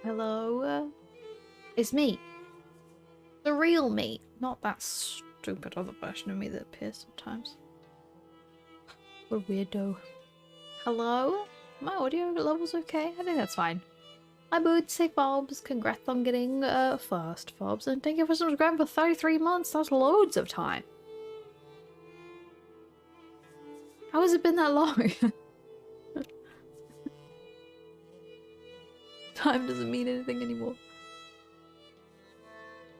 Hello? It's me. The real me. Not that stupid other version of me that appears sometimes. What a weirdo. Hello? My audio level's okay? I think that's fine. I would say Fobs, congrats on getting first Fobs, and thank you for subscribing for 33 months. That's loads of time. How has it been that long? Time doesn't mean anything anymore.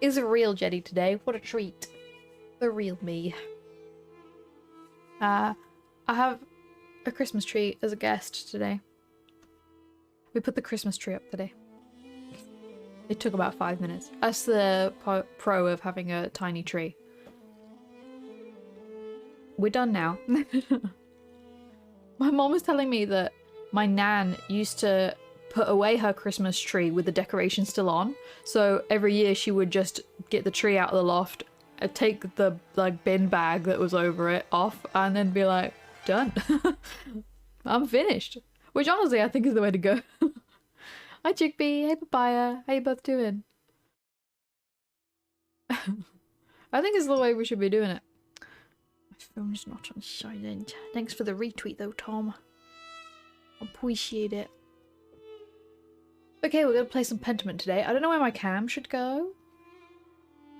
Is a real Jetty today. What a treat. The real me. I have a Christmas tree as a guest today. We put the Christmas tree up today. It took about 5 minutes. That's the pro of having a tiny tree. We're done now. My mom was telling me that my nan used to put away her Christmas tree with the decoration still on. So every year she would just get the tree out of the loft, take the bin bag that was over it off, and then be like, done. I'm finished. Which honestly I think is the way to go. Hi Chickpea, hey Papaya, how you both doing? I think it's the way we should be doing it. My phone's not on silent. Thanks for the retweet though, Tom. Appreciate it. Okay, we're gonna play some Pentiment today. I don't know where my cam should go.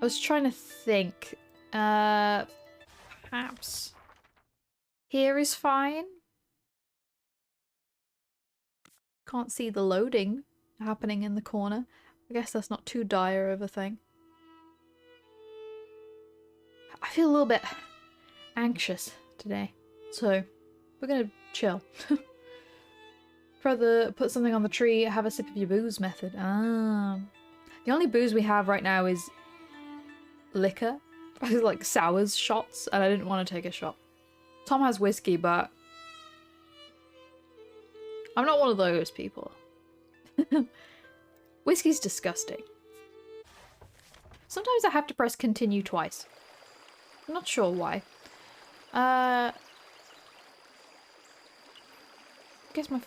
I was trying to think. Perhaps here is fine. Can't see the loading happening in the corner. I guess that's not too dire of a thing. I feel a little bit anxious today, so we're gonna chill. Rather put something on the tree, have a sip of your booze method. Ah. The only booze we have right now is liquor. Like sours shots, and I didn't want to take a shot. Tom has whiskey, but I'm not one of those people. Whiskey's disgusting. Sometimes I have to press continue twice. I'm not sure why. I guess my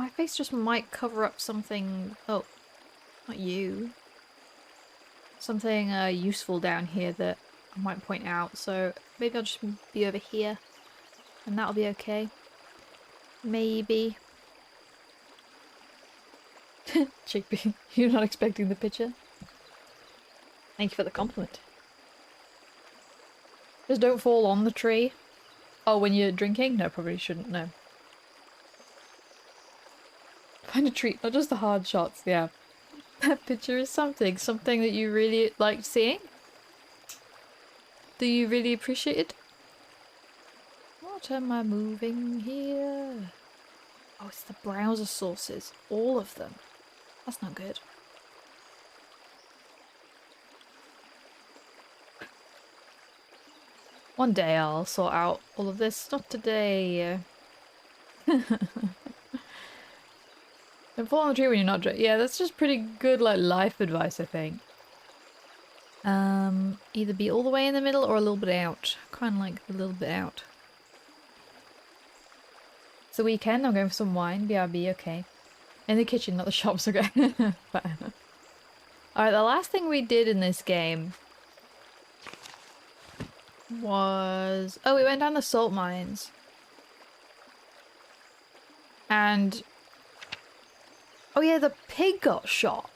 face just might cover up something. Oh, not you. Something useful down here that I might point out. So maybe I'll just be over here, and that'll be okay. Maybe. Chickpea, you're not expecting the picture? Thank you for the compliment. Just don't fall on the tree. Oh, when you're drinking? No, probably shouldn't, no. Find a treat, not just the hard shots, yeah. That picture is something that you really liked seeing? Do you really appreciate it? What am I moving here? Oh, it's the browser sources. All of them. That's not good. One day I'll sort out all of this. Not today. Don't fall on the tree when you're not drunk. Yeah, that's just pretty good like life advice, I think. Either be all the way in the middle or a little bit out. Kind of like a little bit out. It's the weekend, I'm going for some wine. BRB, okay. In the kitchen, not the shops, okay. Alright, the last thing we did in this game was... Oh, we went down the salt mines. And... Oh yeah, the pig got shot.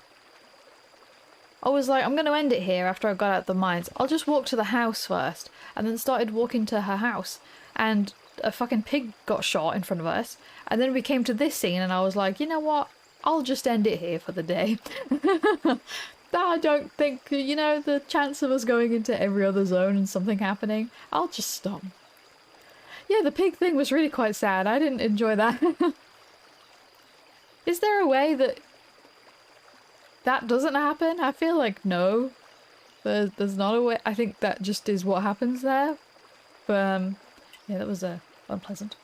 I was like, I'm going to end it here after I got out the mines. I'll just walk to the house first. And then started walking to her house. And a fucking pig got shot in front of us. And then we came to this scene and I was like, you know what? I'll just end it here for the day. I don't think, you know, the chance of us going into every other zone and something happening, I'll just stop. Yeah, the pig thing was really quite sad. I didn't enjoy that. Is there a way that that doesn't happen? I feel like no. There's not a way. I think that just is what happens there. But, yeah, that was unpleasant.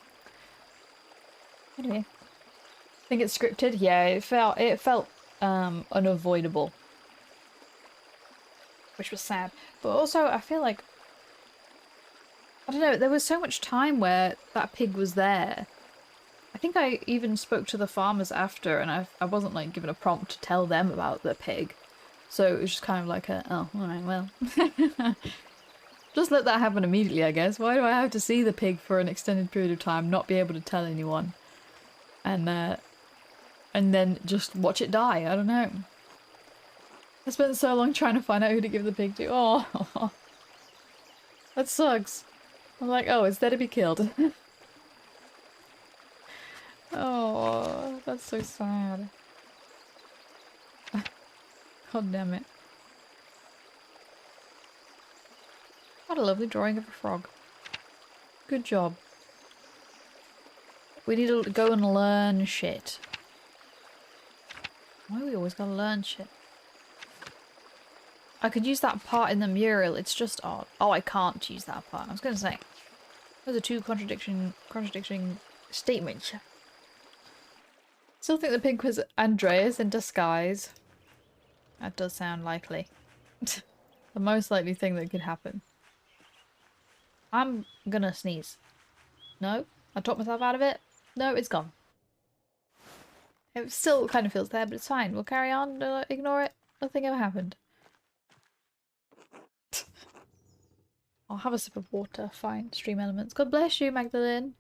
Anyway. I think it's scripted. Yeah, it felt unavoidable. Which was sad. But also, I feel like... I don't know, there was so much time where that pig was there. I think I even spoke to the farmers after, and I wasn't like given a prompt to tell them about the pig. So it was just kind of like a, oh, alright, well. Just let that happen immediately, I guess. Why do I have to see the pig for an extended period of time, not be able to tell anyone? And then just watch it die, I don't know. I spent so long trying to find out who to give the pig to. Oh, that sucks. I'm like, oh, it's there to be killed. Oh, that's so sad. God damn it. What a lovely drawing of a frog. Good job. We need to go and learn shit. Why we always gotta learn shit? I could use that part in the mural, it's just odd. Oh, I can't use that part. I was gonna say. Those are two contradicting statements. Still think the pig was Andreas in disguise. That does sound likely. The most likely thing that could happen. I'm gonna sneeze. No? I talked myself out of it? No, it's gone. It still kind of feels there, but it's fine. We'll carry on. Ignore it. Nothing ever happened. I'll have a sip of water. Fine. Stream elements. God bless you, Magdalene.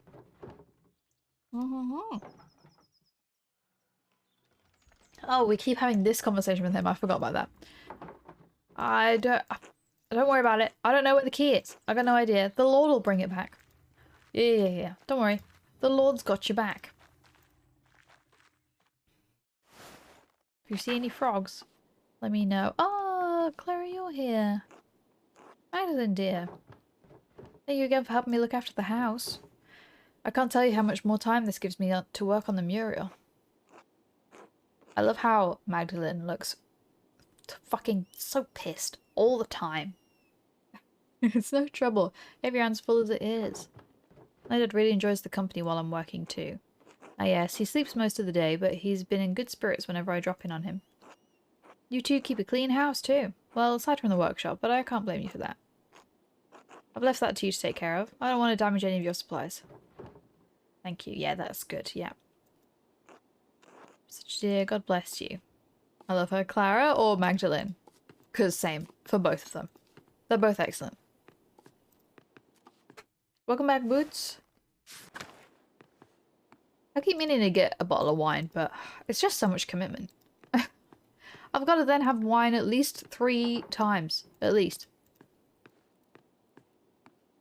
Oh, we keep having this conversation with him. I forgot about that. Don't worry about it. I don't know where the key is. I got no idea. The Lord will bring it back. Yeah. Don't worry. The Lord's got your back. If you see any frogs, let me know. Oh, Clara, you're here. Magdalene, dear. Thank you again for helping me look after the house. I can't tell you how much more time this gives me to work on the mural. I love how Magdalene looks fucking so pissed all the time. It's no trouble. Have your hands full as it is. My dad really enjoys the company while I'm working too. Ah yes, he sleeps most of the day, but he's been in good spirits whenever I drop in on him. You two keep a clean house too. Well, aside from the workshop, but I can't blame you for that. I've left that to you to take care of. I don't want to damage any of your supplies. Thank you. Yeah, that's good. Yeah. Such a dear. God bless you. I love her. Clara or Magdalene? Because same. For both of them. They're both excellent. Welcome back, Boots. I keep meaning to get a bottle of wine, but it's just so much commitment. I've got to then have wine at least 3 times. At least.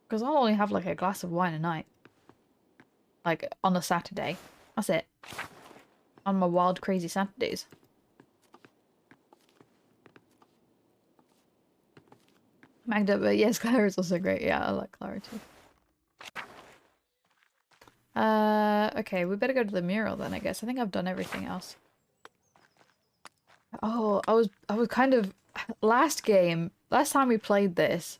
Because I'll only have like a glass of wine a night. Like on a Saturday. That's it. On my wild, crazy Saturdays. Magda, but yes, Clara is also great. Yeah, I like Clara too. Okay, we better go to the mural then, I guess. I think I've done everything else. Oh, I was kind of... Last time we played this,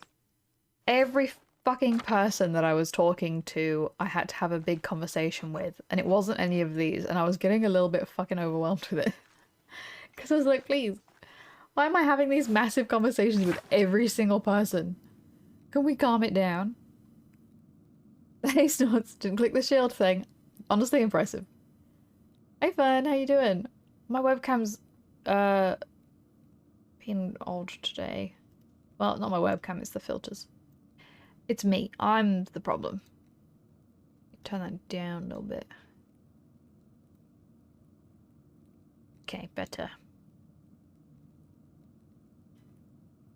every fucking person that I was talking to, I had to have a big conversation with, and it wasn't any of these, and I was getting a little bit fucking overwhelmed with it. Because I was like, please, why am I having these massive conversations with every single person? Can we calm it down? Hey, Snorts, didn't click the shield thing. Honestly impressive. Hey, Fern, how you doing? My webcam's, being odd today. Well, not my webcam, it's the filters. It's me. I'm the problem. Turn that down a little bit. Okay, better.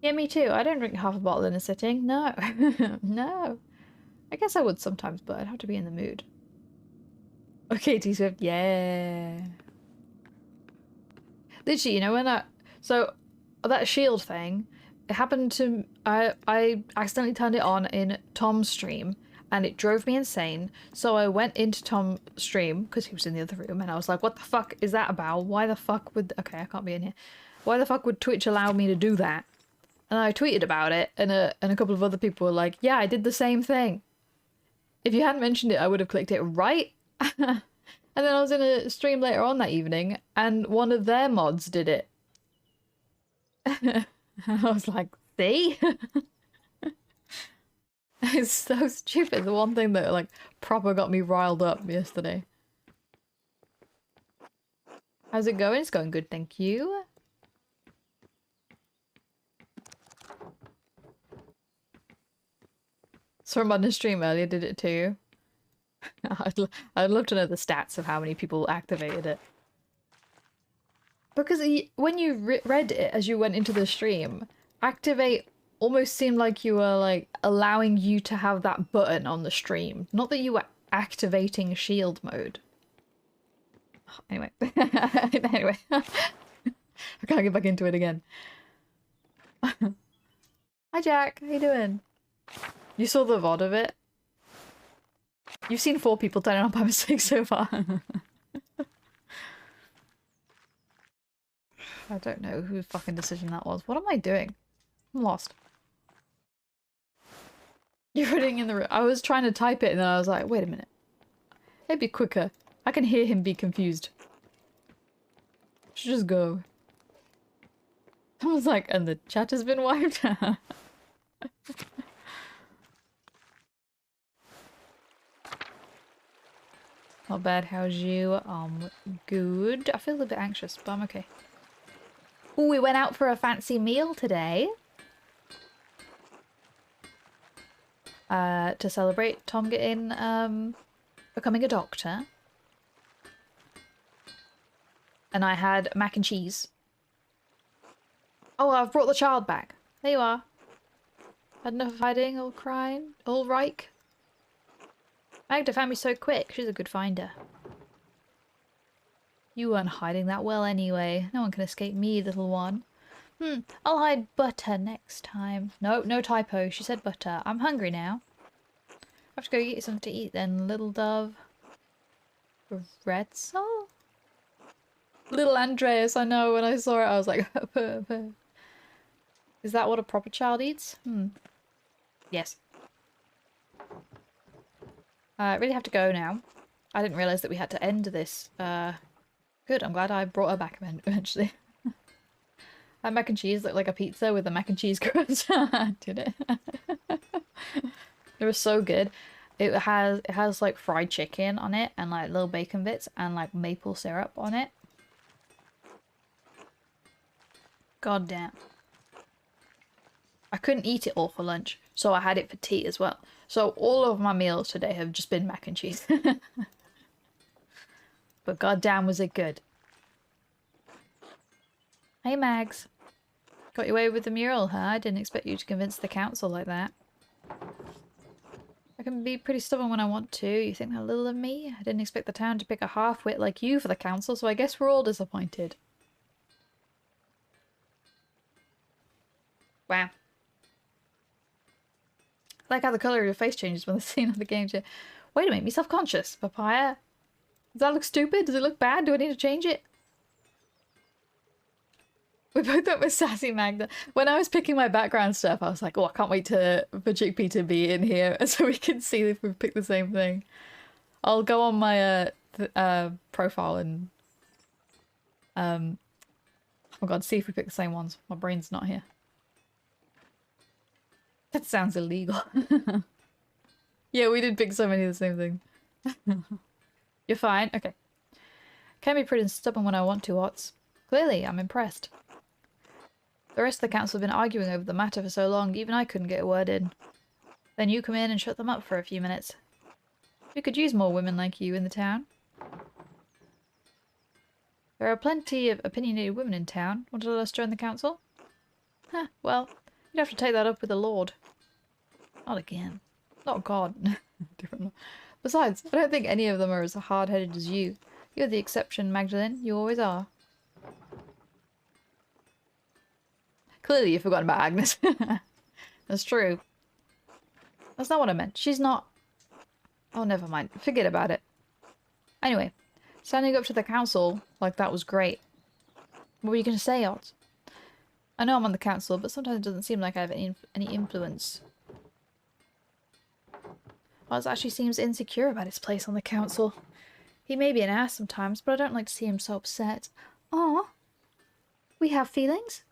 Yeah, me too. I don't drink half a bottle in a sitting. No. No. I guess I would sometimes, but I'd have to be in the mood. Okay, T-Swift. Yeah. Literally, you know, when so that shield thing, it happened to... I accidentally turned it on in Tom's stream, and it drove me insane. So I went into Tom's stream, because he was in the other room, and I was like, what the fuck is that about? Why the fuck would... Okay, I can't be in here. Why the fuck would Twitch allow me to do that? And I tweeted about it, and a couple of other people were like, yeah, I did the same thing. If you hadn't mentioned it, I would have clicked it, right? And then I was in a stream later on that evening, and one of their mods did it. I was like, see? It's so stupid. The one thing that, like, proper got me riled up yesterday. How's it going? It's going good, thank you. Someone on the stream earlier did it too. I'd love to know the stats of how many people activated it. Because when you read it as you went into the stream, activate almost seemed like you were like allowing you to have that button on the stream. Not that you were activating shield mode. Anyway. Anyway. I can't get back into it again. Hi Jack, how you doing? You saw the VOD of it? You've seen 4 people turn it on by mistake so far. I don't know whose fucking decision that was. What am I doing? I'm lost. You're putting in the... I was trying to type it and then I was like, wait a minute. It'd be quicker. I can hear him be confused. Should just go. I was like, and the chat has been wiped? Not bad, how's you? Good. I feel a bit anxious, but I'm okay. Ooh, we went out for a fancy meal today. To celebrate Tom getting, becoming a doctor. And I had mac and cheese. Oh, I've brought the child back. There you are. Had enough of hiding or crying. All right. Magda found me so quick. She's a good finder. You weren't hiding that well anyway. No one can escape me, little one. I'll hide butter next time. No, no typo. She said butter. I'm hungry now. I have to go get something to eat then, little dove. Retzel? Little Andreas, I know. When I saw it, I was like... Is that what a proper child eats? Yes. I really have to go now. I didn't realise that we had to end this. Good, I'm glad I brought her back eventually. That mac and cheese looked like a pizza with a mac and cheese crust. Did it? It was so good. It has like fried chicken on it and like little bacon bits and like maple syrup on it. God damn. I couldn't eat it all for lunch, so I had it for tea as well. So all of my meals today have just been mac and cheese. But goddamn was it good. Hey Mags. Got you away with the mural, huh? I didn't expect you to convince the council like that. I can be pretty stubborn when I want to. You think that little of me? I didn't expect the town to pick a half-wit like you for the council, so I guess we're all disappointed. Wow. I like how the colour of your face changes when the scene of the game changes. Wait a minute, me self-conscious. Papaya? Does that look stupid? Does it look bad? Do I need to change it? We both went with Sassy Magda. When I was picking my background stuff, I was like, oh, I can't wait for Chickpea to be in here so we can see if we've picked the same thing. I'll go on my profile and oh god, see if we pick the same ones. My brain's not here. That sounds illegal. Yeah, we did pick so many of the same thing. You're fine? Okay. Can be pretty stubborn when I want to, Watts. Clearly, I'm impressed. The rest of the council have been arguing over the matter for so long, even I couldn't get a word in. Then you come in and shut them up for a few minutes. We could use more women like you in the town. There are plenty of opinionated women in town. Want to let us join the council? Huh, well, you'd have to take that up with the Lord. Not again. Not God. Different. Besides, I don't think any of them are as hard-headed as you. You're the exception, Magdalene. You always are. Clearly you've forgotten about Agnes. That's true. That's not what I meant. She's not... Oh, never mind. Forget about it. Anyway, standing up to the council like that was great. What were you going to say, Ott? I know I'm on the council, but sometimes it doesn't seem like I have any influence. Oz actually seems insecure about his place on the council. He may be an ass sometimes, but I don't like to see him so upset. Aw. We have feelings?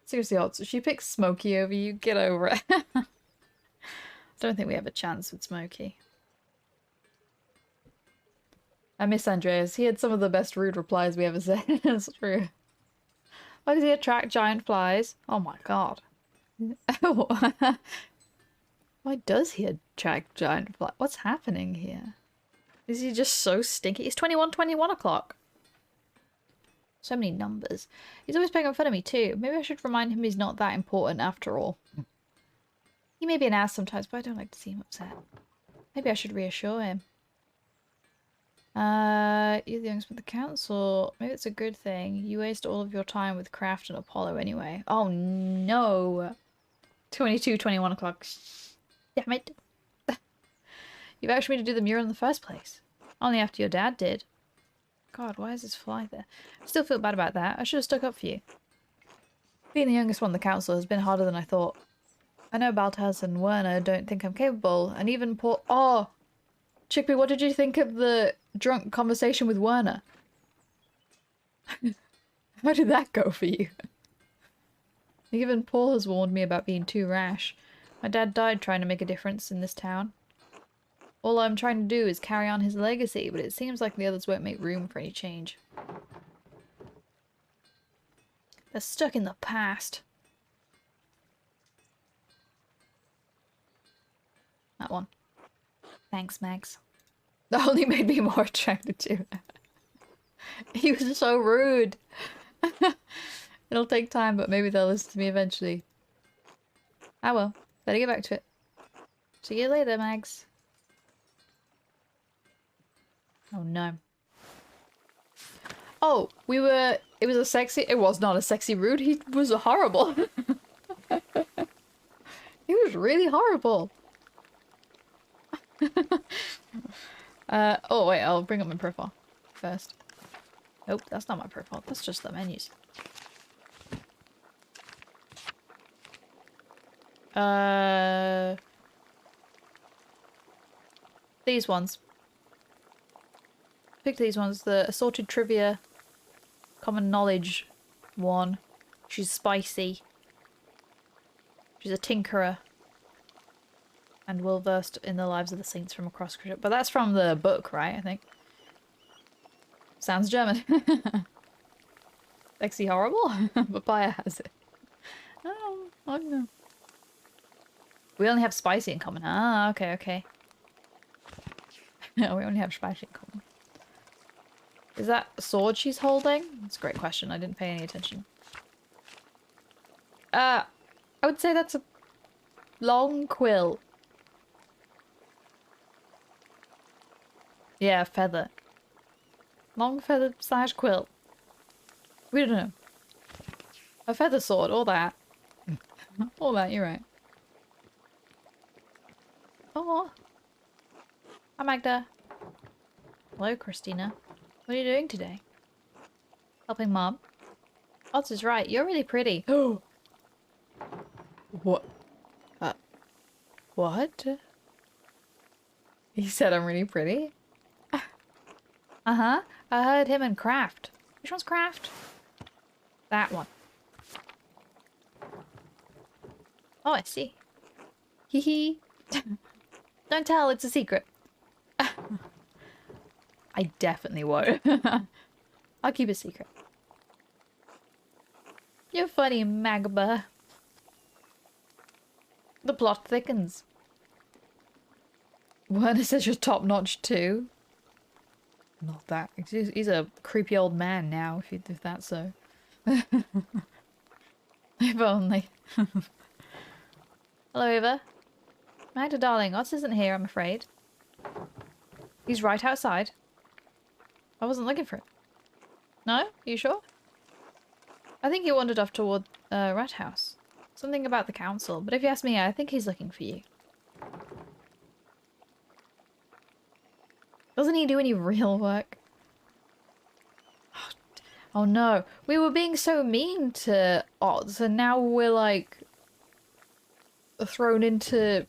Seriously, Oz, if she picks Smokey over you, get over it. I don't think we have a chance with Smokey. I miss Andreas. He had some of the best rude replies we ever said. That's true. Why does he attract giant flies? Oh my god. Why does he attract giant flies? What's happening here? Is he just so stinky? It's 21 o'clock. So many numbers. He's always making fun of me too. Maybe I should remind him he's not that important after all. He may be an ass sometimes, but I don't like to see him upset. Maybe I should reassure him. You're the youngest with the council. Maybe it's a good thing. You waste all of your time with Kraft and Apollo anyway. Oh no. 21 o'clock. Damn it. You've asked me to do the mural in the first place. Only after your dad did. God, why is this fly there? I still feel bad about that. I should have stuck up for you. Being the youngest one in the council has been harder than I thought. I know Baltaz and Werner don't think I'm capable, and even poor— Oh! Chickpea, what did you think of the drunk conversation with Werner? How did that go for you? Even Paul has warned me about being too rash. My dad died trying to make a difference in this town. All I'm trying to do is carry on his legacy, but it seems like the others won't make room for any change. They're stuck in the past. That one. Thanks, Max. That only made me more attracted to him. He was so rude. It'll take time, but maybe they'll listen to me eventually. Ah well, better get back to it. See you later, Mags. Oh no. Oh, it was a sexy— it was not a sexy rude, he was horrible. He was really horrible. Oh wait, I'll bring up my profile first. Nope, that's not my profile, that's just the menus. These ones. Pick these ones, the assorted trivia, common knowledge one. She's spicy. She's a tinkerer. And well versed in the lives of the saints from across Christendom. But that's from the book, right? I think. Sounds German. Sexy horrible? Papaya has it. Oh, I don't know. We only have spicy in common. Ah, okay, okay. No, we only have spicy in common. Is that a sword she's holding? That's a great question. I didn't pay any attention. I would say that's a long quill. Yeah, feather. Long feather / quill. We don't know. A feather sword, all that. All that, you're right. Oh. Hi, Magda. Hello, Christina. What are you doing today? Helping Mom? Oz is right. You're really pretty. Oh. What? What? He said I'm really pretty? Uh-huh. I heard him and Kraft. Which one's Kraft? That one. Oh, I see. Hee hee. Don't tell, it's a secret. I definitely won't. I'll keep a secret. You're funny, Magba. The plot thickens. Werner says you're top notch too. Not that. He's a creepy old man now, if that's so. If only. Hello, Eva. Magda, darling, Oz isn't here, I'm afraid. He's right outside. I wasn't looking for him. No? You sure? I think he wandered off toward Rat House. Something about the council, but if you ask me, I think he's looking for you. Doesn't he do any real work? Oh no, we were being so mean to Oz, and now we're like thrown into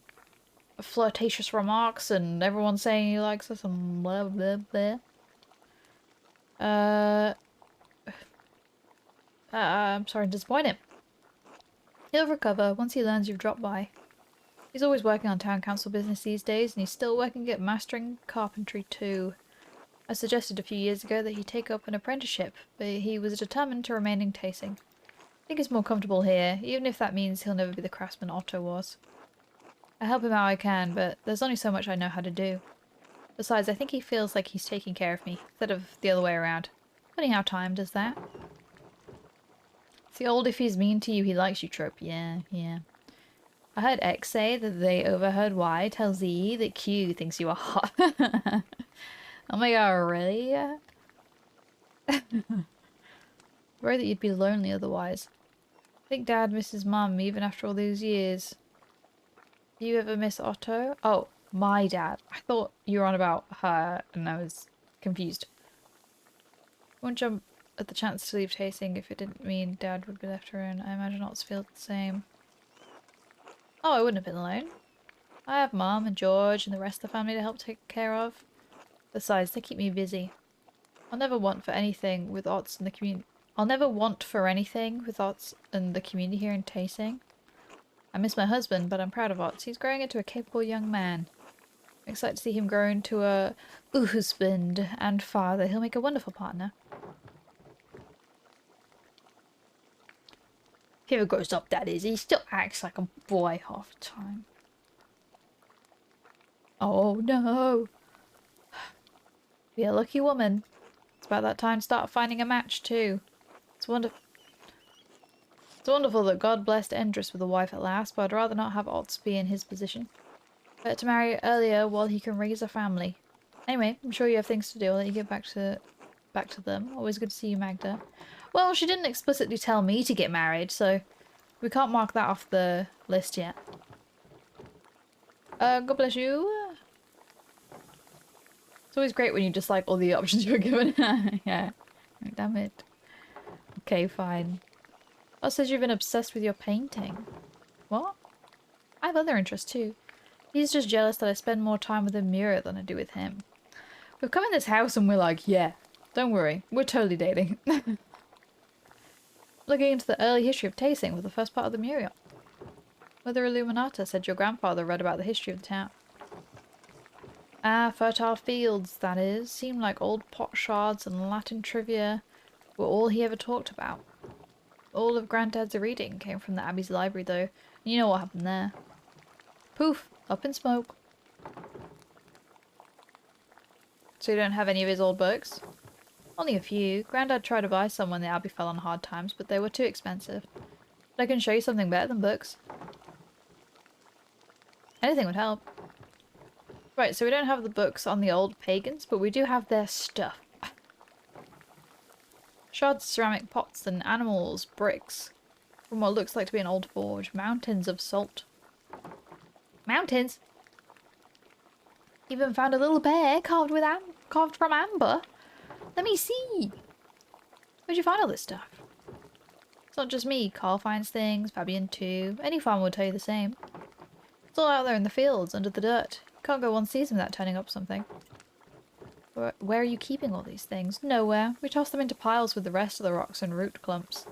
flirtatious remarks and everyone's saying he likes us and blah blah blah. I'm sorry to disappoint him. He'll recover once he learns you've dropped by. He's always working on town council business these days, and he's still working at mastering carpentry too. I suggested a few years ago that he take up an apprenticeship, but he was determined to remain in tasting. I think he's more comfortable here, even if that means he'll never be the craftsman Otto was. I help him how I can, but there's only so much I know how to do. Besides, I think he feels like he's taking care of me, instead of the other way around. Funny how time does that. It's the old if he's mean to you, he likes you trope. Yeah. I heard X say that they overheard Y tell Z that Q thinks you are hot. Oh my god, really? Worried that you'd be lonely otherwise. I think Dad misses Mum even after all these years. Do you ever miss Otto? Oh, my dad. I thought you were on about her and I was confused. Won't jump at the chance to leave tasting if it didn't mean Dad would be left alone. I imagine Ots feel the same. Oh, I wouldn't have been alone. I have Mum and George and the rest of the family to help take care of. Besides, they keep me busy. I'll never want for anything with Ots in the community. I'll never want for anything with Ots and the community here in Tasing. I miss my husband, but I'm proud of Ots. He's growing into a capable young man. I'm excited to see him grow into a husband and father. He'll make a wonderful partner. If he ever grows up, that is. He still acts like a boy half the time. Oh no! Be a lucky woman. It's about that time to start finding a match too. It's wonderful that God blessed Endress with a wife at last, but I'd rather not have Ots be in his position. Better to marry earlier while he can raise a family. Anyway, I'm sure you have things to do. I'll let you get back to them. Always good to see you, Magda. Well, she didn't explicitly tell me to get married, so we can't mark that off the list yet. God bless you. It's always great when you just like all the options you're given. Yeah. Damn it. Okay, fine. Oh, says you've been obsessed with your painting. What? I have other interests too. He's just jealous that I spend more time with Amira than I do with him. We've come in this house and we're like, yeah, don't worry, we're totally dating. Looking into the early history of Tasing was the first part of the Muriel. Mother Illuminata said your grandfather read about the history of the town. Ah, fertile fields, that is. Seemed like old pot shards and Latin trivia were all he ever talked about. All of Granddad's reading came from the Abbey's library, though. And you know what happened there. Poof! Up in smoke. So you don't have any of his old books? Only a few. Granddad tried to buy some when the Abbey fell on hard times, but they were too expensive. But I can show you something better than books. Anything would help. Right, so we don't have the books on the old pagans, but we do have their stuff. Shards, ceramic pots, and animals, bricks. From what looks like to be an old forge. Mountains of salt. Mountains? Even found a little bear carved from amber. Let me see. Where'd you find all this stuff? It's not just me. Carl finds things, Fabian too. Any farmer would tell you the same. It's all out there in the fields, under the dirt. You can't go one season without turning up something. Where are you keeping all these things? Nowhere. We toss them into piles with the rest of the rocks and root clumps.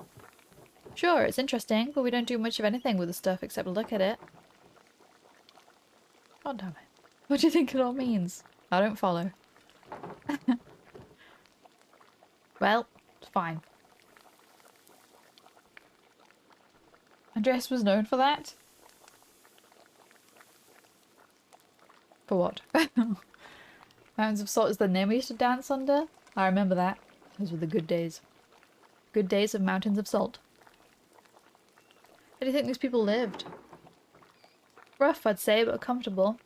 Sure, it's interesting, but we don't do much of anything with the stuff except look at it. God damn it. What do you think it all means? I don't follow. Well, fine. Andreas was known for that? For what? Mountains of Salt is the name we used to dance under? I remember that. Those were the good days. Good days of Mountains of Salt. How do you think these people lived? Rough, I'd say, but comfortable.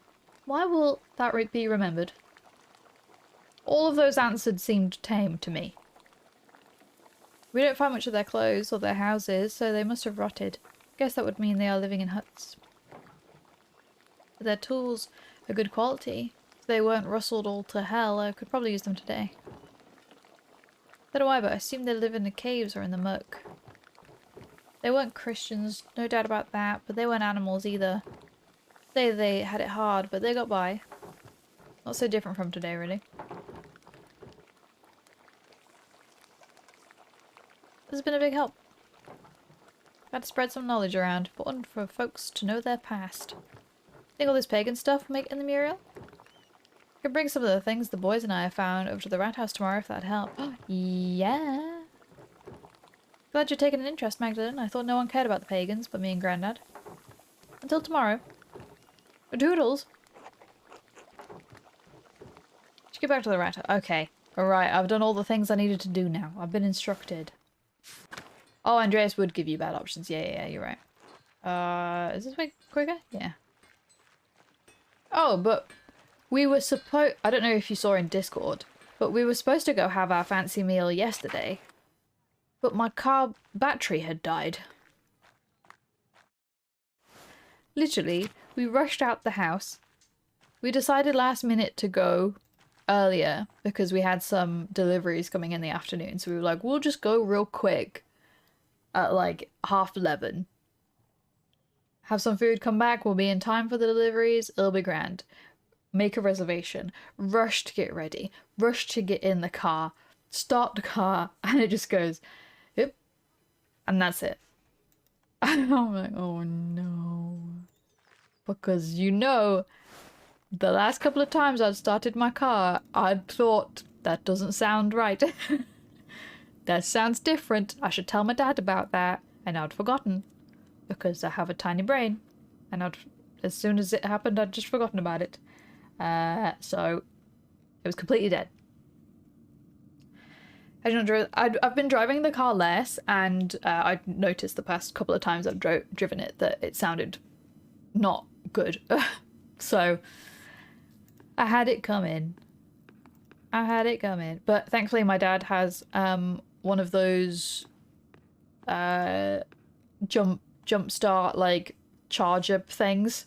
Why will that be remembered? All of those answers seemed tame to me. We don't find much of their clothes or their houses, so they must have rotted. Guess that would mean they are living in huts. But their tools are good quality. If they weren't rustled all to hell, I could probably use them today. So do I, but I assume they live in the caves or in the muck. They weren't Christians, no doubt about that, but they weren't animals either. They had it hard, but they got by. Not so different from today, really. This has been a big help. Had to spread some knowledge around, important for folks to know their past. Think all this pagan stuff will make it in the Muriel? Could bring some of the things the boys and I have found over to the rat house tomorrow if that'd help. Yeah. Glad you're taking an interest, Magdalene. I thought no one cared about the pagans but me and Grandad. Until tomorrow. Doodles. Let's get back to the rat house. Okay. Alright, I've done all the things I needed to do now. I've been instructed. Oh, Andreas would give you bad options. Yeah, you're right. Is this way quicker? Yeah. Oh, but we were supposed... I don't know if you saw in Discord, but we were supposed to go have our fancy meal yesterday. But my car battery had died. Literally, we rushed out the house. We decided last minute to go earlier because we had some deliveries coming in the afternoon. So we were like, we'll just go real quick at like 11:30. Have some food, come back, we'll be in time for the deliveries, it'll be grand. Make a reservation, rush to get ready, rush to get in the car, start the car, and it just goes, yep, and that's it. And I'm like, oh no. Because you know, the last couple of times I'd started my car, I'd thought, that doesn't sound right. That sounds different. I should tell my dad about that. And I'd forgotten. Because I have a tiny brain. And as soon as it happened, I'd just forgotten about it. So it was completely dead. I've been driving the car less, and I've noticed the past couple of times I've driven it that it sounded not good. So I had it come in. But thankfully my dad has one of those jump start like charger things.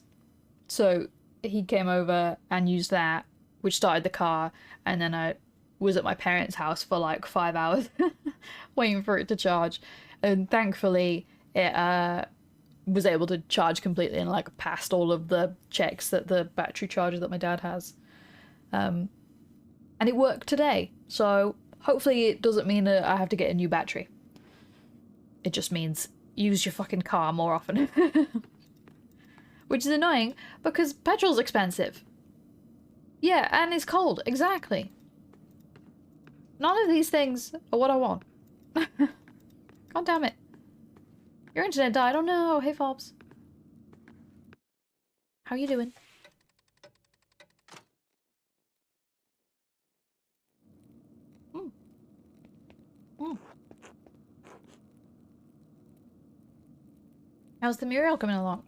So he came over and used that, which started the car, and then I was at my parents' house for like 5 hours waiting for it to charge. And thankfully it was able to charge completely and like passed all of the checks that the battery charger that my dad has. And it worked today. So hopefully it doesn't mean that I have to get a new battery. It just means use your fucking car more often. Which is annoying because petrol's expensive. Yeah, and it's cold. Exactly. None of these things are what I want. God damn it. Your internet died. Oh no. Hey, Fobs. How you doing? How's the mural coming along?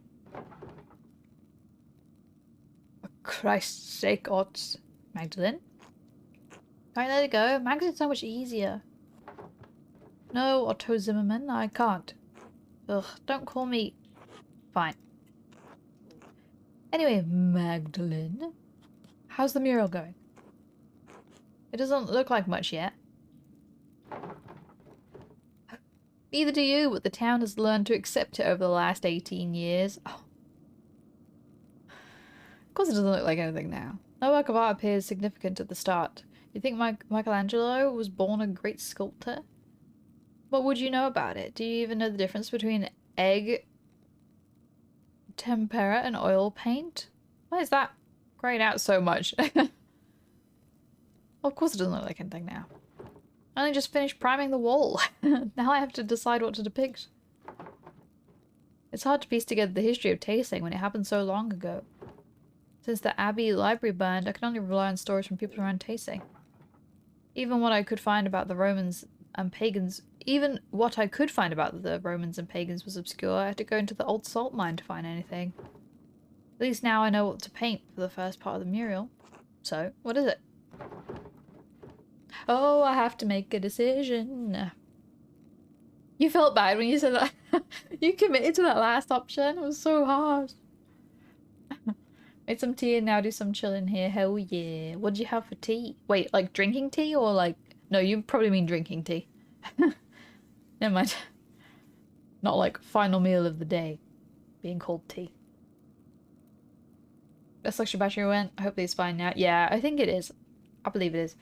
For Christ's sake, odds. Magdalene? Can't let it go. Magdalene's so much easier. No, Otto Zimmerman, I can't. Ugh, don't call me... Fine. Anyway, Magdalene. How's the mural going? It doesn't look like much yet. Neither do you, but the town has learned to accept it over the last 18 years. Oh. Of course it doesn't look like anything now. No work of art appears significant at the start. You think Michelangelo was born a great sculptor? What would you know about it? Do you even know the difference between egg tempera and oil paint? Why is that grayed out so much? Of course it doesn't look like anything now. I only just finished priming the wall. Now I have to decide what to depict. It's hard to piece together the history of tasting when it happened so long ago. Since the Abbey library burned, I can only rely on stories from people around tasting. Even what I could find about the Romans and pagans was obscure. I had to go into the old salt mine to find anything. At least now I know what to paint for the first part of the mural. So, what is it? Oh, I have to make a decision. You felt bad when you said that. You committed to that last option. It was so hard. Made some tea and now do some chilling here. Hell yeah. What did you have for tea? Wait, like drinking tea or like... No, you probably mean drinking tea. Never mind. Not like final meal of the day being called tea. Best lecture battery went. Hopefully it's fine now. Yeah, I think it is. I believe it is.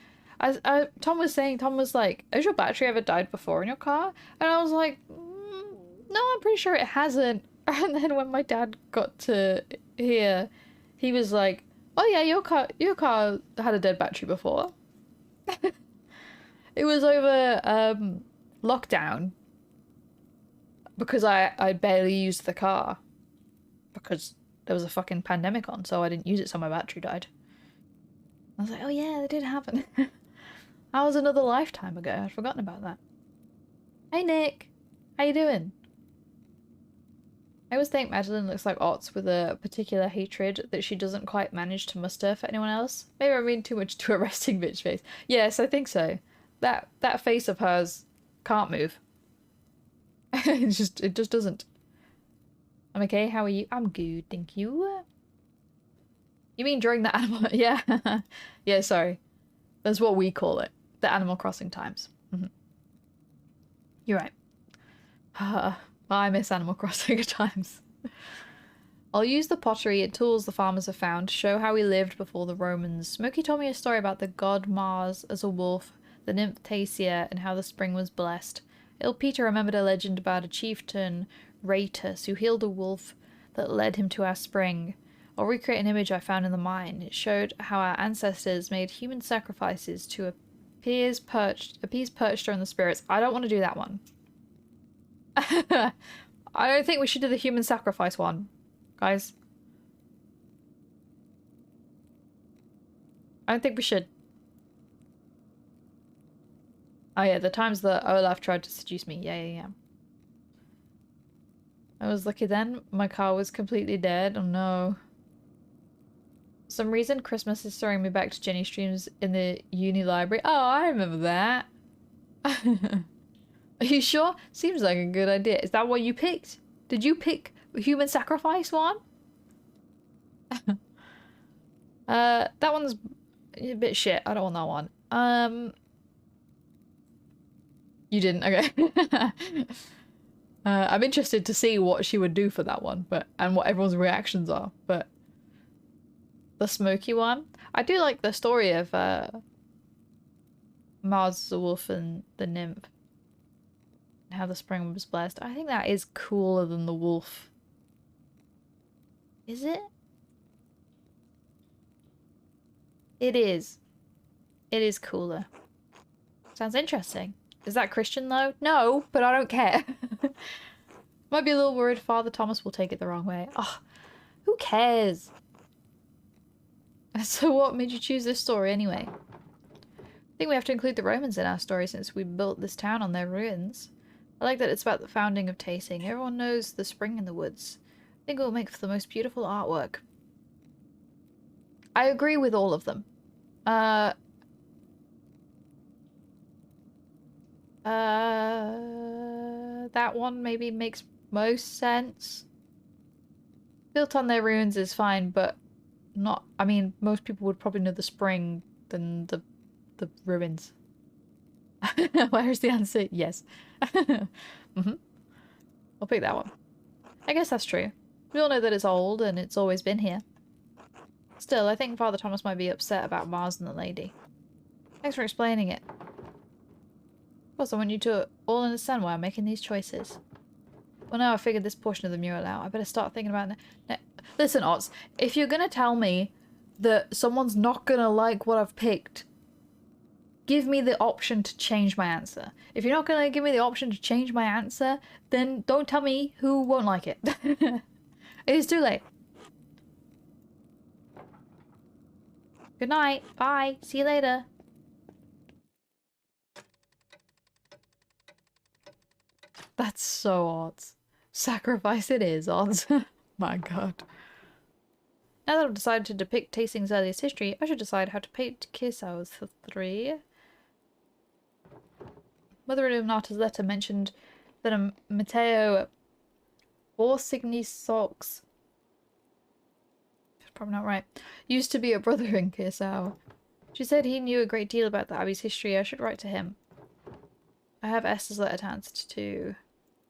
Tom was like, has your battery ever died before in your car? And I was like, no, I'm pretty sure it hasn't. And then when my dad got to here, he was like, Oh yeah, your car had a dead battery before. It was over lockdown because I barely used the car because there was a fucking pandemic on, so I didn't use it, so my battery died. I was like, oh yeah, that did happen. That was another lifetime ago. I'd forgotten about that. Hey Nick, how you doing? I always think Madeline looks like Ots with a particular hatred that she doesn't quite manage to muster for anyone else. Maybe I mean too much to a resting bitch face. Yes, I think so. That face of hers can't move. It just doesn't. I'm okay, how are you? I'm good, thank you. You mean during the animal yeah. Yeah, sorry. That's what we call it. The Animal Crossing times. You're right. I miss Animal Crossing at times. I'll use the pottery and tools the farmers have found to show how we lived before the Romans. Smokey told me a story about the god Mars as a wolf, the nymph Tasia, and how the spring was blessed. Il Peter remembered a legend about a chieftain, Ratus, who healed a wolf that led him to our spring. I'll recreate an image I found in the mine. It showed how our ancestors made human sacrifices to appease perched on the spirits. I don't want to do that one. I don't think we should do the human sacrifice one, guys. I don't think we should. Oh yeah, the times that Olaf tried to seduce me. Yeah. I was lucky then. My car was completely dead. Oh no. For some reason, Christmas is throwing me back to Jenny streams in the uni library. Oh, I remember that. Are you sure? Seems like a good idea. Is that what you picked? Did you pick human sacrifice one? That one's a bit shit. I don't want that one. You didn't? Okay. I'm interested to see what she would do for that one, and what everyone's reactions are, but the smoky one? I do like the story of Mars the wolf and the nymph. And how the spring was blessed. I think that is cooler than the wolf. Is it? It is. It is cooler. Sounds interesting. Is that Christian though? No, but I don't care. Might be a little worried Father Thomas will take it the wrong way. Oh, who cares? So what made you choose this story anyway? I think we have to include the Romans in our story since we built this town on their ruins. I like that it's about the founding of Tasing. Everyone knows the spring in the woods. I think it will make for the most beautiful artwork. I agree with all of them. That one maybe makes most sense. Built on their ruins is fine, but not... I mean, most people would probably know the spring than the ruins. Where's the answer? Yes. I'll pick that one. I guess that's true. We all know that it's old and it's always been here. Still, I think Father Thomas might be upset about Mars and the lady. Thanks for explaining it. Of course, I want you to all understand why I'm making these choices. Well, now I've figured this portion of the mural out, I better start thinking about it. Listen, Ots, if you're gonna tell me that someone's not gonna like what I've picked, give me the option to change my answer. If you're not gonna give me the option to change my answer, then don't tell me who won't like it. It is too late. Good night. Bye. See you later. That's so odd. Sacrifice it is, odds. My god. Now that I've decided to depict Tasting's earliest history, I should decide how to paint Kisau's for 3. Mother Illuminata's letter mentioned that a Matteo Borsigny-Sox, probably not right, used to be a brother in Kisau. She said he knew a great deal about the Abbey's history. I should write to him. I have Esther's letter to answer to.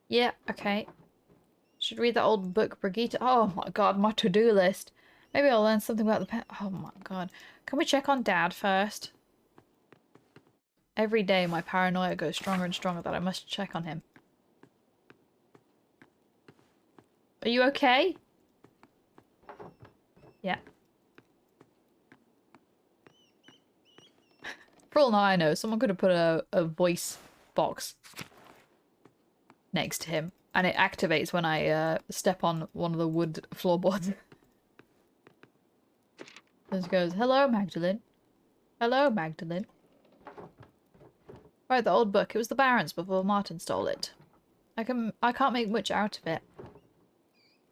Yeah, okay. Should read that old book, Brigitte. Oh my god, my to-do list. Maybe I'll learn something about the pet. Oh my god. Can we check on Dad first? Every day my paranoia goes stronger and stronger that I must check on him. Are you okay? Yeah. For all I know, someone could have put a voice box next to him, and it activates when I step on one of the wood floorboards. Just goes, "Hello, Magdalene. Hello, Magdalene." Right, the old book. It was the Baron's before Martin stole it. I can't make much out of it.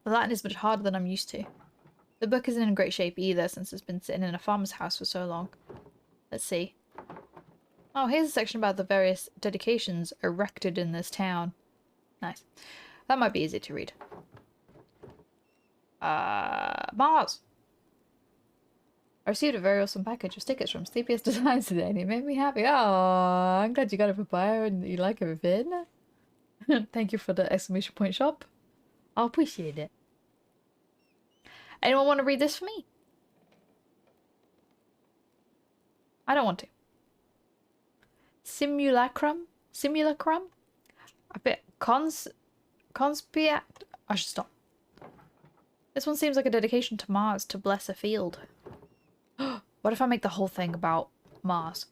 The Latin is much harder than I'm used to. The book isn't in great shape either, since it's been sitting in a farmer's house for so long. Let's see. Oh, here's a section about the various dedications erected in this town. Nice. That might be easy to read. Mars! I received a very awesome package of stickers from Sleepiest Designs today, and it made me happy. Oh, I'm glad you got it for Bio and you like everything. Thank you for the exclamation point shop. I appreciate it. Anyone want to read this for me? I don't want to. Simulacrum? Simulacrum? A bit conspiat. I should stop. This one seems like a dedication to Mars to bless a field. What if I make the whole thing about Mars?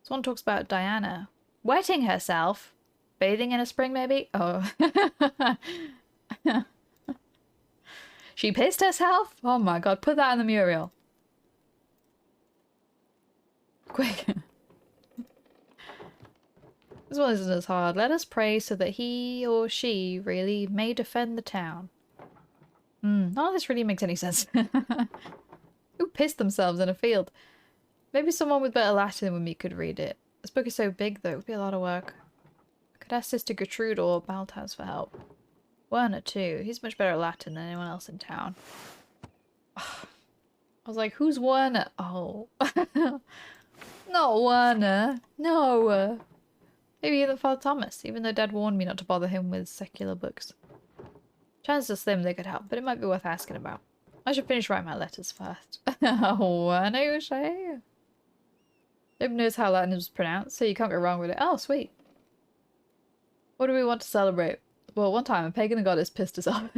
This one talks about Diana wetting herself. Bathing in a spring, maybe? Oh. She pissed herself? Oh my god, put that in the Muriel. Quick. This one isn't as hard. Let us pray so that he or she really may defend the town. None of this really makes any sense. Who pissed themselves in a field? Maybe someone with better Latin than me could read it. This book is so big though, it would be a lot of work. I could ask Sister Gertrude or Baltas for help. Werner too. He's much better at Latin than anyone else in town. I was like, who's Werner? Oh. Not Werner. No. Maybe even Father Thomas, even though Dad warned me not to bother him with secular books. Chances are slim they could help, but it might be worth asking about. I should finish writing my letters first. Werner, you say? Nobody knows how Latin is pronounced, so you can't go wrong with it. Oh, sweet. What do we want to celebrate? Well, one time a pagan goddess pissed us off.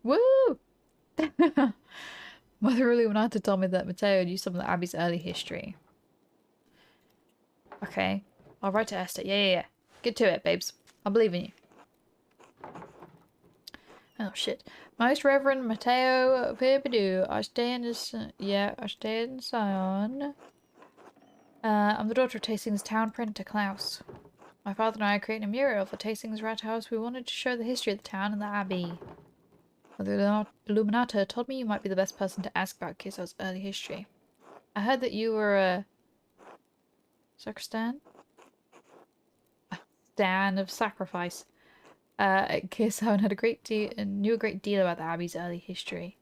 Woo! Mother Illuminati told me that Matteo knew some of the Abbey's early history. Okay. I'll write to Esther. Yeah. Get to it, babes. I believe in you. Oh, shit. Most Reverend Matteo Pipidoo, I stay in this... I stay in Sion. I'm the daughter of Tastings town printer, Klaus. My father and I are creating a mural for Tastings Rat House. We wanted to show the history of the town and the Abbey. The Illuminata told me you might be the best person to ask about Kiso's early history. I heard that you were a... sacristan? A stan of sacrifice. At Kiso and had a great deal and knew a great deal about the Abbey's early history.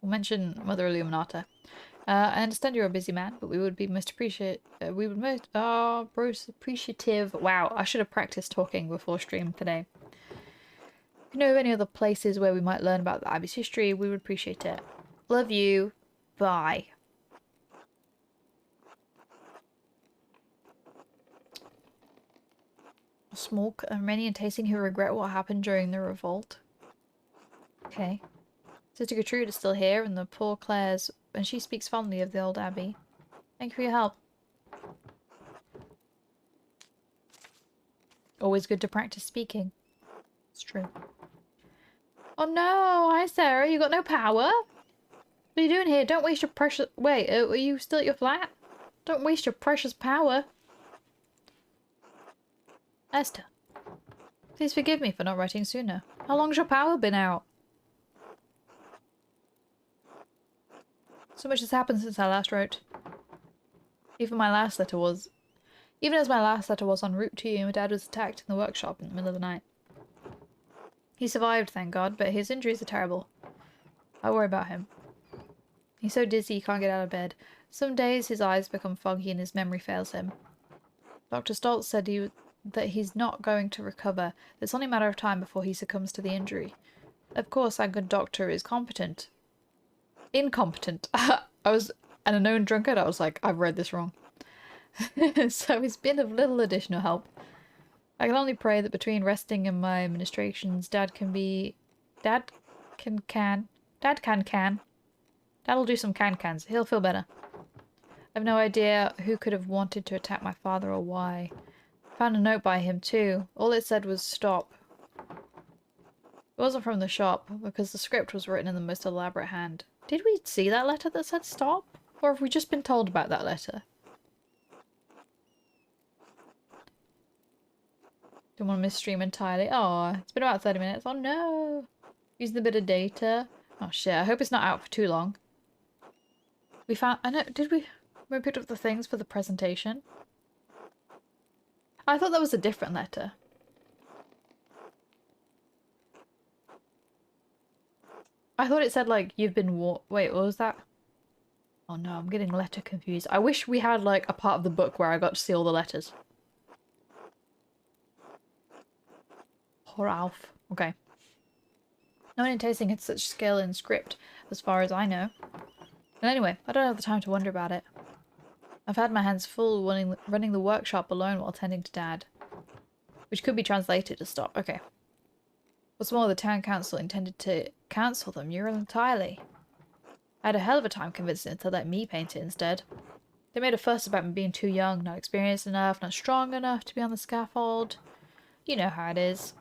We'll mention Mother Illuminata. I understand you're a busy man, but we would be most appreciative. Wow, I should have practiced talking before stream today. If you know of any other places where we might learn about the Abbey's history, we would appreciate it. Love you. Bye. Small Armenian tasting who regret what happened during the revolt. Okay. Sister Gertrude is still here, and the poor Claire's, and she speaks fondly of the old Abbey. Thank you for your help. Always good to practice speaking. It's true. Oh no! Hi Sarah, you got no power? What are you doing here? Don't waste your precious... Wait, are you still at your flat? Don't waste your precious power. Esther, please forgive me for not writing sooner. How long's your power been out? So much has happened since I last wrote. Even as my last letter was en route to you, my dad was attacked in the workshop in the middle of the night. He survived, thank God, but his injuries are terrible. I worry about him. He's so dizzy he can't get out of bed. Some days his eyes become foggy and his memory fails him. Dr. Stoltz said that he's not going to recover. It's only a matter of time before he succumbs to the injury. Of course, our good doctor is competent. Incompetent. I was a known drunkard. I was like, I've read this wrong. So he's been of little additional help. I can only pray that between resting and my administrations, Dad can. Dad'll do some can-cans. He'll feel better. I have no idea who could have wanted to attack my father or why. Found a note by him too. All it said was stop. It wasn't from the shop, because the script was written in the most elaborate hand. Did we see that letter that said stop? Or have we just been told about that letter? Don't want to miss stream entirely. Oh, it's been about 30 minutes. Oh no! Using a bit of data. Oh shit, I hope it's not out for too long. We found- I know- did we picked up the things for the presentation? I thought that was a different letter. I thought it said like, you've been wait, what was that? Oh no, I'm getting letter confused. I wish we had like a part of the book where I got to see all the letters. Poor Alf. Okay. No one in tasting had such skill in script, as far as I know. And anyway, I don't have the time to wonder about it. I've had my hands full running the workshop alone while tending to Dad. Which could be translated as stop. Okay. What's more, the town council intended to cancel the mural entirely. I had a hell of a time convincing them to let me paint it instead. They made a fuss about me being too young, not experienced enough, not strong enough to be on the scaffold. You know how it is.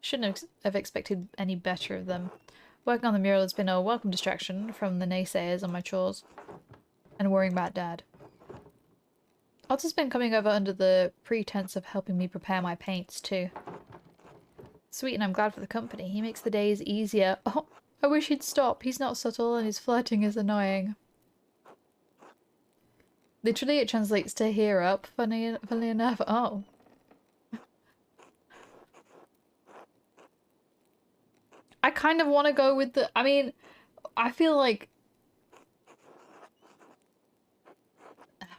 Shouldn't have expected any better of them. Working on the mural has been a welcome distraction from the naysayers on my chores. And worrying about Dad. Otter's been coming over under the pretense of helping me prepare my paints too. Sweet, and I'm glad for the company. He makes the days easier. Oh, I wish he'd stop. He's not subtle and his flirting is annoying. Literally it translates to hear up, funny enough. Oh. I kind of want to go with the... I mean, I feel like...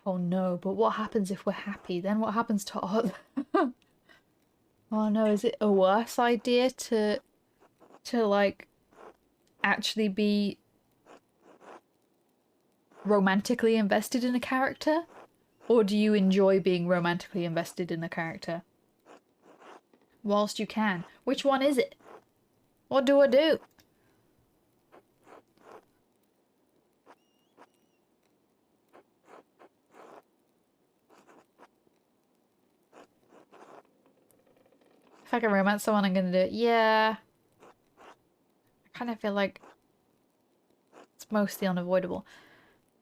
Oh no, but what happens if we're happy? Then what happens to Otter? Oh no, is it a worse idea to like actually be romantically invested in a character? Or do you enjoy being romantically invested in a character? Whilst you can. Which one is it? What do I do? If I can romance someone, I'm gonna do it. Yeah. I kind of feel like it's mostly unavoidable.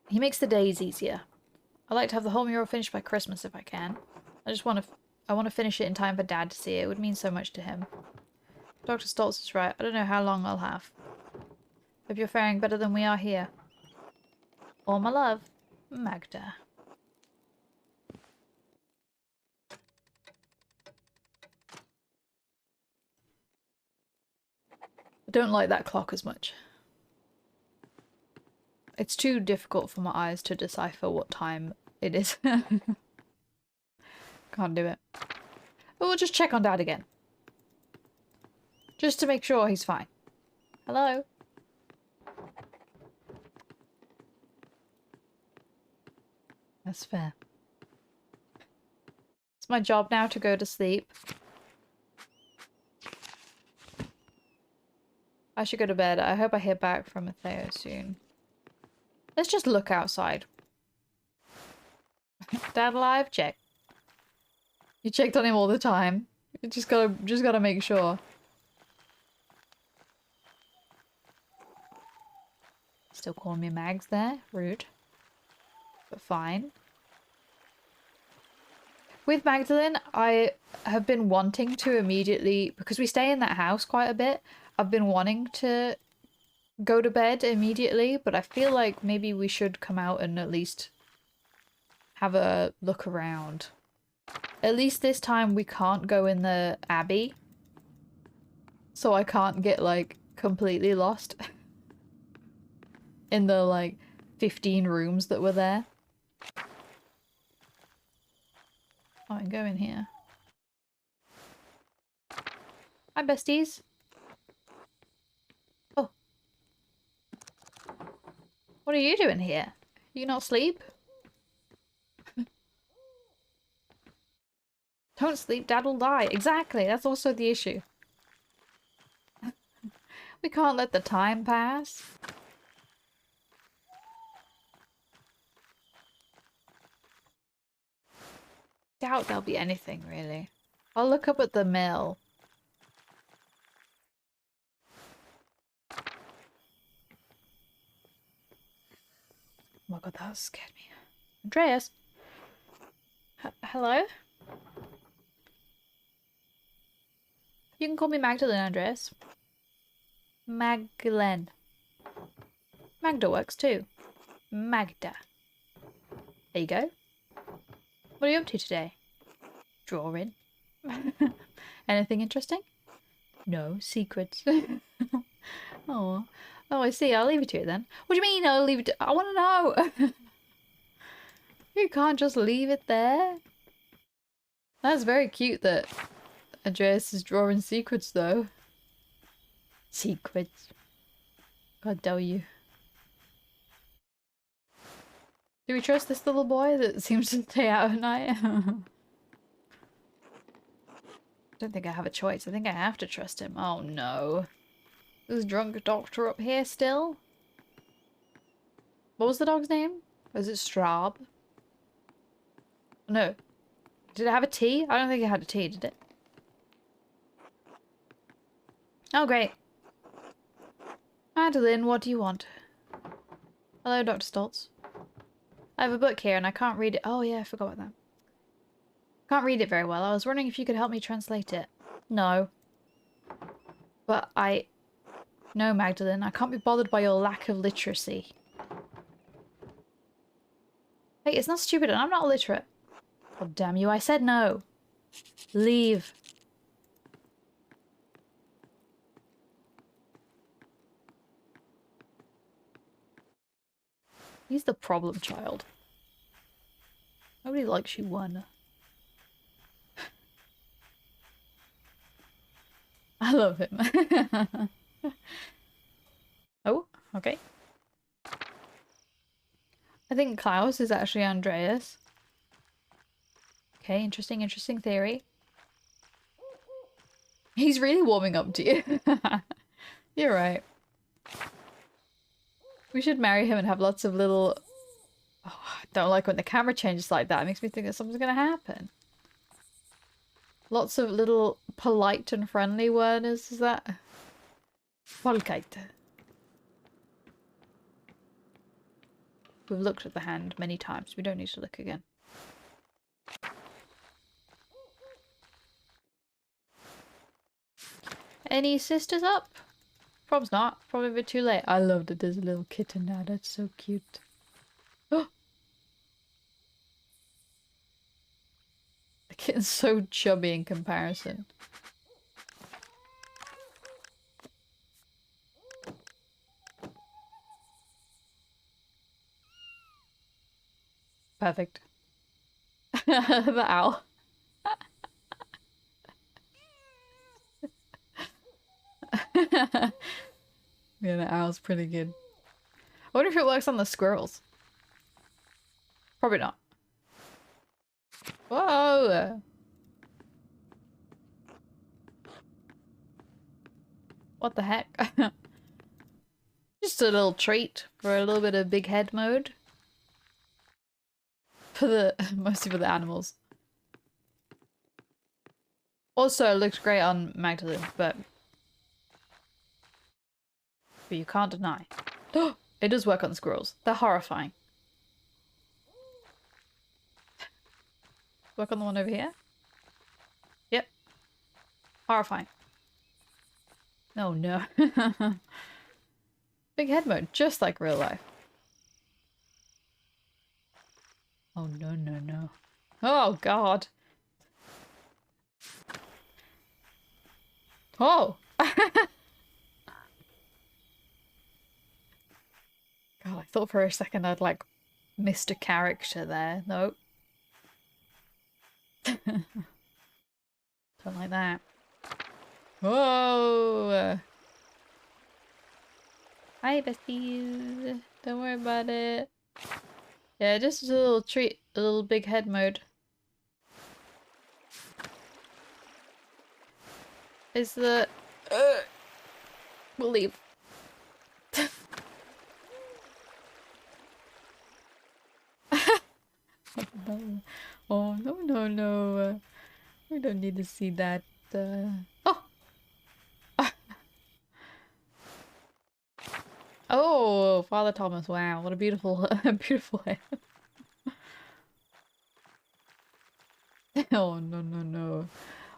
He makes the days easier. I like to have the whole mural finished by Christmas if I can. I want to finish it in time for Dad to see it. It would mean so much to him. Dr. Stoltz is right. I don't know how long I'll have. Hope you're faring better than we are here. All my love, Magda. I don't like that clock as much. It's too difficult for my eyes to decipher what time it is. Can't do it. But we'll just check on Dad again. Just to make sure he's fine. Hello? That's fair. It's my job now to go to sleep. I should go to bed. I hope I hear back from Matteo soon. Let's just look outside. Dad alive? Check. You checked on him all the time. You just gotta make sure. Still calling me Mags there. Rude. But fine. With Magdalene, I have been wanting to immediately, because we stay in that house quite a bit, I've been wanting to go to bed immediately, but I feel like maybe we should come out and at least have a look around. At least this time we can't go in the Abbey, so I can't get like completely lost in the like 15 rooms that were there. Oh, I can go in here. Hi, besties. Oh. What are you doing here? You not sleep? Don't sleep, Dad will die. Exactly, that's also the issue. We can't let the time pass. doubt there'll be anything, really. I'll look up at the mill. Oh my god, that scared me. Andreas? Hello? You can call me Magdalene, Andreas. Magdalene. Magda works too. Magda. There you go. What are you up to today? Drawing. Anything interesting? No, secrets. Oh. Oh, I see. I'll leave it to you then. What do you mean I'll leave it to— I want to know! You can't just leave it there. That's very cute that Andreas is drawing secrets, though. Secrets. God damn you. Do we trust this little boy that seems to stay out at night? I don't think I have a choice. I think I have to trust him. Oh no. This drunk doctor up here still? What was the dog's name? Was it Straub? No. Did it have a T? I don't think it had a T, did it? Oh, great. Madeline, what do you want? Hello, Dr. Stoltz. I have a book here and I can't read it. Oh yeah, I forgot about that. Can't read it very well. I was wondering if you could help me translate it. No. But No, Magdalene, I can't be bothered by your lack of literacy. Hey, it's not stupid and I'm not illiterate. God damn you, I said no. Leave. He's the problem child. Nobody likes you, one. I love him. Oh, okay. I think Klaus is actually Andreas. Okay, interesting theory. He's really warming up to you. You're right. We should marry him and have lots of little... Oh, I don't like when the camera changes like that. It makes me think that something's gonna happen. Lots of little polite and friendly words, is that? Volkite. We've looked at the hand many times. We don't need to look again. Any sisters up? Probably not. Probably a bit too late. I love that there's a little kitten now. That's so cute. Oh! The kitten's so chubby in comparison. Perfect. The owl. Yeah, the owl's pretty good. I wonder if it works on the squirrels. Probably not. Whoa! What the heck? Just a little treat for a little bit of big head mode. For the mostly for the animals. Also, it looks great on Magdalene, but you can't deny. It does work on the squirrels. They're horrifying. Work on the one over here? Yep. Horrifying. Oh no. Big head mode, just like real life. Oh no, no, no. Oh god. Oh! God, I thought for a second I'd like missed a character there. Nope. Don't like that. Whoa! Hi, besties. Don't worry about it. Yeah, just a little treat, a little big head mode. Is the... We'll leave. No. Oh, no, no, no. We don't need to see that. Oh! Oh, Father Thomas. Wow, what a beautiful, beautiful head. Oh, no, no, no.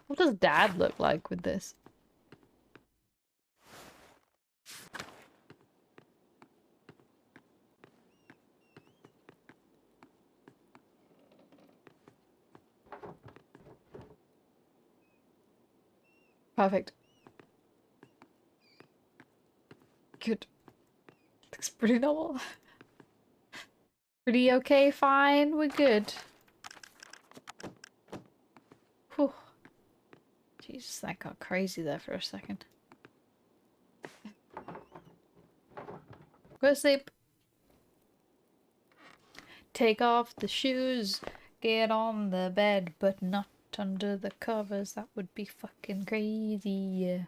What does Dad look like with this? Perfect. Good. Looks pretty normal. Pretty okay, fine, we're good. Whew. Jesus, that got crazy there for a second. Go to sleep. Take off the shoes. Get on the bed, but not under the covers. That would be fucking crazy.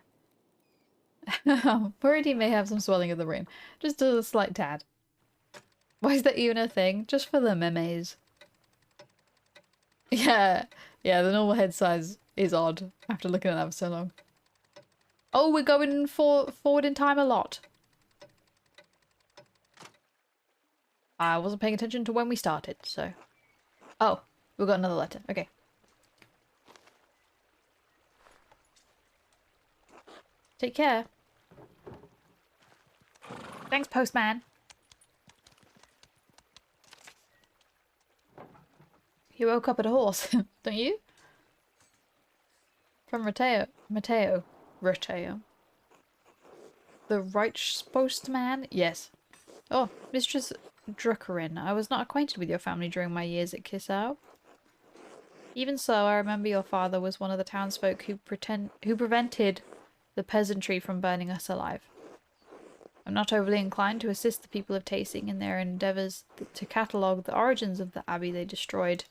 Worried he may have some swelling of the brain. Just a slight tad. Why is that even a thing? Just for the memes. Yeah. Yeah, the normal head size is odd after looking at that for so long. Oh, we're going forward in time a lot. I wasn't paying attention to when we started, so... Oh, we've got another letter. Okay. Take care. Thanks, postman. You woke up at a horse, don't you? From Mateo. Mateo. The Reichspostman? Yes. Oh, Mistress Druckerin, I was not acquainted with your family during my years at Kissau. Even so, I remember your father was one of the townsfolk who prevented the peasantry from burning us alive. I'm not overly inclined to assist the people of Tasing in their endeavours to catalogue the origins of the abbey they destroyed.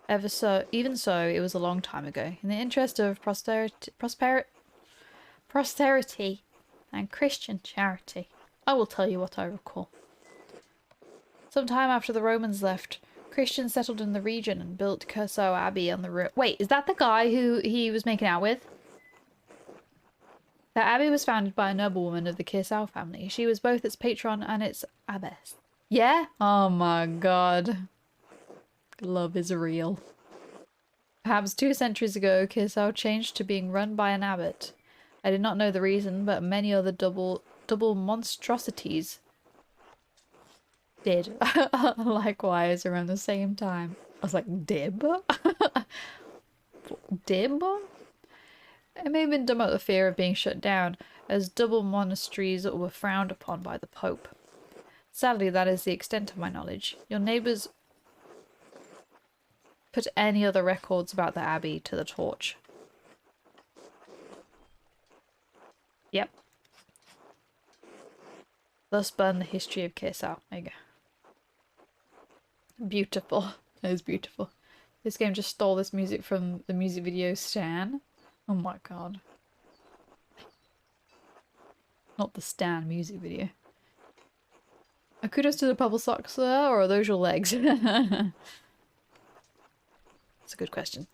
Even so, it was a long time ago. In the interest of posterity and Christian charity, I will tell you what I recall. Some time after the Romans left, Christians settled in the region and built Curso Abbey on the Wait, is that the guy who he was making out with? The abbey was founded by a noblewoman of the Kirsau family. She was both its patron and its abbess. Yeah? Oh my god. Love is real. Perhaps 2 centuries ago, Kirsau changed to being run by an abbot. I did not know the reason, but many other double monstrosities did. Likewise, around the same time. I was like, dib? Dib? It may have been done out of fear of being shut down, as double monasteries were frowned upon by the Pope. Sadly, that is the extent of my knowledge. Your neighbours put any other records about the abbey to the torch. Yep. Thus burn the history of Kirsau. There you go. Beautiful. It is beautiful. This game just stole this music from the music video Stan. Oh my god. Not the Stan music video. A kudos to the purple socks there, or are those your legs? That's a good question.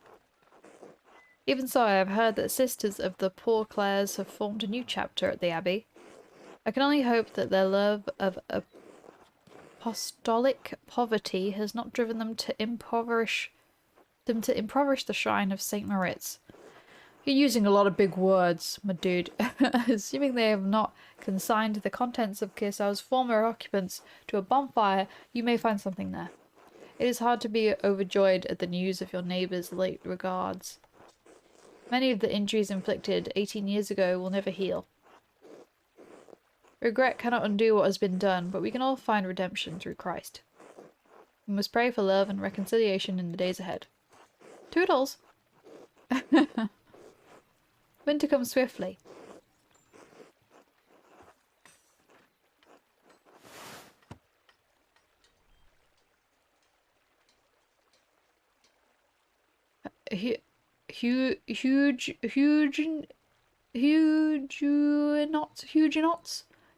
Even so, I have heard that sisters of the Poor Clares have formed a new chapter at the Abbey. I can only hope that their love of apostolic poverty has not driven them to impoverish the shrine of St. Moritz. You're using a lot of big words, my dude. Assuming they have not consigned the contents of Kirsau's former occupants to a bonfire, you may find something there. It is hard to be overjoyed at the news of your neighbour's late regards. Many of the injuries inflicted 18 years ago will never heal. Regret cannot undo what has been done, but we can all find redemption through Christ. We must pray for love and reconciliation in the days ahead. Toodles! Winter comes swiftly.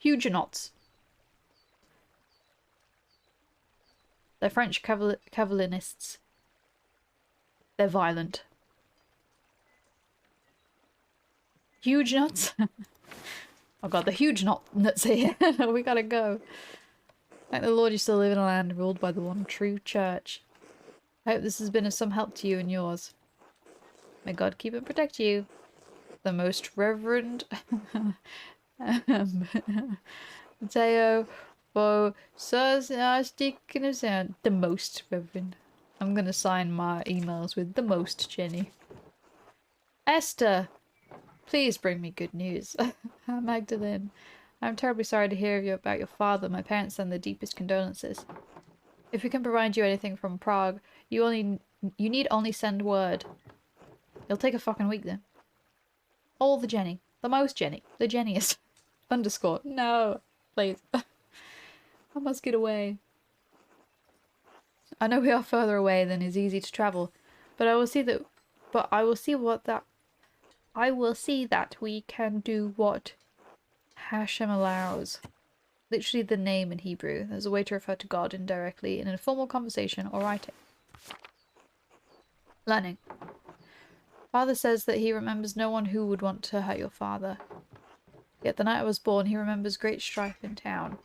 Huguenots. They're French cavalierists. They're violent. Huge nuts? Oh god, the huge nuts here. We gotta go. Thank the Lord you still live in a land ruled by the one true church. I hope this has been of some help to you and yours. May God keep and protect you. The most reverend Mateo for the most reverend. I'm gonna sign my emails with the most Jenny. Esther, please bring me good news. Magdalene, I'm terribly sorry to hear about your father. My parents send the deepest condolences. If we can provide you anything from Prague, you need only send word. It'll take a fucking week then. All the Jenny. The most Jenny. The Jenniest. Underscore. No. Please. I must get away. I know we are further away than is easy to travel, but I will see that we can do what Hashem allows. Literally the name in Hebrew. There's a way to refer to God indirectly in a formal conversation or writing. Learning. Father says that he remembers no one who would want to hurt your father. Yet the night I was born, he remembers great strife in town.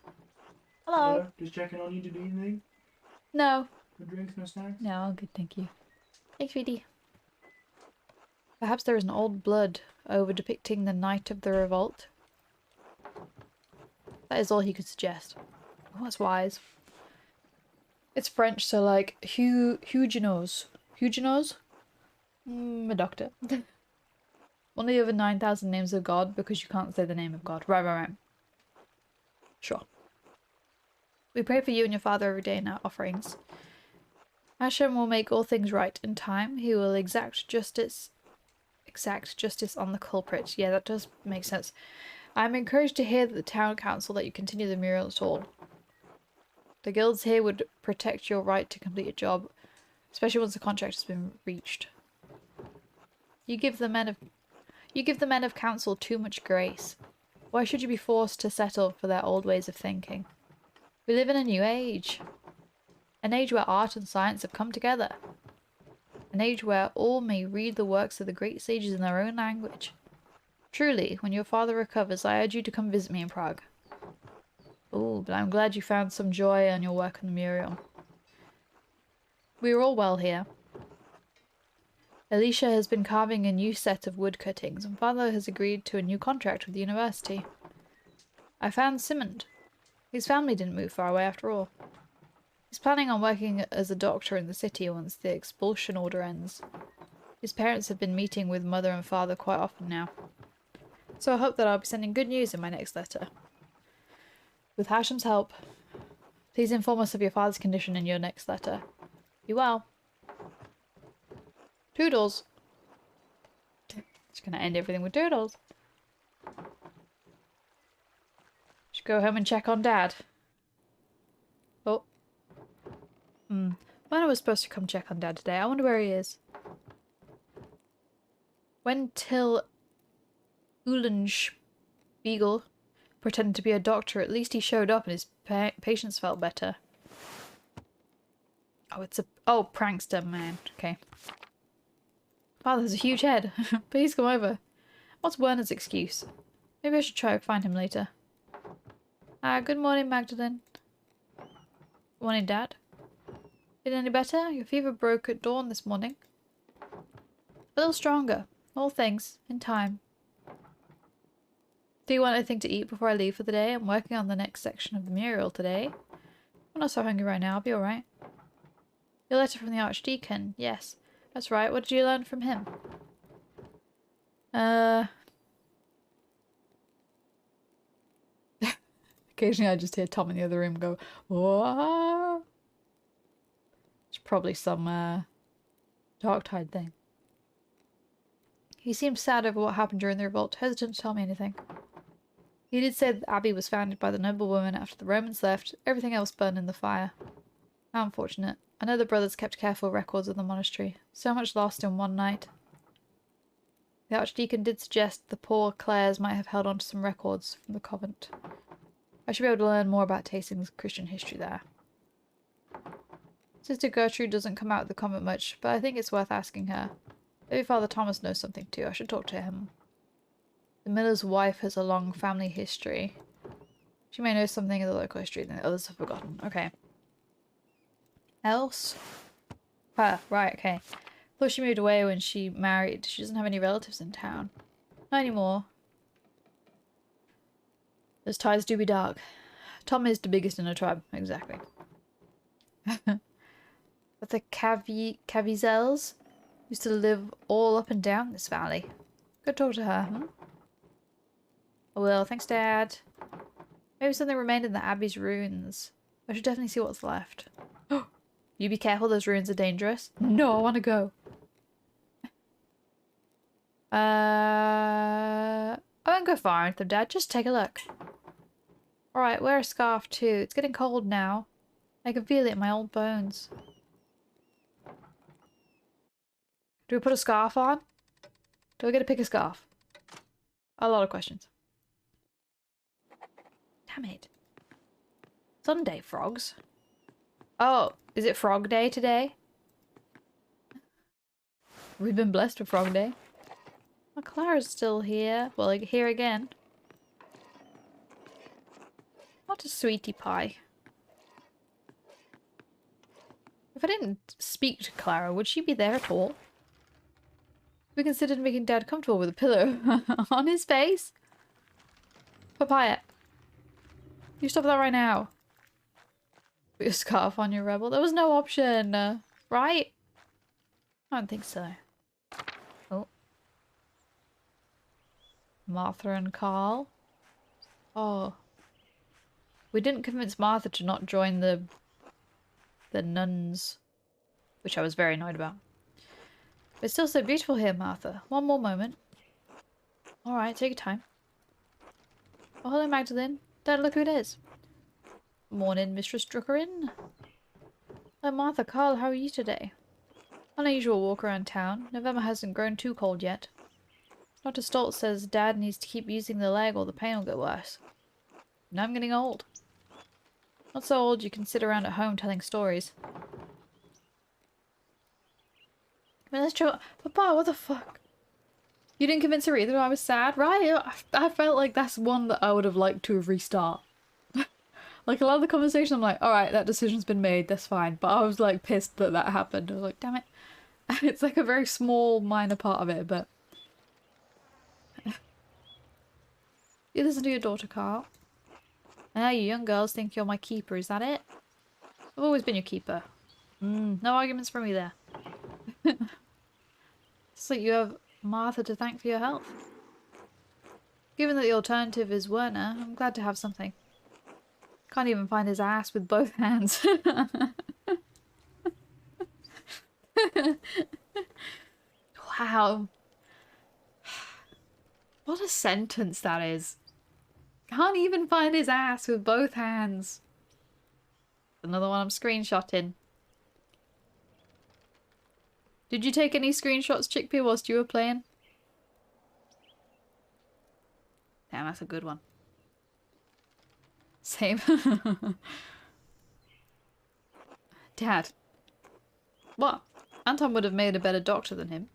Hello. Just checking on you. Did you need anything? No. No drinks, no snacks? No, all good, thank you. Thanks, sweetie. Perhaps there is an old blood over depicting the night of the revolt. That is all he could suggest. Oh, that's wise. It's French, so like Huguenots. Huguenots? A doctor. One of the other 9,000 names of God because you can't say the name of God. Right. Sure. We pray for you and your father every day in our offerings. Hashem will make all things right in time. He will exact justice on the culprit. Yeah, that does make sense. I'm encouraged to hear that the town council that you continue the mural at all. The guilds here would protect your right to complete a job, especially once the contract has been reached. You give the men of council too much grace. Why should you be forced to settle for their old ways of thinking? We live in a new age. An age where art and science have come together. An age where all may read the works of the great sages in their own language. Truly, when your father recovers, I urge you to come visit me in Prague. Oh, but I'm glad you found some joy in your work on the mural. We are all well here. Alicia has been carving a new set of wood cuttings, and father has agreed to a new contract with the university. I found Simond. His family didn't move far away after all. He's planning on working as a doctor in the city once the expulsion order ends. His parents have been meeting with mother and father quite often now. So I hope that I'll be sending good news in my next letter. With Hashem's help, please inform us of your father's condition in your next letter. Be well. Toodles. Just gonna end everything with toodles. Should go home and check on Dad. Oh. When I was supposed to come check on Dad today, I wonder where he is. When Till Eulenspiegel pretended to be a doctor, at least he showed up and his patients felt better. Oh, it's a... Oh, prankster, man. Okay. Father has a huge head. Please come over. What's Werner's excuse? Maybe I should try to find him later. Good morning, Magdalene. Morning, Dad. Feeling any better? Your fever broke at dawn this morning. A little stronger. All things. In time. Do you want anything to eat before I leave for the day? I'm working on the next section of the mural today. I'm not so hungry right now. I'll be alright. Your letter from the Archdeacon. Yes. That's right. What did you learn from him? Occasionally I just hear Tom in the other room go, "What?" It's probably some Darktide thing. He seemed sad over what happened during the revolt, hesitant to tell me anything. He did say that the abbey was founded by the noblewoman after the Romans left. Everything else burned in the fire. How unfortunate. I know the brothers kept careful records of the monastery. So much lost in one night. The Archdeacon did suggest the poor Clares might have held on to some records from the convent. I should be able to learn more about Tastings' Christian history there. Sister Gertrude doesn't come out of the convent much, but I think it's worth asking her. Maybe Father Thomas knows something too. I should talk to him. The miller's wife has a long family history. She may know something of the local history that others have forgotten. Okay. Else? Ah, right, okay. Thought she moved away when she married. She doesn't have any relatives in town. Not anymore. Those ties do be dark. Tom is the biggest in the tribe. Exactly. But the Cavizels used to live all up and down this valley. Go talk to her, hmm? I will. Thanks, Dad. Maybe something remained in the Abbey's ruins. I should definitely see what's left. You be careful, those ruins are dangerous. No, I want to go. I won't go far into them, Dad. Just take a look. Alright, wear a scarf too. It's getting cold now. I can feel it in my old bones. Do we put a scarf on? Do I get to pick a scarf? A lot of questions. Damn it. Sunday, frogs. Oh, is it Frog Day today? We've been blessed with Frog Day. Oh, Clara's still here. Well, like, here again. What a sweetie pie. If I didn't speak to Clara, would she be there at all? We considered making Dad comfortable with a pillow on his face. Papaya. You stop that right now. Put your scarf on, you rebel. There was no option, right? I don't think so. Oh. Martha and Carl. Oh. We didn't convince Martha to not join the nuns, which I was very annoyed about. It's still so beautiful here, Martha. One more moment. Alright, take your time. Oh, hello, Magdalene. Dad, look who it is. Morning, Mistress Druckerin. Oh, Martha, Carl, how are you today? On our usual walk around town. November hasn't grown too cold yet. Dr. Stoltz says Dad needs to keep using the leg or the pain will get worse. Now I'm getting old. Not so old you can sit around at home telling stories. I mean, let's try. Papa, what the fuck? You didn't convince her either. I was sad, right? I felt like that's one that I would have liked to have restart. Like, a lot of the conversation, I'm like, alright, that decision's been made, that's fine. But I was, like, pissed that that happened. I was like, damn it. It's, like, a very small, minor part of it, but... You listen to your daughter, Carl. And now you young girls think you're my keeper, is that it? I've always been your keeper. No arguments from me there. It's like you have Martha to thank for your health. Given that the alternative is Werner, I'm glad to have something. Can't even find his ass with both hands. Wow. What a sentence that is. Can't even find his ass with both hands. Another one I'm screenshotting. Did you take any screenshots, Chickpea, whilst you were playing? Damn, that's a good one. Same. Dad. What? Anton would have made a better doctor than him.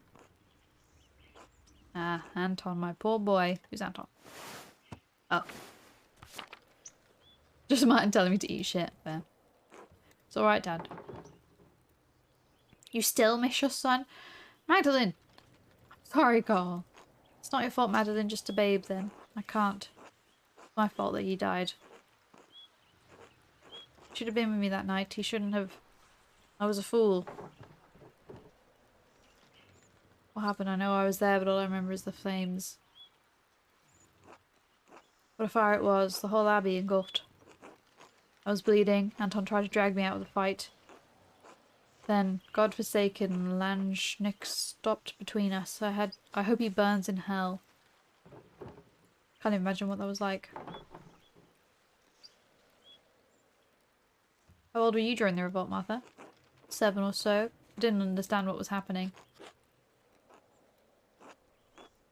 Ah, Anton, my poor boy. Who's Anton? Oh. Just Martin telling me to eat shit. There. It's alright, Dad. You still miss your son? Magdalene! Sorry, Carl. It's not your fault, Magdalene, just a babe then. I can't. It's my fault that he died. Should have been with me that night. He shouldn't have. I was a fool. What happened? I know I was there, but all I remember is the flames. What a fire it was. The whole abbey engulfed. I was bleeding. Anton tried to drag me out of the fight. Then, godforsaken Lanschnik stopped between us. I hope he burns in hell. Can't even imagine what that was like. How old were you during the revolt, Martha? 7 or so. I didn't understand what was happening.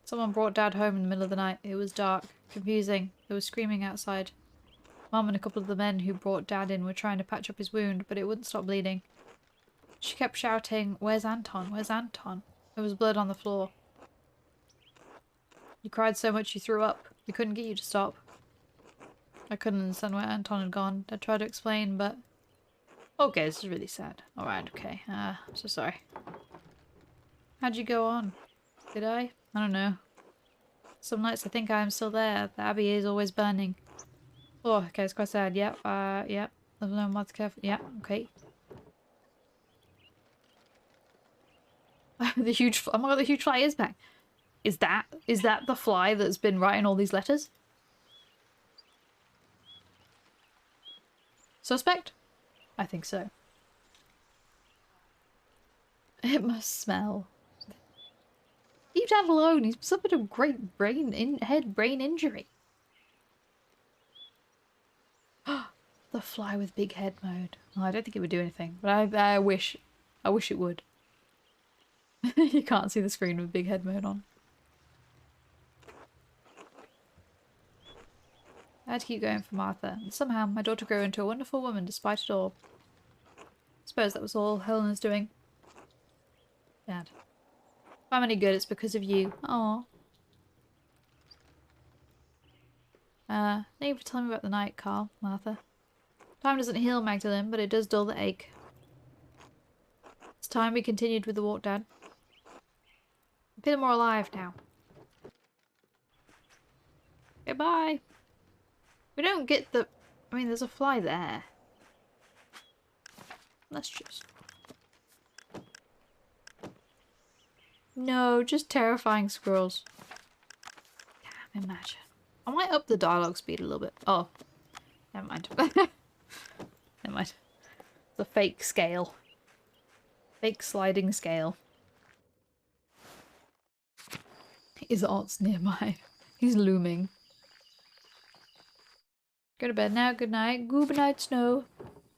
Someone brought Dad home in the middle of the night. It was dark, confusing. There was screaming outside. Mum and a couple of the men who brought Dad in were trying to patch up his wound, but it wouldn't stop bleeding. She kept shouting, "Where's Anton? Where's Anton?" There was blood on the floor. You cried so much you threw up. We couldn't get you to stop. I couldn't understand where Anton had gone. I tried to explain, but... Okay, this is really sad. Alright, okay. So sorry. How'd you go on? Did I? I don't know. Some nights I think I am still there. The abbey is always burning. Oh, okay, it's quite sad. Yep, yep. There's no more careful. Yep, okay. The huge... Oh my god, the huge fly is back. Is that the fly that's been writing all these letters? Suspect? I think so. It must smell. Leave Dad alone. He's suffered a great head brain injury. The fly with big head mode. Oh, I don't think it would do anything, but I wish it would. You can't see the screen with big head mode on. I had to keep going for Martha, and somehow my daughter grew into a wonderful woman despite it all. I suppose that was all Helena's doing. Dad. If I'm any good, it's because of you. Aww. Thank you for telling me about the night, Carl, Martha. Time doesn't heal Magdalene, but it does dull the ache. It's time we continued with the walk, Dad. I'm feeling more alive now. Goodbye. We don't get the... I mean, there's a fly there. Let's just... No, just terrifying squirrels. Damn, imagine. I might up the dialogue speed a little bit. Oh, never mind. Never mind. The fake scale. Fake sliding scale. His aunt's nearby. He's looming. Go to bed now. Good night. Good night, Snow.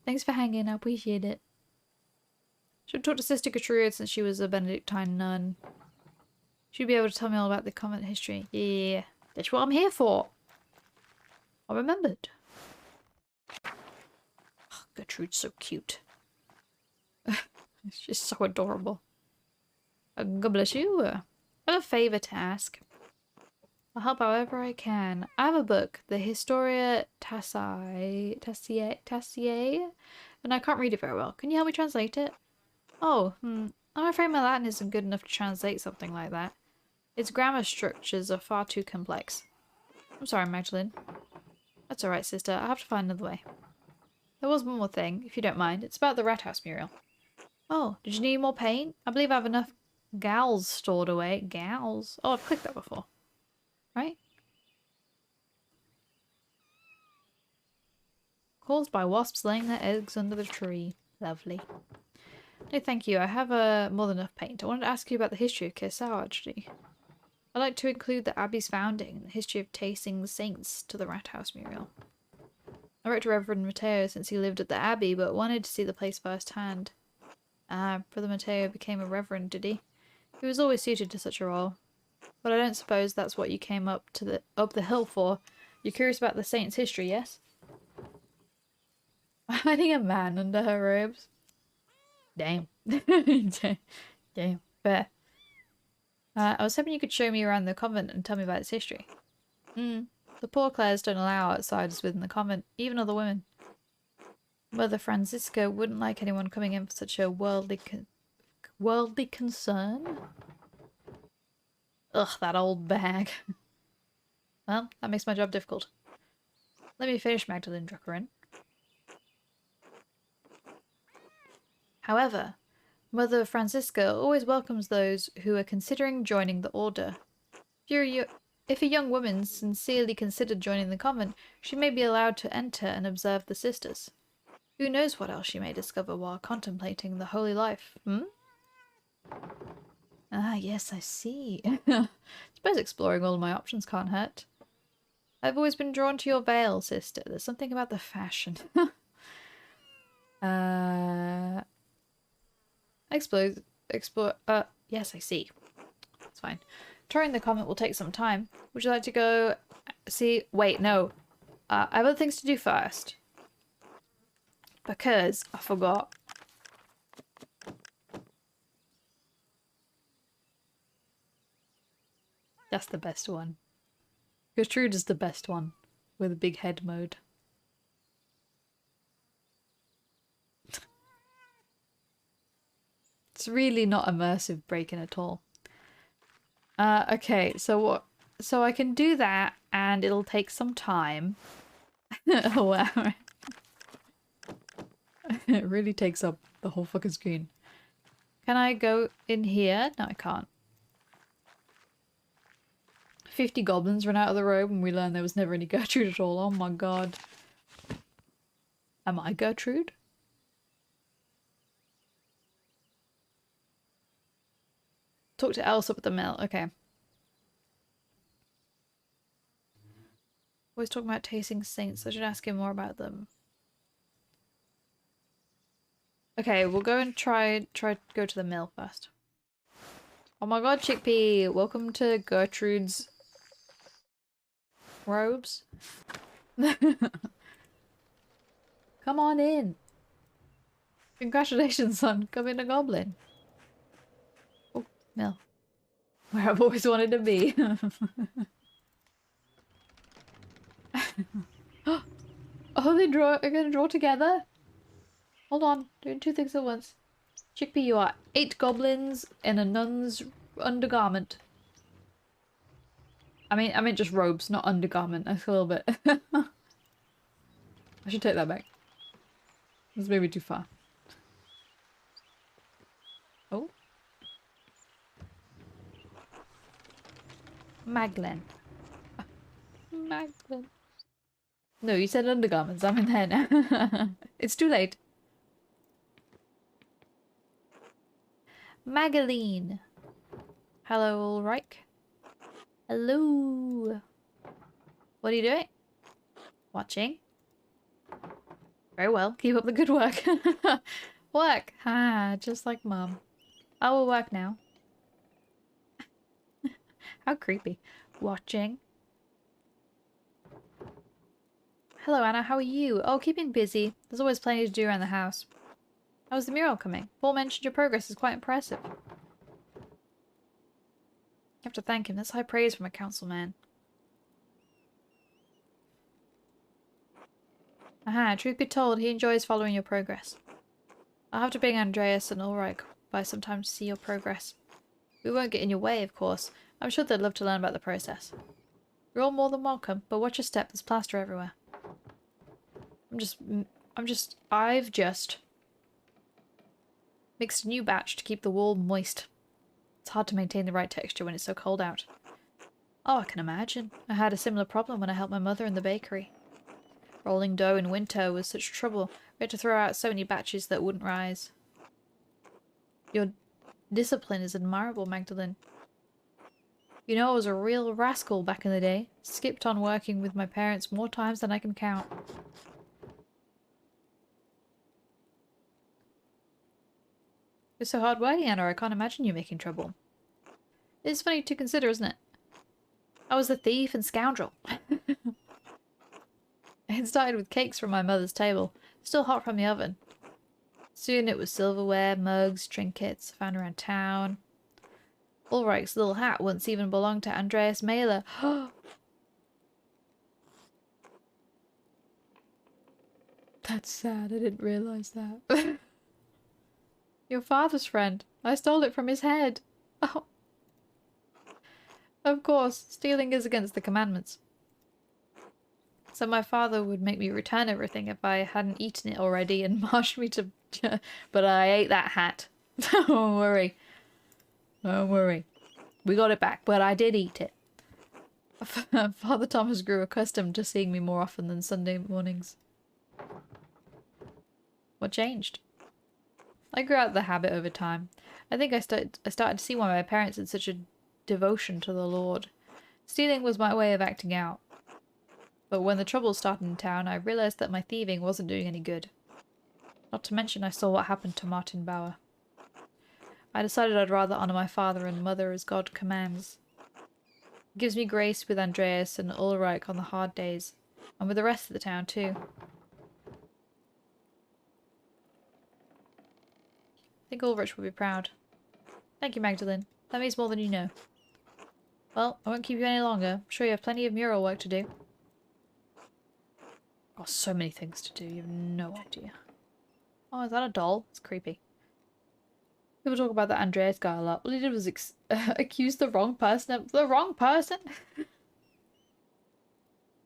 Thanks for hanging. I appreciate it. Should talk to Sister Gertrude since she was a Benedictine nun. She'd be able to tell me all about the convent history. Yeah. That's what I'm here for. I remembered. Oh, Gertrude's so cute. It's just so adorable. God bless you. I have a favour to ask. I'll help however I can. I have a book, the Historia Tassiae, and I can't read it very well. Can you help me translate it? Oh, I'm afraid my Latin isn't good enough to translate something like that. Its grammar structures are far too complex. I'm sorry, Magdalene. That's alright, sister. I'll have to find another way. There was one more thing, if you don't mind. It's about the rat house mural. Oh, did you need more paint? I believe I have enough gals stored away. Gals? Oh, I've clicked that before. Right? Caused by wasps laying their eggs under the tree. Lovely. No, thank you. I have more than enough paint. I wanted to ask you about the history of Kersau, actually. I'd like to include the Abbey's founding and the history of tasting the saints to the rat house mural. I wrote to Reverend Matteo since he lived at the Abbey, but wanted to see the place firsthand. Brother Matteo became a reverend, did he? He was always suited to such a role. But I don't suppose that's what you came up the hill for. You're curious about the saint's history, yes? Hiding a man under her robes. Damn. Damn. Fair. I was hoping you could show me around the convent and tell me about its history. The poor Clares don't allow outsiders within the convent, even other women. Mother Francisca wouldn't like anyone coming in for such a worldly concern. Ugh, that old bag. Well, that makes my job difficult. Let me finish, Magdalene Druckerin. However, Mother Francisca always welcomes those who are considering joining the order. If a young woman sincerely considered joining the convent, she may be allowed to enter and observe the sisters. Who knows what else she may discover while contemplating the holy life, Ah, yes, I see. Suppose exploring all my options can't hurt. I've always been drawn to your veil, sister. There's something about the fashion. Yes, I see. It's fine. Touring the convent will take some time. Would you like to go see? Wait, no. I have other things to do first. Because I forgot. That's the best one. Gertrude is the best one, with a big head mode. It's really not immersive breaking at all. Okay, so what? So I can do that, and it'll take some time. Wow. It really takes up the whole fucking screen. Can I go in here? No, I can't. 50 goblins run out of the road and we learned there was never any Gertrude at all. Oh my god. Am I Gertrude? Talk to Alice up at the mill. Okay. Always talking about tasting saints. I should ask him more about them. Okay, we'll go and try go to the mill first. Oh my god, Chickpea! Welcome to Gertrude's robes. Come on in. Congratulations, son. Becoming a goblin. Oh, mill. Where I've always wanted to be. Oh, they're gonna draw together? Hold on, doing two things at once. Chickpea, you are 8 goblins in a nun's undergarment. I mean just robes, not undergarment. That's a little bit. I should take that back. That's maybe too far. Oh. Maglen. Maglen. No, you said undergarments. I'm in there now. It's too late. Magaline. Hello, Ulrich. Hello. What are you doing? Watching. Very well. Keep up the good work. Work. Ah, just like Mum. I will work now. How creepy. Watching. Hello, Anna. How are you? Oh, keeping busy. There's always plenty to do around the house. How's the mural coming? Paul mentioned your progress is quite impressive. You have to thank him. That's high praise from a councilman. Aha, truth be told, he enjoys following your progress. I'll have to bring Andreas and Ulrich by sometime to see your progress. We won't get in your way, of course. I'm sure they'd love to learn about the process. You're all more than welcome, but watch your step, there's plaster everywhere. I've just mixed a new batch to keep the wall moist. It's hard to maintain the right texture when it's so cold out. Oh, I can imagine. I had a similar problem when I helped my mother in the bakery. Rolling dough in winter was such trouble. We had to throw out so many batches that wouldn't rise. Your discipline is admirable, Magdalene. You know, I was a real rascal back in the day. Skipped on working with my parents more times than I can count. You're so hard-working, Anna. I can't imagine you making trouble. It's funny to consider, isn't it? I was a thief and scoundrel. It started with cakes from my mother's table, still hot from the oven. Soon it was silverware, mugs, trinkets found around town. Ulrich's little hat once even belonged to Andreas Mailer. That's sad, I didn't realise that. Your father's friend. I stole it from his head. Oh. Of course, stealing is against the commandments. So my father would make me return everything if I hadn't eaten it already and marched me to... But I ate that hat. Don't worry. Don't worry. We got it back, but I did eat it. Father Thomas grew accustomed to seeing me more often than Sunday mornings. What changed? I grew out of the habit over time. I think I started to see why my parents had such a devotion to the Lord. Stealing was my way of acting out. But when the trouble started in town, I realised that my thieving wasn't doing any good. Not to mention I saw what happened to Martin Bauer. I decided I'd rather honour my father and mother as God commands. It gives me grace with Andreas and Ulrich on the hard days, and with the rest of the town too. I think Ulrich will be proud. Thank you, Magdalene. That means more than you know. Well, I won't keep you any longer. I'm sure you have plenty of mural work to do. Oh, so many things to do. You have no idea. Oh, is that a doll? It's creepy. People talk about that Andreas guy a lot. All he did was accuse the wrong person of the wrong person.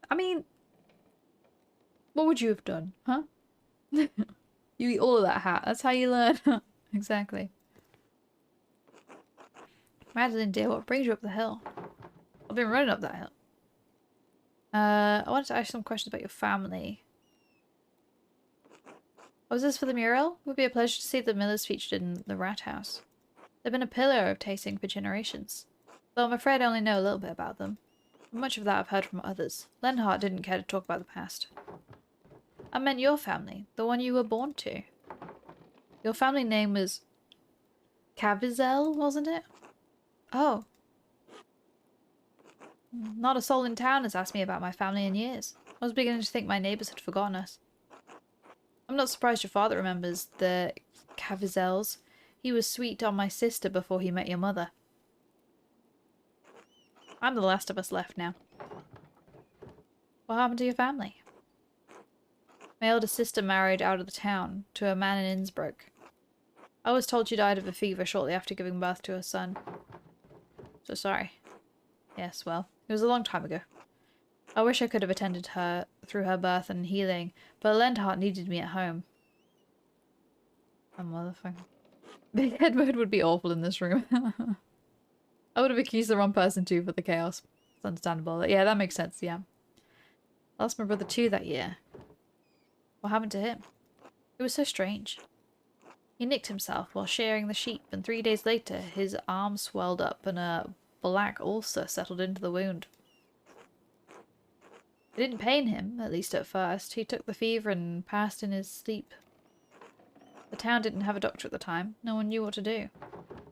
I mean, what would you have done, huh? You eat all of that hat. That's how you learn. Exactly. Madeline, dear, what brings you up the hill? I've been running up that hill. I wanted to ask you some questions about your family. Was this for the mural? It would be a pleasure to see the Millers featured in the rat house. They've been a pillar of tasting for generations. Though I'm afraid I only know a little bit about them. Much of that I've heard from others. Lenhart didn't care to talk about the past. I meant your family, the one you were born to. Your family name was Caviezel, wasn't it? Oh. Not a soul in town has asked me about my family in years. I was beginning to think my neighbours had forgotten us. I'm not surprised your father remembers the Caviezels. He was sweet on my sister before he met your mother. I'm the last of us left now. What happened to your family? My elder sister married out of the town to a man in Innsbruck. I was told she died of a fever shortly after giving birth to her son. So sorry. Yes, well, it was a long time ago. I wish I could have attended her through her birth and healing, but Lenhart needed me at home. A motherfucker. Big head mode would be awful in this room. I would have accused the wrong person too for the chaos. It's understandable. Yeah, that makes sense, yeah. I lost my brother too that year. What happened to him? It was so strange. He nicked himself while shearing the sheep, and 3 days later his arm swelled up and a black ulcer settled into the wound. It didn't pain him, at least at first. He took the fever and passed in his sleep. The town didn't have a doctor at the time. No one knew what to do.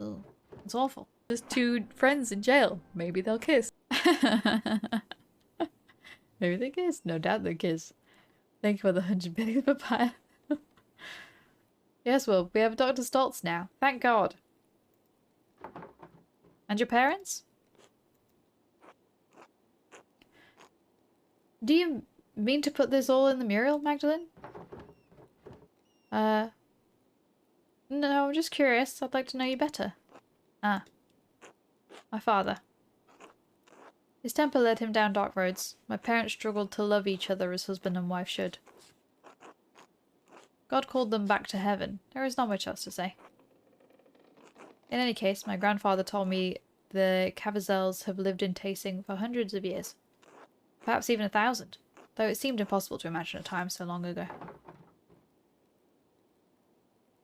Ugh, it's awful. There's two friends in jail. Maybe they'll kiss. Maybe they kiss. No doubt they kiss. Thank you for the 100 billion papaya. Yes, well, we have Dr. Stoltz now. Thank God. And your parents? Do you mean to put this all in the mural, Magdalene? No, I'm just curious. I'd like to know you better. Ah. My father. His temper led him down dark roads. My parents struggled to love each other as husband and wife should. God called them back to heaven. There is not much else to say. In any case, my grandfather told me the Caviezel's have lived in Tasing for hundreds of years. Perhaps even 1,000, though it seemed impossible to imagine a time so long ago.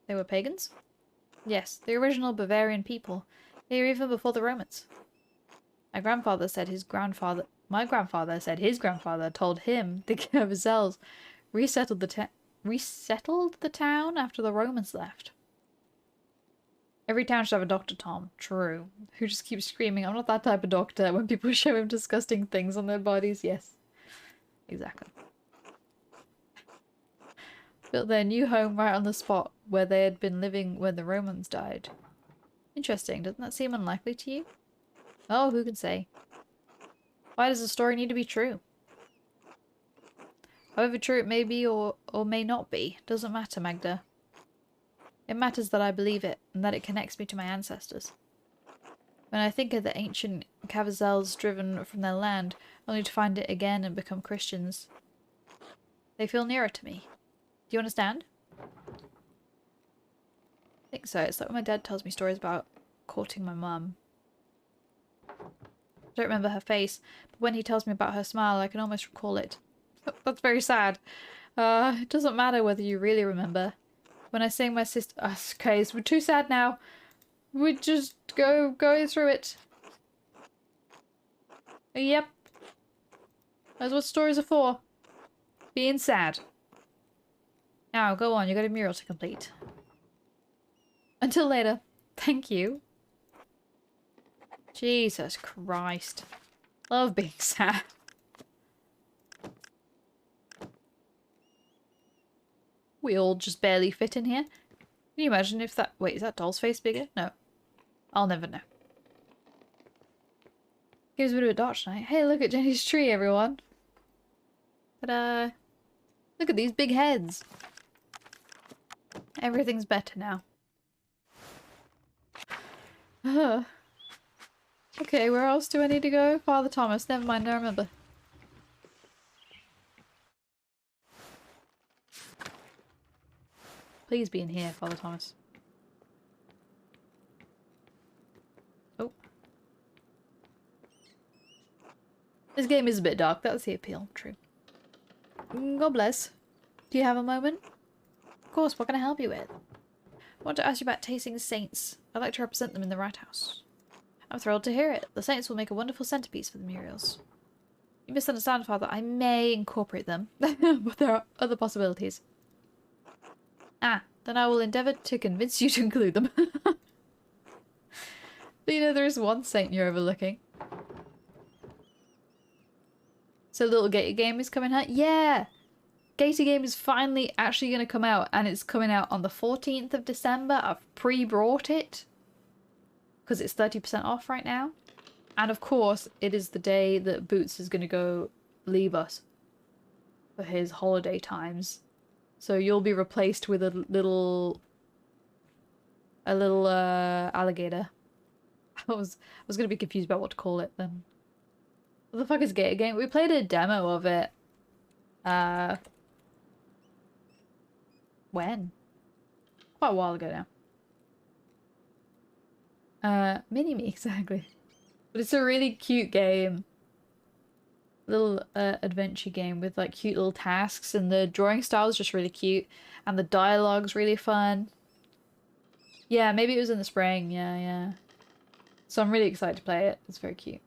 They were pagans? Yes, the original Bavarian people. They were even before the Romans. My grandfather said his grandfather told him the Caviezel's resettled the town after the Romans left. Every town should have a doctor, Tom. True. Who just keeps screaming, I'm not that type of doctor, when people show him disgusting things on their bodies. Yes. Exactly. Built their new home right on the spot where they had been living when the Romans died. Interesting. Doesn't that seem unlikely to you? Oh, who can say? Why does the story need to be true? However true it may be or may not be, doesn't matter, Magda. It matters that I believe it, and that it connects me to my ancestors. When I think of the ancient Caviezel's driven from their land, only to find it again and become Christians, they feel nearer to me. Do you understand? I think so. It's like when my dad tells me stories about courting my mum. I don't remember her face, but when he tells me about her smile, I can almost recall it. That's very sad. It doesn't matter whether you really remember. When I sing my sister... okay, so we're too sad now. We just go through it. Yep. That's what stories are for. Being sad. Now, go on. You got a mural to complete. Until later. Thank you. Jesus Christ. Love being sad. We all just barely fit in here. Can you imagine if that... Wait, is that doll's face bigger? No. I'll never know. Game's a bit of a dark tonight. Hey, look at Jenny's tree, everyone. Ta-da! Look at these big heads. Everything's better now. Okay, where else do I need to go? Father Thomas. Never mind, I remember. Please be in here, Father Thomas. Oh. This game is a bit dark. That's the appeal. True. God bless. Do you have a moment? Of course, what can I help you with? I want to ask you about tasting saints. I'd like to represent them in the Right House. I'm thrilled to hear it. The saints will make a wonderful centerpiece for the murals. You misunderstand, Father. I may incorporate them, but there are other possibilities. Ah, then I will endeavour to convince you to include them. But you know, there is one saint you're overlooking. So Little Gator Game is coming out? Yeah! Gator Game is finally actually going to come out, and it's coming out on the 14th of December. I've pre-bought it because it's 30% off right now. And of course, it is the day that Boots is going to go leave us for his holiday times. So you'll be replaced with a little alligator. I was going to be confused about what to call it then. What the fuck is Gator Game? We played a demo of it. When? Quite a while ago now. Mini-me, exactly. But it's a really cute game. Little adventure game with like cute little tasks, and the drawing style is just really cute, and the dialogue's really fun. Yeah, maybe it was in the spring. Yeah. So I'm really excited to play it. It's very cute.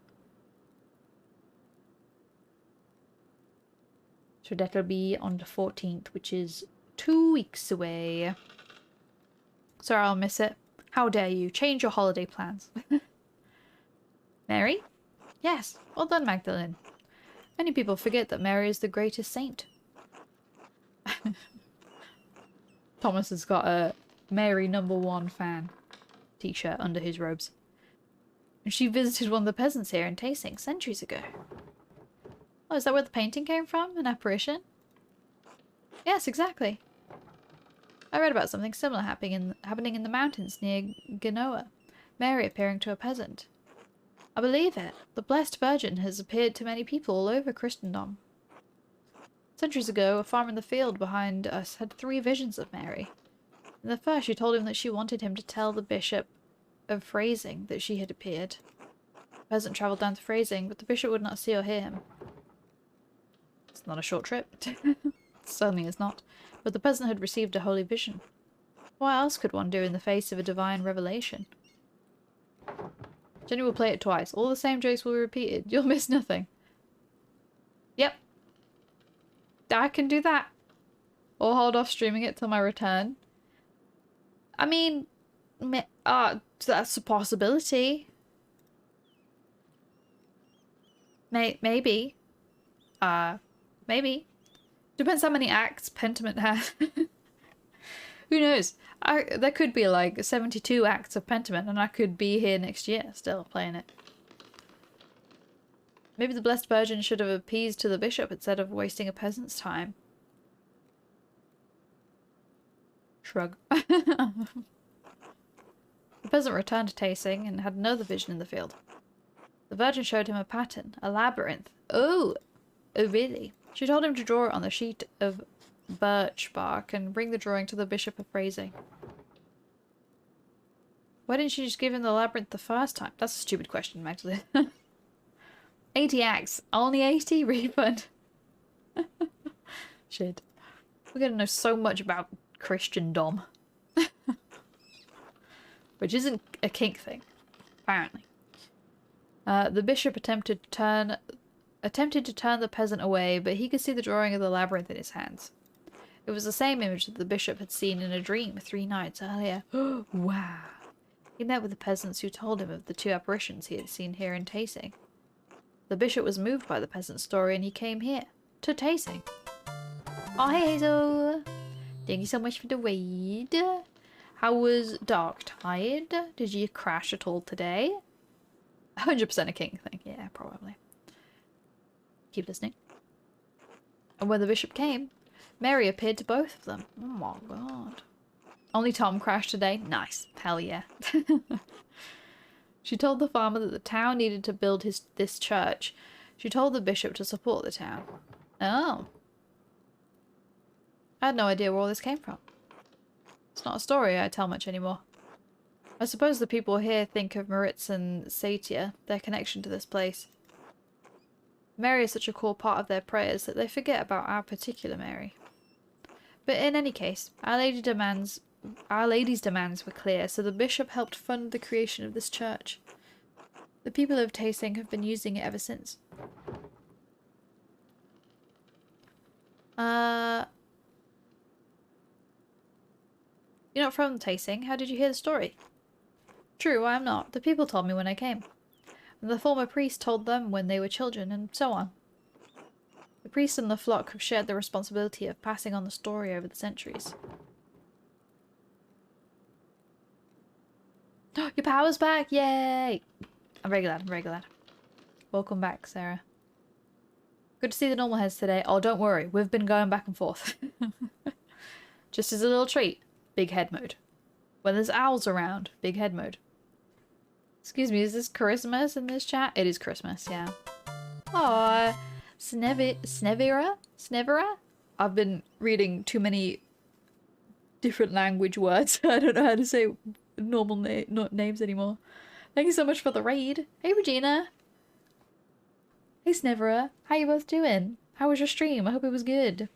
So that'll be on the 14th, which is 2 weeks away. Sorry, I'll miss it. How dare you? Change your holiday plans. Mary? Yes. Well done, Magdalene. Many people forget that Mary is the greatest saint. Thomas has got a Mary #1 fan t-shirt under his robes. And she visited one of the peasants here in Tasing centuries ago. Oh, is that where the painting came from? An apparition? Yes, exactly. I read about something similar happening in the mountains near Genoa. Mary appearing to a peasant. I believe it. The Blessed Virgin has appeared to many people all over Christendom. Centuries ago, a farmer in the field behind us had 3 visions of Mary. In the first, she told him that she wanted him to tell the bishop of Phrasing that she had appeared. The peasant travelled down to Phrasing, but the bishop would not see or hear him. It's not a short trip. Certainly is not. But the peasant had received a holy vision. What else could one do in the face of a divine revelation? Jenny will play it twice. All the same jokes will be repeated. You'll miss nothing. Yep. I can do that. Or hold off streaming it till my return. I mean, that's a possibility. Maybe. Maybe. Depends how many acts Pentiment has. Who knows? There could be like 72 acts of Pentiment, and I could be here next year still playing it. Maybe the Blessed Virgin should have appeased to the bishop instead of wasting a peasant's time. Shrug. The peasant returned to Tasing and had another vision in the field. The Virgin showed him a pattern, a labyrinth. Oh, really? She told him to draw it on the sheet of birch bark and bring the drawing to the Bishop of Phrasing. Why didn't she just give him the labyrinth the first time? That's a stupid question, Magdalene. 80 acts. Only 80? Refund. Shit. We're gonna know so much about Christendom. Which isn't a kink thing, apparently. The bishop attempted to turn the peasant away, but he could see the drawing of the labyrinth in his hands. It was the same image that the bishop had seen in a dream 3 nights earlier. Wow. He met with the peasants who told him of the 2 apparitions he had seen here in Tasing. The bishop was moved by the peasant's story and he came here, to Tasing. Oh, hey Hazel! Thank you so much for the raid. How was Dark Tide? Did you crash at all today? 100% a king thing. Yeah, probably. Keep listening. And when the bishop came, Mary appeared to both of them. Oh my god. Only Tom crashed today? Nice. Hell yeah. She told the farmer that the town needed to build this church. She told the bishop to support the town. Oh. I had no idea where all this came from. It's not a story I tell much anymore. I suppose the people here think of Maritz and Satia, their connection to this place. Mary is such a core part of their prayers that they forget about our particular Mary. But in any case, Our Lady's demands were clear, so the bishop helped fund the creation of this church. The people of Tasing have been using it ever since. You're not from Tasing. How did you hear the story? True, I am not. The people told me when I came. And the former priest told them when they were children, and so on. The priest and the flock have shared the responsibility of passing on the story over the centuries. Your power's back! Yay! I'm very glad, I'm very glad. Welcome back, Sarah. Good to see the normal heads today. Oh, don't worry, we've been going back and forth. Just as a little treat, big head mode. When there's owls around, big head mode. Excuse me, is this Christmas in this chat? It is Christmas, yeah. Aww. Snevera? I've been reading too many different language words. I don't know how to say normal names anymore. Thank you so much for the raid. Hey, Regina. Hey, Snevera. How you both doing? How was your stream? I hope it was good.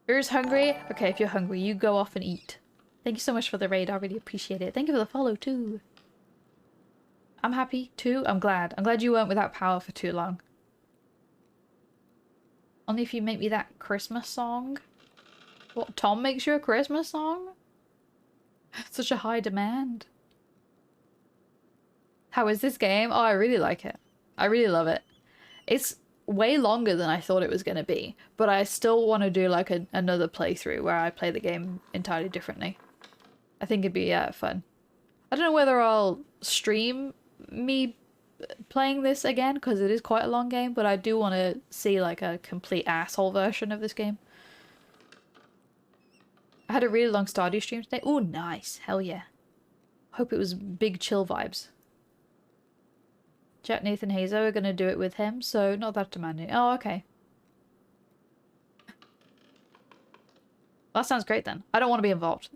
You're hungry? Okay, if you're hungry, you go off and eat. Thank you so much for the raid. I really appreciate it. Thank you for the follow, too. I'm happy, too. I'm glad. I'm glad you weren't without power for too long. Only if you make me that Christmas song. What, Tom makes you a Christmas song? Such a high demand. How is this game? Oh, I really like it. I really love it. It's way longer than I thought it was going to be, but I still want to do like another playthrough where I play the game entirely differently. I think it'd be fun. I don't know whether I'll stream me playing this again because it is quite a long game, but I do want to see like a complete asshole version of this game. I had a really long Stardew stream today. Oh, nice. Hell yeah. Hope it was big chill vibes. Jack, Nathan, Hazo are going to do it with him, so not that demanding. Oh, okay. That sounds great then. I don't want to be involved.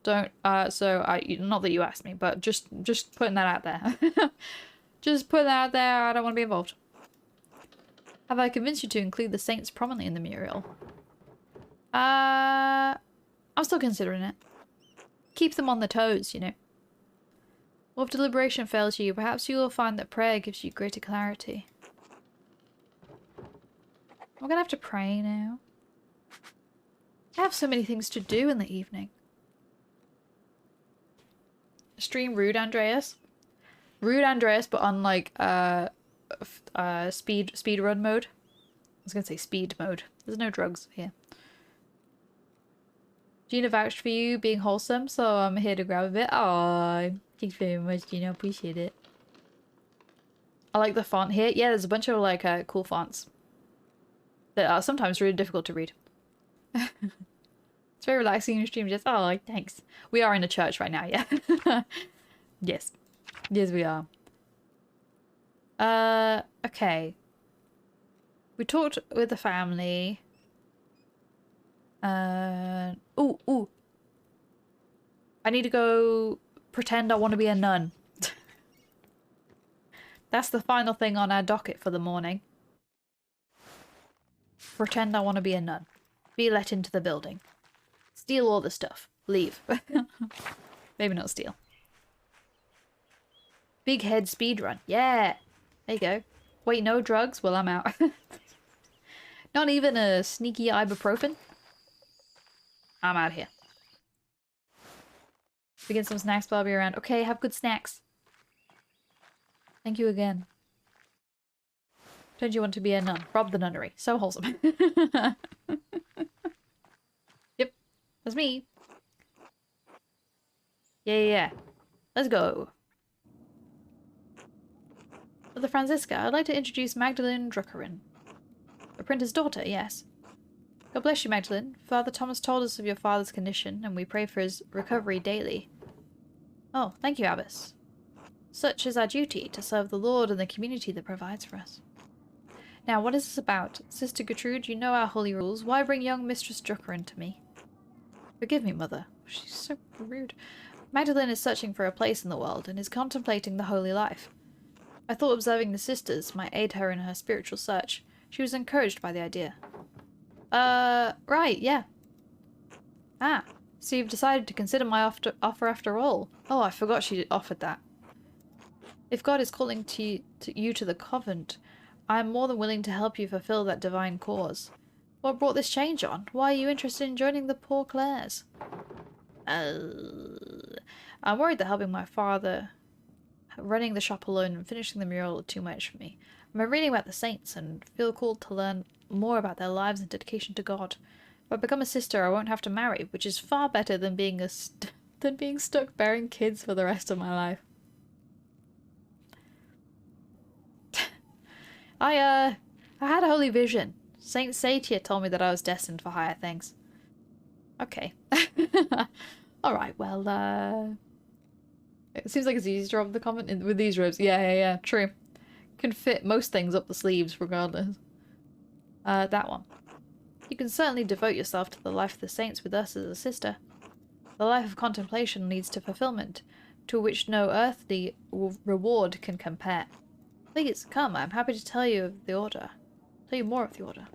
Don't, not that you asked me, but just putting that out there. Just putting that out there, I don't want to be involved. Have I convinced you to include the saints prominently in the mural? I'm still considering it. Keep them on their toes, you know. Well, if deliberation fails you, perhaps you will find that prayer gives you greater clarity. I'm gonna have to pray now. I have so many things to do in the evening. Stream Rude Andreas. Rude Andreas, but on like speed run mode. I was gonna say speed mode. There's no drugs here. Gina vouched for you being wholesome, so I'm here to grab a bit. Aww, thanks very much, Gina. Appreciate it. I like the font here. Yeah, there's a bunch of like cool fonts that are sometimes really difficult to read. It's very relaxing in your stream. Just thanks. We are in a church right now. Yeah. Yes. Yes, we are. Okay. We talked with the family. Ooh. I need to go pretend I want to be a nun. That's the final thing on our docket for the morning. Pretend I want to be a nun. Be let into the building. Steal all the stuff. Leave. Maybe not steal. Big head speedrun. Yeah. There you go. Wait, no drugs? Well, I'm out. Not even a sneaky ibuprofen? I'm out here. Begin some snacks while I'll be around. Okay, have good snacks. Thank you again. Don't you want to be a nun? Rob the nunnery. So wholesome. Yep. That's me. Yeah. Let's go. Mother Francisca, I'd like to introduce Magdalene Druckerin. The printer's daughter, yes. God bless you, Magdalene. Father Thomas told us of your father's condition, and we pray for his recovery daily. Oh, thank you, Abbess. Such is our duty, to serve the Lord and the community that provides for us. Now, what is this about? Sister Gertrude, you know our holy rules. Why bring young Mistress Druckerin to me? Forgive me, Mother. She's so rude. Magdalene is searching for a place in the world, and is contemplating the holy life. I thought observing the sisters might aid her in her spiritual search. She was encouraged by the idea. Right, yeah. Ah, so you've decided to consider my offer after all. Oh, I forgot she offered that. If God is calling you to the convent, I am more than willing to help you fulfill that divine cause. What brought this change on? Why are you interested in joining the Poor Clares? I'm worried that helping my father running the shop alone and finishing the mural are too much for me. I've been reading about the saints and feel called to learn more about their lives and dedication to God. If I become a sister, I won't have to marry, which is far better than being stuck bearing kids for the rest of my life. I had a holy vision. Saint Satia told me that I was destined for higher things. Okay. Alright, well, it seems like it's easy to drop the comment with these robes. Yeah, true. Can fit most things up the sleeves, regardless. That one. You can certainly devote yourself to the life of the saints with us as a sister. The life of contemplation leads to fulfillment, to which no earthly reward can compare. Please, come, I'm happy to tell you of the order. Tell you more of the order.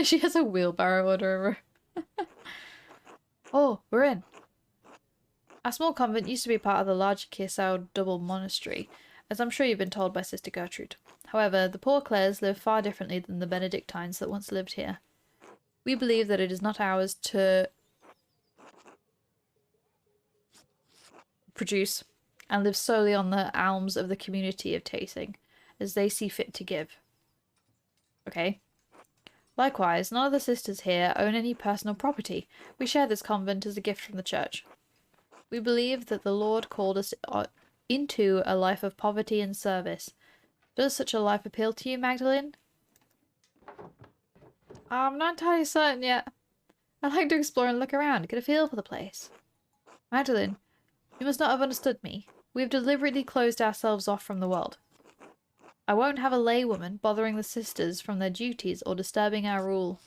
She has a wheelbarrow order. Oh, we're in. Our small convent used to be part of the large Kiesau double monastery, as I'm sure you've been told by Sister Gertrude. However, the Poor Clares live far differently than the Benedictines that once lived here. We believe that it is not ours to produce and live solely on the alms of the community of Tasing, as they see fit to give. Okay. Likewise, none of the sisters here own any personal property. We share this convent as a gift from the church. We believe that the Lord called us into a life of poverty and service. Does such a life appeal to you, Magdalene? I'm not entirely certain yet. I'd like to explore and look around, get a feel for the place. Magdalene, you must not have understood me. We have deliberately closed ourselves off from the world. I won't have a laywoman bothering the sisters from their duties or disturbing our rule.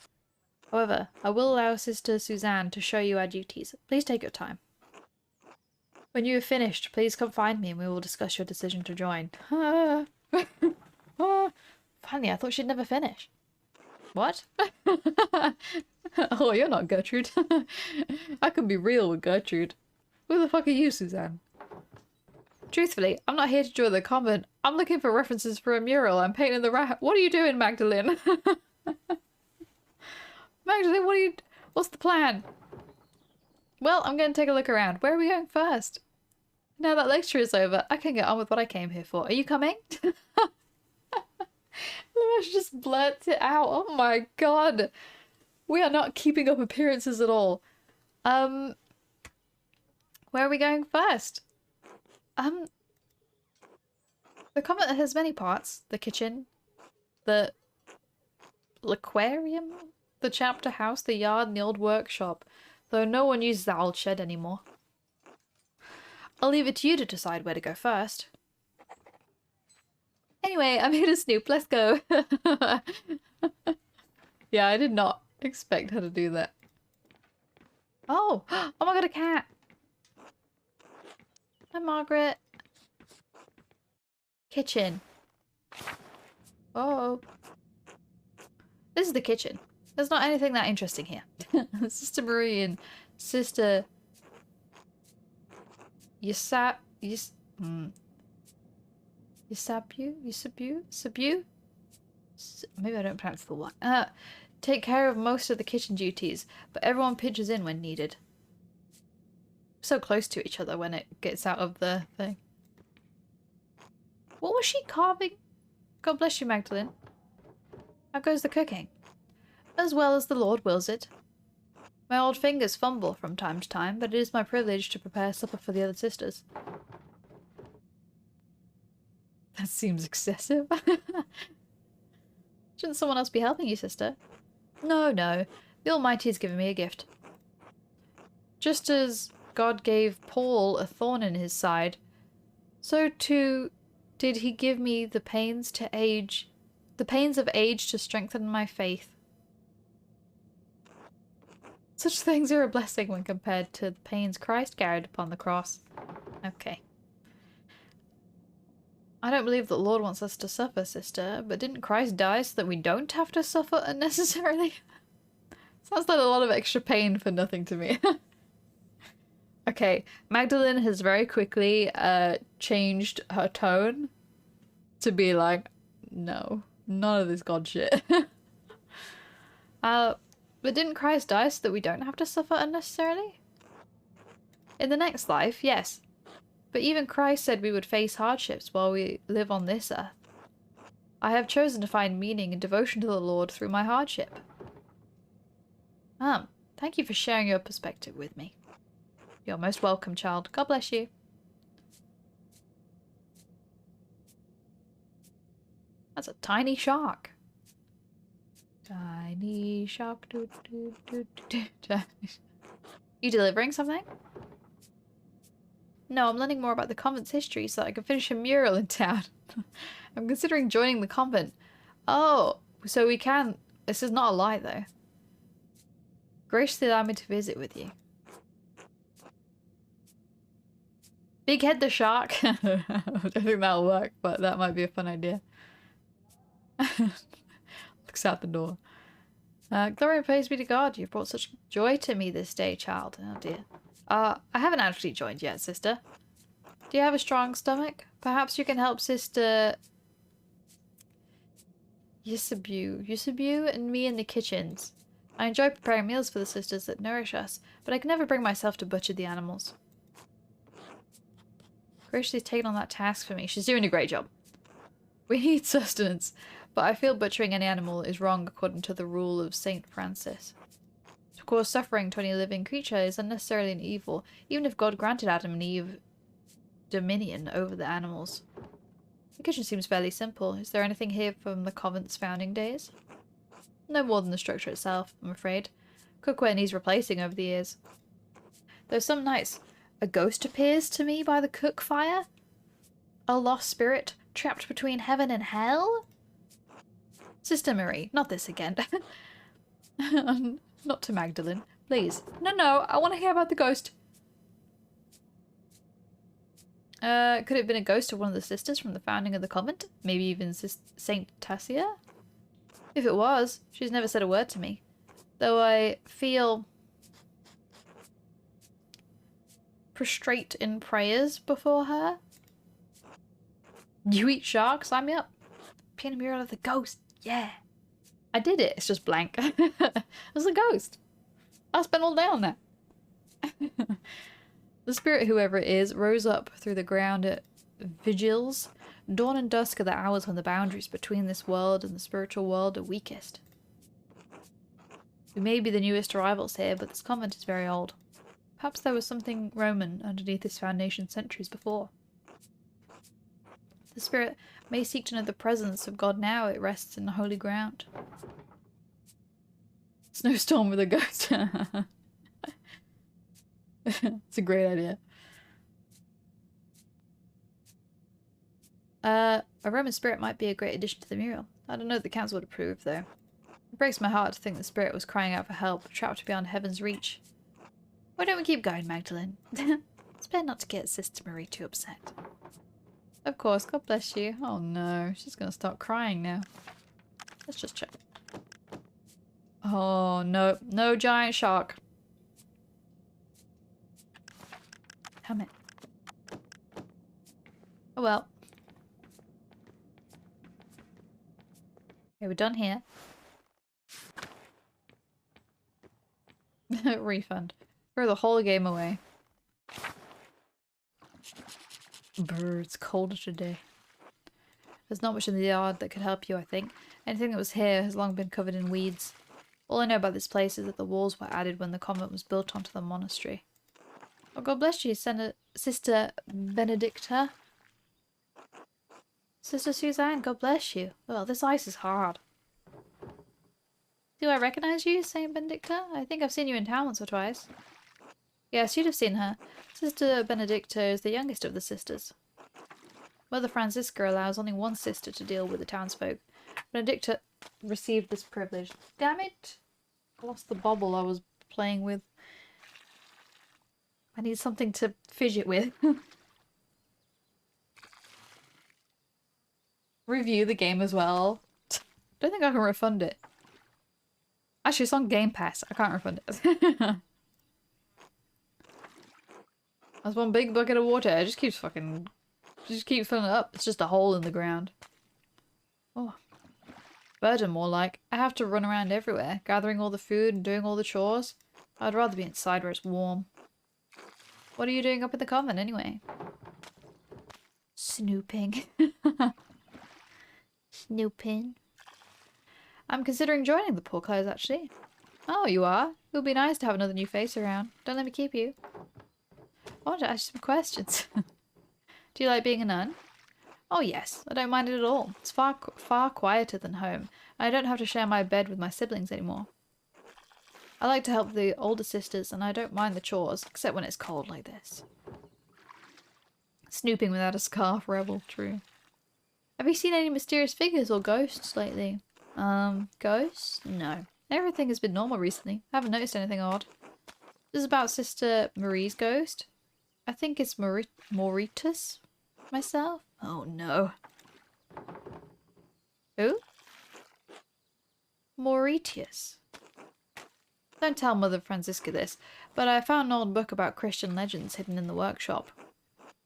However, I will allow Sister Suzanne to show you our duties. Please take your time. When you have finished, please come find me and we will discuss your decision to join. Finally, I thought she'd never finish. What? Oh, you're not Gertrude. I can be real with Gertrude. Who the fuck are you, Suzanne? Truthfully, I'm not here to join the convent. I'm looking for references for a mural. I'm painting the rat. What are you doing, Magdalene? Magdalene, what's the plan? Well, I'm going to take a look around. Where are we going first? Now that lecture is over, I can get on with what I came here for. Are you coming? She just blurts it out. Oh my god. We are not keeping up appearances at all. Where are we going first? The convent has many parts. The kitchen, the aquarium, the chapter house, the yard, and the old workshop. Though no one uses that old shed anymore. I'll leave it to you to decide where to go first. Anyway, I'm here to snoop. Let's go. Yeah, I did not expect her to do that. Oh! Oh my god, a cat! Hi, Margaret. Kitchen. Oh. This is the kitchen. There's not anything that interesting here. Sister Marie and Sister Yusabu? Maybe I don't pronounce the one. Take care of most of the kitchen duties, but everyone pitches in when needed. So close to each other when it gets out of the thing. What was she carving? God bless you, Magdalene. How goes the cooking? As well as the Lord wills it. My old fingers fumble from time to time, but it is my privilege to prepare supper for the other sisters. That seems excessive. Shouldn't someone else be helping you, sister? No, no. The Almighty has given me a gift. Just as God gave Paul a thorn in his side, so too did he give me the pains of age to strengthen my faith. Such things are a blessing when compared to the pains Christ carried upon the cross. Okay. I don't believe that the Lord wants us to suffer, sister, but didn't Christ die so that we don't have to suffer unnecessarily? Sounds like a lot of extra pain for nothing to me. Okay, Magdalene has very quickly changed her tone to be like, no, none of this God shit. But didn't Christ die so that we don't have to suffer unnecessarily? In the next life, yes. But even Christ said we would face hardships while we live on this earth. I have chosen to find meaning and devotion to the Lord through my hardship. Thank you for sharing your perspective with me. You're most welcome, child. God bless you. That's a tiny shark. Tiny shark. You delivering something? No, I'm learning more about the convent's history so that I can finish a mural in town. I'm considering joining the convent. Oh, so we can. This is not a lie, though. Graciously allow me to visit with you. Big head the shark. I don't think that'll work, but that might be a fun idea. Looks out the door. Glory and praise be to God. You've brought such joy to me this day, child. Oh dear. I haven't actually joined yet, sister. Do you have a strong stomach? Perhaps you can help sister Yusabu and me in the kitchens. I enjoy preparing meals for the sisters that nourish us, but I can never bring myself to butcher the animals. Graciously taken on that task for me. She's doing a great job. We need sustenance, but I feel butchering any animal is wrong according to the rule of Saint Francis. To cause suffering to any living creature is unnecessarily an evil, even if God granted Adam and Eve dominion over the animals. The kitchen seems fairly simple. Is there anything here from the convent's founding days? No more than the structure itself, I'm afraid. Cookware needs replacing over the years. Though some nights, a ghost appears to me by the cook fire? A lost spirit trapped between heaven and hell? Sister Marie, not this again. Not to Magdalene. Please. No, I want to hear about the ghost. Could it have been a ghost of one of the sisters from the founding of the convent? Maybe even Saint Tassia? If it was, she's never said a word to me. Though I feel prostrate in prayers before her. You eat shark? Sign me up. Paint a mural of the ghost. Yeah. I did it. It's just blank. It was a ghost. I spent all day on that. The spirit, whoever it is, rose up through the ground at vigils. Dawn and dusk are the hours when the boundaries between this world and the spiritual world are weakest. We may be the newest arrivals here, but this convent is very old. Perhaps there was something Roman underneath its foundation centuries before. The spirit may seek to know the presence of God now it rests in the holy ground. Snowstorm with a ghost. It's a great idea. A Roman spirit might be a great addition to the mural. I don't know if the council would approve, though. It breaks my heart to think the spirit was crying out for help, trapped beyond heaven's reach. Why don't we keep going, Magdalene? It's better not to get Sister Marie too upset. Of course, God bless you. Oh no, she's gonna start crying now. Let's just check. Oh no, no giant shark. Damn it. Oh well. Okay, we're done here. Refund. Throw the whole game away. Brr, it's colder today. There's not much in the yard that could help you, I think. Anything that was here has long been covered in weeds. All I know about this place is that the walls were added when the convent was built onto the monastery. Oh, God bless you, Sister Benedicta. Sister Suzanne, God bless you. Well, this ice is hard. Do I recognize you, Saint Benedicta? I think I've seen you in town once or twice. Yes, you'd have seen her. Sister Benedicta is the youngest of the sisters. Mother Francisca allows only one sister to deal with the townsfolk. Benedicta received this privilege. Damn it! I lost the bauble I was playing with. I need something to fidget with. Review the game as well. Don't think I can refund it. Actually, it's on Game Pass. I can't refund it. That's one big bucket of water. It just keeps filling it up. It's just a hole in the ground. Oh. Burden more like. I have to run around everywhere, gathering all the food and doing all the chores. I'd rather be inside where it's warm. What are you doing up in the convent anyway? Snooping. Snooping. I'm considering joining the poor clothes actually. Oh, you are? It would be nice to have another new face around. Don't let me keep you. I want to ask you some questions. Do you like being a nun? Oh yes, I don't mind it at all. It's far quieter than home. I don't have to share my bed with my siblings anymore. I like to help the older sisters and I don't mind the chores, except when it's cold like this. Snooping without a scarf, rebel, true. Have you seen any mysterious figures or ghosts lately? Ghosts? No. Everything has been normal recently. I haven't noticed anything odd. This is about Sister Marie's ghost. I think it's Mauritius? Myself? Oh no. Who? Mauritius. Don't tell Mother Francisca this, but I found an old book about Christian legends hidden in the workshop.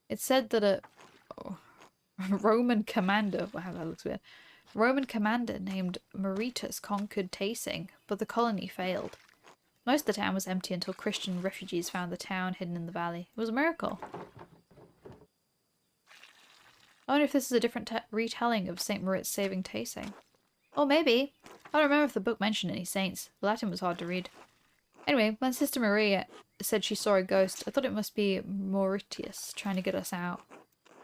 It said that a Roman commander, wow, that looks weird. Roman commander named Mauritius conquered Tasing, but the colony failed. Most of the town was empty until Christian refugees found the town hidden in the valley. It was a miracle. I wonder if this is a different retelling of St. Moritz saving Tasing. Or maybe. I don't remember if the book mentioned any saints. The Latin was hard to read. Anyway, when Sister Maria said she saw a ghost, I thought it must be Mauritius trying to get us out.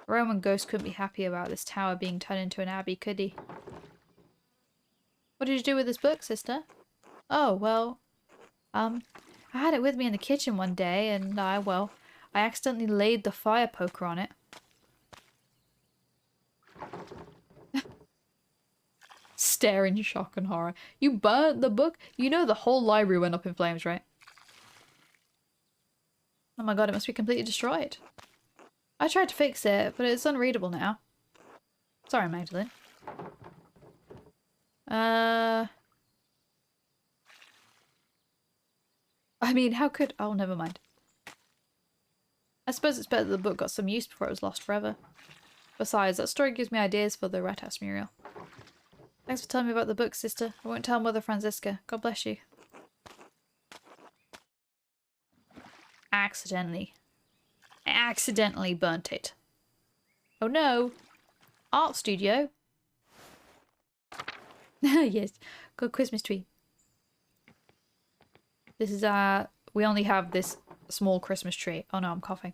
A Roman ghost couldn't be happy about this tower being turned into an abbey, could he? What did you do with this book, sister? Oh, well, I had it with me in the kitchen one day and I accidentally laid the fire poker on it. Stare in shock and horror. You burnt the book? You know the whole library went up in flames, right? Oh my god, it must be completely destroyed. I tried to fix it, but it's unreadable now. Sorry, Magdalene. I mean, how could... Oh, never mind. I suppose it's better that the book got some use before it was lost forever. Besides, that story gives me ideas for the Red House Muriel. Thanks for telling me about the book, sister. I won't tell Mother Francisca. God bless you. I accidentally burnt it. Oh no! Art studio! Yes, good Christmas tree. This is we only have this small Christmas tree. Oh no, I'm coughing.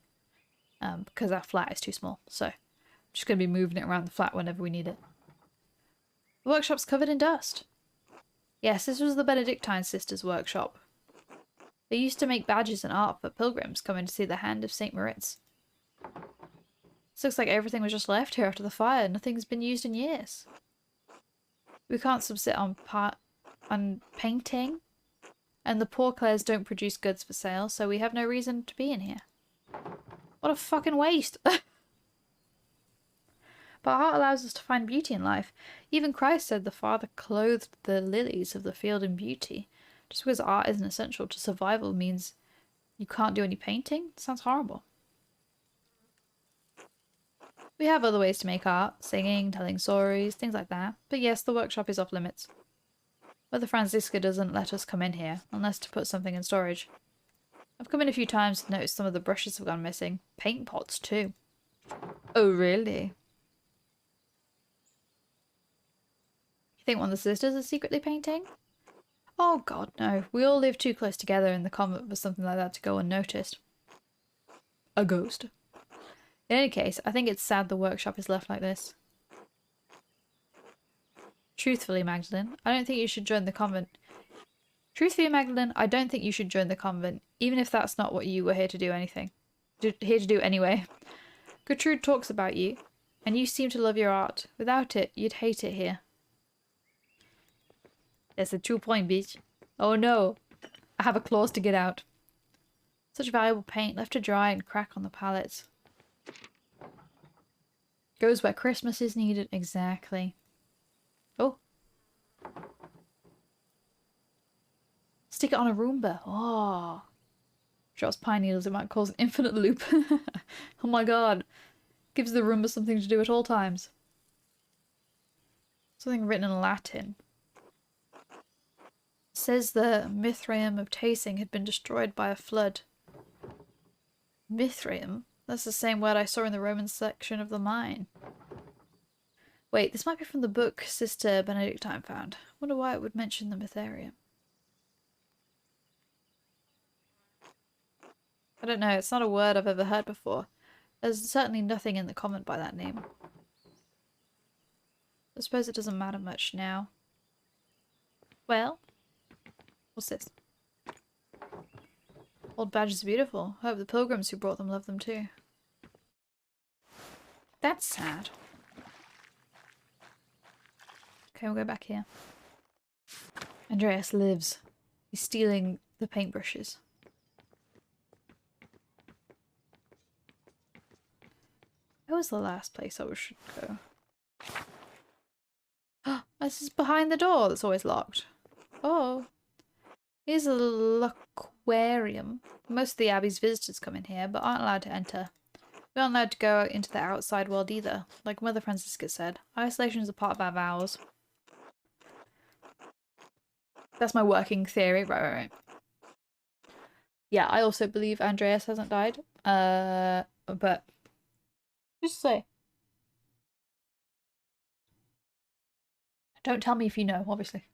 Because our flat is too small, so I'm just going to be moving it around the flat whenever we need it. The workshop's covered in dust. Yes, this was the Benedictine sisters' workshop. They used to make badges and art for pilgrims coming to see the hand of St. Moritz. This looks like everything was just left here after the fire. Nothing's been used in years. We can't subsist on painting, and the poor Clares don't produce goods for sale, so we have no reason to be in here. What a fucking waste! But art allows us to find beauty in life. Even Christ said the Father clothed the lilies of the field in beauty. Just because art isn't essential to survival means you can't do any painting? Sounds horrible. We have other ways to make art. Singing, telling stories, things like that. But yes, the workshop is off limits. Mother Francisca doesn't let us come in here, unless to put something in storage. I've come in a few times to notice some of the brushes have gone missing. Paint pots too. Oh really? You think one of the sisters is secretly painting? Oh god, no. We all live too close together in the convent for something like that to go unnoticed. A ghost. In any case, I think it's sad the workshop is left like this. Truthfully, Magdalene, I don't think you should join the convent. Truthfully, Magdalene, I don't think you should join the convent, even if that's not what you were here to do here to do anyway. Gertrude talks about you, and you seem to love your art. Without it, you'd hate it here. That's a true point, bitch. Oh no, I have a clause to get out. Such valuable paint left to dry and crack on the palettes. Goes where Christmas is needed. Exactly. Oh. Stick it on a Roomba. Oh. Drops pine needles, it might cause an infinite loop. Oh my god. Gives the Roomba something to do at all times. Something written in Latin. Says the Mithraeum of Tasing had been destroyed by a flood. Mithraeum? That's the same word I saw in the Roman section of the mine. Wait, this might be from the book Sister Benedictine found. Wonder why it would mention the Mithraeum. I don't know, it's not a word I've ever heard before. There's certainly nothing in the comment by that name. I suppose it doesn't matter much now. Well, what's this? Old badges are beautiful. I hope the pilgrims who brought them love them too. That's sad. Okay, we'll go back here. Andreas lives. He's stealing the paintbrushes. Where was the last place I should go? This is behind the door that's always locked. Oh. Here's a little aquarium. Most of the Abbey's visitors come in here, but aren't allowed to enter. We aren't allowed to go into the outside world either. Like Mother Francisca said, isolation is a part of our vows. That's my working theory. Right. Yeah, I also believe Andreas hasn't died. But just say. Don't tell me if you know, obviously.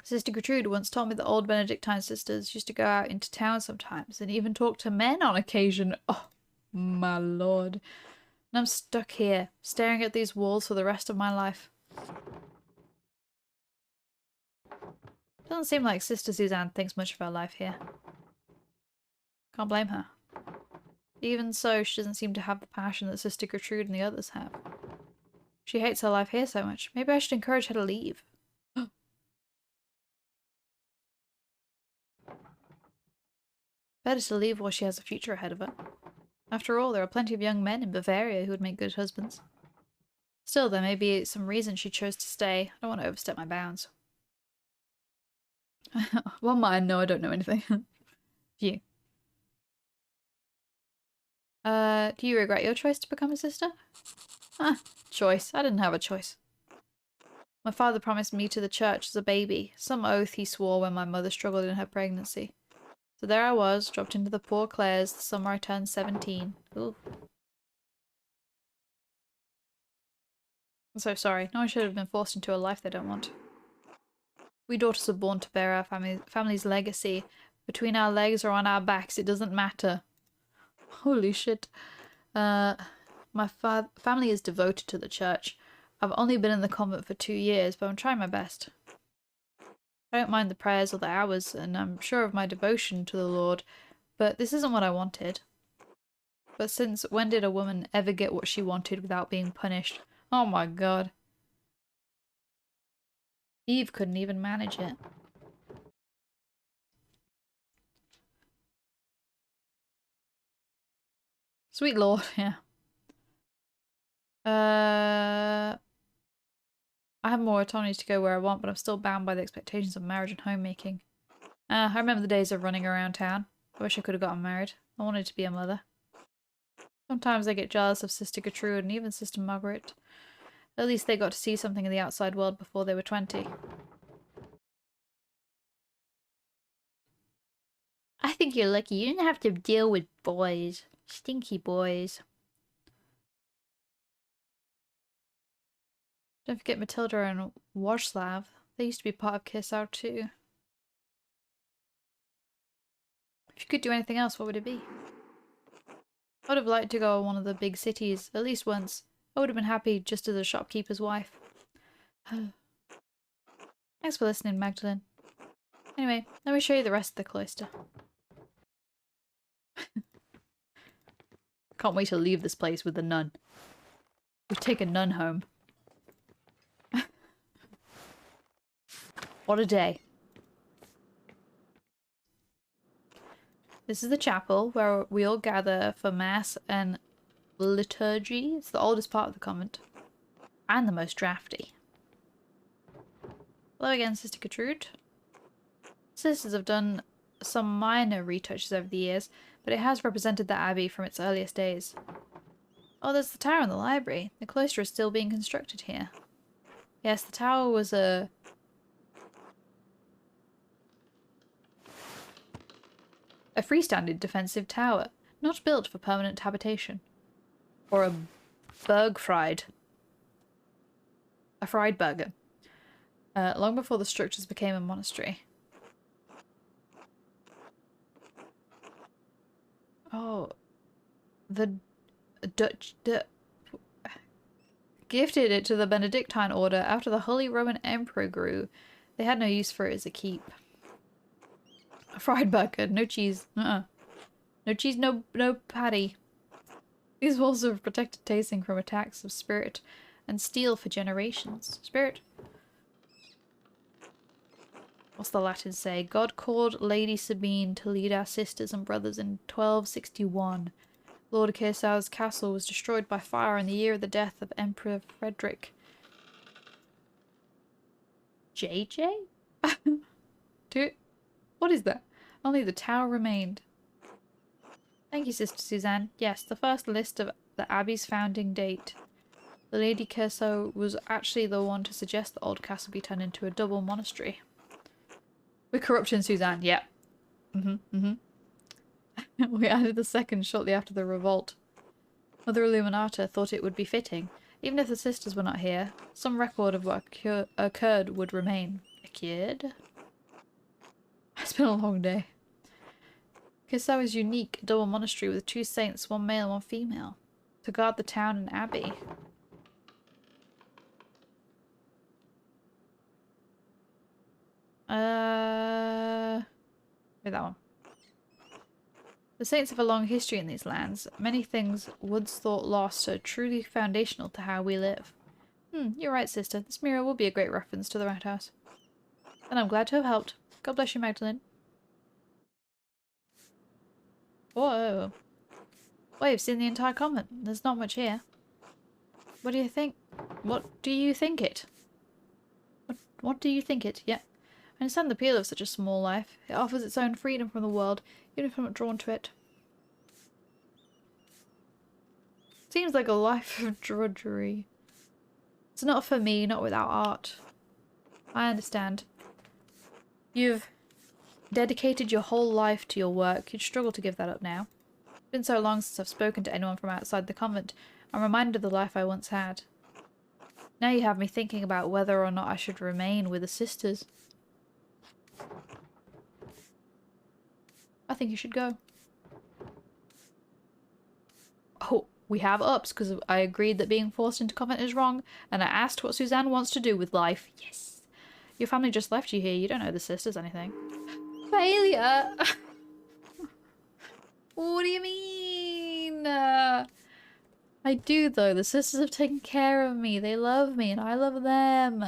Sister Gertrude once told me that old Benedictine sisters used to go out into town sometimes and even talk to men on occasion. Oh, my lord. And I'm stuck here, staring at these walls for the rest of my life. Doesn't seem like Sister Suzanne thinks much of her life here. Can't blame her. Even so, she doesn't seem to have the passion that Sister Gertrude and the others have. She hates her life here so much. Maybe I should encourage her to leave. Better to leave while she has a future ahead of her. After all, there are plenty of young men in Bavaria who would make good husbands. Still, there may be some reason she chose to stay. I don't want to overstep my bounds. Well, mine, no, I don't know anything. You. Do you regret your choice to become a sister? Choice. I didn't have a choice. My father promised me to the church as a baby, some oath he swore when my mother struggled in her pregnancy. So there I was, dropped into the poor Clares the summer I turned 17. Ooh. I'm so sorry. No one should have been forced into a life they don't want. We daughters are born to bear our family's legacy. Between our legs or on our backs, it doesn't matter. Holy shit. My family is devoted to the church. I've only been in the convent for 2 years, but I'm trying my best. I don't mind the prayers or the hours, and I'm sure of my devotion to the Lord, but this isn't what I wanted. But since when did a woman ever get what she wanted without being punished? Oh my god. Eve couldn't even manage it. Sweet Lord, yeah. I have more autonomy to go where I want, but I'm still bound by the expectations of marriage and homemaking. I remember the days of running around town. I wish I could have gotten married. I wanted to be a mother. Sometimes I get jealous of Sister Gertrude and even Sister Margaret. At least they got to see something of the outside world before they were 20. I think you're lucky. You didn't have to deal with boys. Stinky boys. Don't forget Matilda and Wojslav. They used to be part of Kiss Out too. If you could do anything else, what would it be? I would have liked to go to one of the big cities, at least once. I would have been happy just as a shopkeeper's wife. Thanks for listening, Magdalene. Anyway, let me show you the rest of the cloister. Can't wait to leave this place with the nun. We take a nun home. What a day. This is the chapel where we all gather for mass and liturgy. It's the oldest part of the convent. And the most drafty. Hello again, Sister Gertrude. Sisters have done some minor retouches over the years, but it has represented the abbey from its earliest days. Oh, there's the tower and the library. The cloister is still being constructed here. Yes, the tower was a freestanding defensive tower, not built for permanent habitation. Or a fried burger. Long before the structures became a monastery. Oh, the Dutch gifted it to the Benedictine order after the Holy Roman Emperor grew. They had no use for it as a keep. A fried burger, no cheese. No cheese, no patty. These walls have protected tasting from attacks of spirit and steel for generations. Spirit? What's the Latin say? God called Lady Sabine to lead our sisters and brothers in 1261. Lord Kersau's castle was destroyed by fire in the year of the death of Emperor Frederick. JJ? What is that? Only the tower remained. Thank you, Sister Suzanne. Yes, the first list of the Abbey's founding date. The Lady Kersau was actually the one to suggest the old castle be turned into a double monastery. With corruption, Suzanne. Yep. We added the second shortly after the revolt. Mother Illuminata thought it would be fitting. Even if the sisters were not here, some record of what occurred would remain. Occurred? It's been a long day. Kersau is unique, a double monastery with 2 saints, 1 male and 1 female, to guard the town and abbey. With that one. The saints have a long history in these lands. Many things Woods thought lost are truly foundational to how we live. You're right, sister. This mirror will be a great reference to the Rat House. And I'm glad to have helped. God bless you, Magdalene. Whoa. Well, you've seen the entire convent. There's not much here. What do you think? What do you think it? What do you think it? Yeah. I understand the appeal of such a small life. It offers its own freedom from the world, even if I'm not drawn to it. Seems like a life of drudgery. It's not for me, not without art. I understand. You've dedicated your whole life to your work. You'd struggle to give that up now. It's been so long since I've spoken to anyone from outside the convent. I'm reminded of the life I once had. Now you have me thinking about whether or not I should remain with the sisters. I think you should go. Oh, we have ups because I agreed that being forced into convent is wrong, and I asked what Suzanne wants to do with life. Yes. Your family just left you here. You don't owe the sisters anything. Failure! What do you mean? I do though. The sisters have taken care of me. They love me and I love them.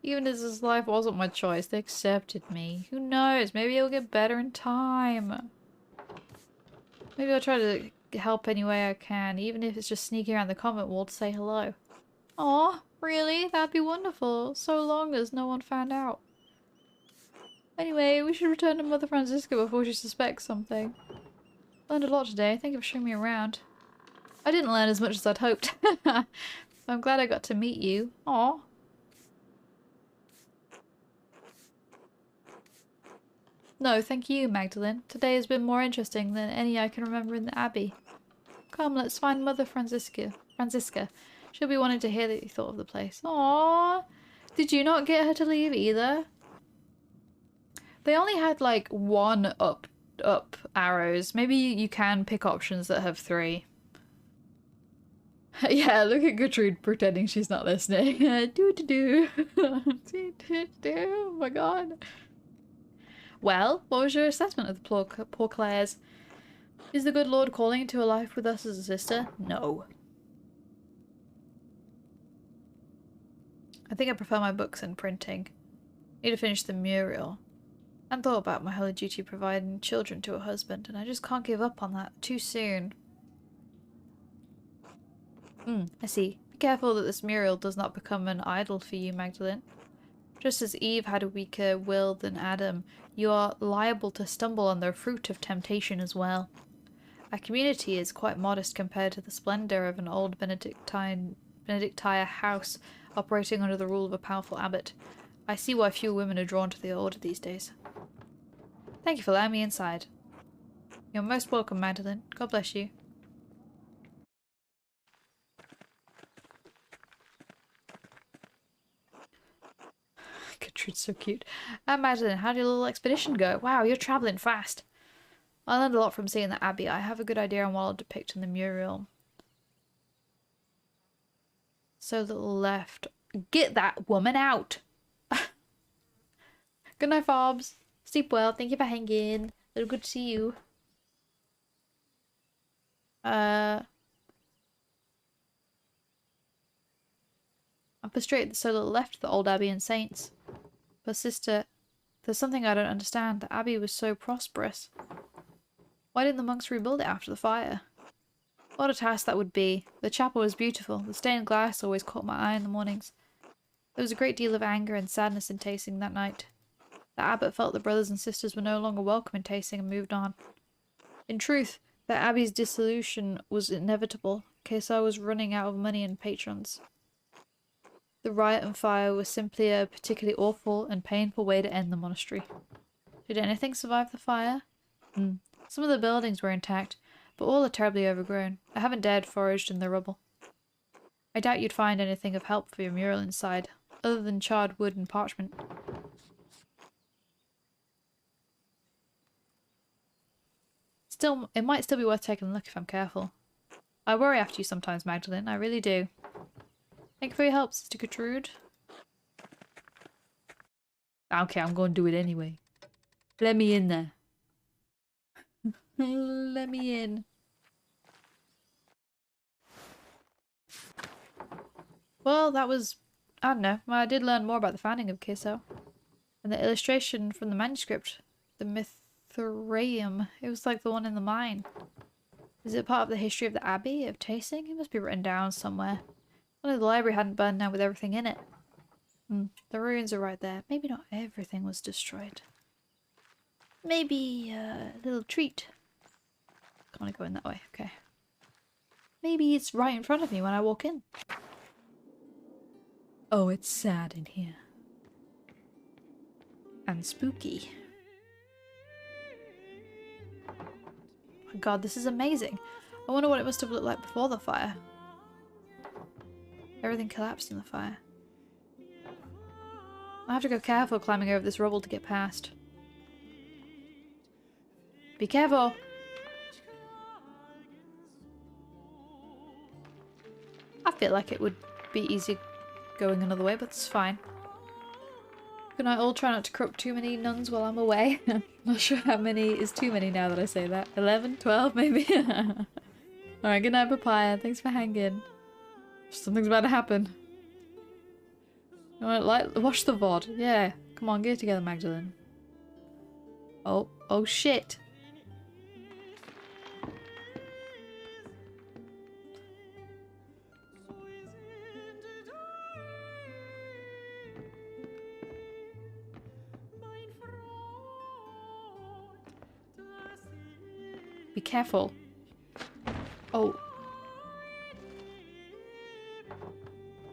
Even as this life wasn't my choice, they accepted me. Who knows? Maybe it'll get better in time. Maybe I'll try to help any way I can, even if it's just sneaking around the convent wall to say hello. Aw, really? That'd be wonderful. So long as no one found out. Anyway, we should return to Mother Francisca before she suspects something. Learned a lot today. Thank you for showing me around. I didn't learn as much as I'd hoped. I'm glad I got to meet you. Aw. No, thank you, Magdalene. Today has been more interesting than any I can remember in the Abbey. Come, let's find Mother Francisca. She'll be wanting to hear that you thought of the place. Aww. Did you not get her to leave either? They only had like one up arrows. Maybe you can pick options that have 3. Yeah, look at Gertrude pretending she's not listening. Do. Oh my god. Well, what was your assessment of the poor Clares? Is the good Lord calling to a life with us as a sister? No. I think I prefer my books and printing. Need to finish the mural. I hadn't thought about my holy duty providing children to a husband, and I just can't give up on that too soon. I see. Be careful that this mural does not become an idol for you, Magdalene. Just as Eve had a weaker will than Adam, you are liable to stumble on the fruit of temptation as well. Our community is quite modest compared to the splendour of an old Benedictine house operating under the rule of a powerful abbot. I see why few women are drawn to the order these days. Thank you for letting me inside. You're most welcome, Magdalene. God bless you. Gertrude's so cute. Magdalene, how did your little expedition go? Wow, you're travelling fast. I learned a lot from seeing the Abbey. I have a good idea on what I'll depict in the mural. So little left. Get that woman out! Good night, Fobs. Sleep well. Thank you for hanging. Little good to see you. I'm frustrated so little left of the old Abbey and Saints. But sister, there's something I don't understand. The Abbey was so prosperous. Why didn't the monks rebuild it after the fire? What a task that would be. The chapel was beautiful. The stained glass always caught my eye in the mornings. There was a great deal of anger and sadness in Tasing that night. The abbot felt the brothers and sisters were no longer welcome in Tasing and moved on. In truth, the Abbey's dissolution was inevitable. Kesar was running out of money and patrons. The riot and fire was simply a particularly awful and painful way to end the monastery. Did anything survive the fire? Some of the buildings were intact, but all are terribly overgrown. I haven't dared forage in the rubble. I doubt you'd find anything of help for your mural inside, other than charred wood and parchment. Still, it might still be worth taking a look if I'm careful. I worry after you sometimes, Magdalene. I really do. Thank you for your help, Sister Gertrude. Okay, I'm going to do it anyway. Let me in there. Let me in. Well, that was... I don't know. Well, I did learn more about the founding of Kiso. And the illustration from the manuscript. The Mithraeum. It was like the one in the mine. Is it part of the history of the Abbey of Tasing? It must be written down somewhere. Only the library hadn't burned down with everything in it. The ruins are right there. Maybe not everything was destroyed. Maybe a little treat. Can't want to go in that way. Okay. Maybe it's right in front of me when I walk in. Oh, it's sad in here. And spooky. Oh my god, this is amazing. I wonder what it must have looked like before the fire. Everything collapsed in the fire. I have to go careful climbing over this rubble to get past. Be careful! I feel like it would be easy going another way, but it's fine. Good night all. Try not to corrupt too many nuns while I'm away. Not sure how many is too many now that I say that. 11? 12 maybe? Alright, good night Papaya. Thanks for hanging. Something's about to happen. You want to watch the VOD? Yeah. Come on, get it together, Magdalene. Oh shit. Be careful. Oh.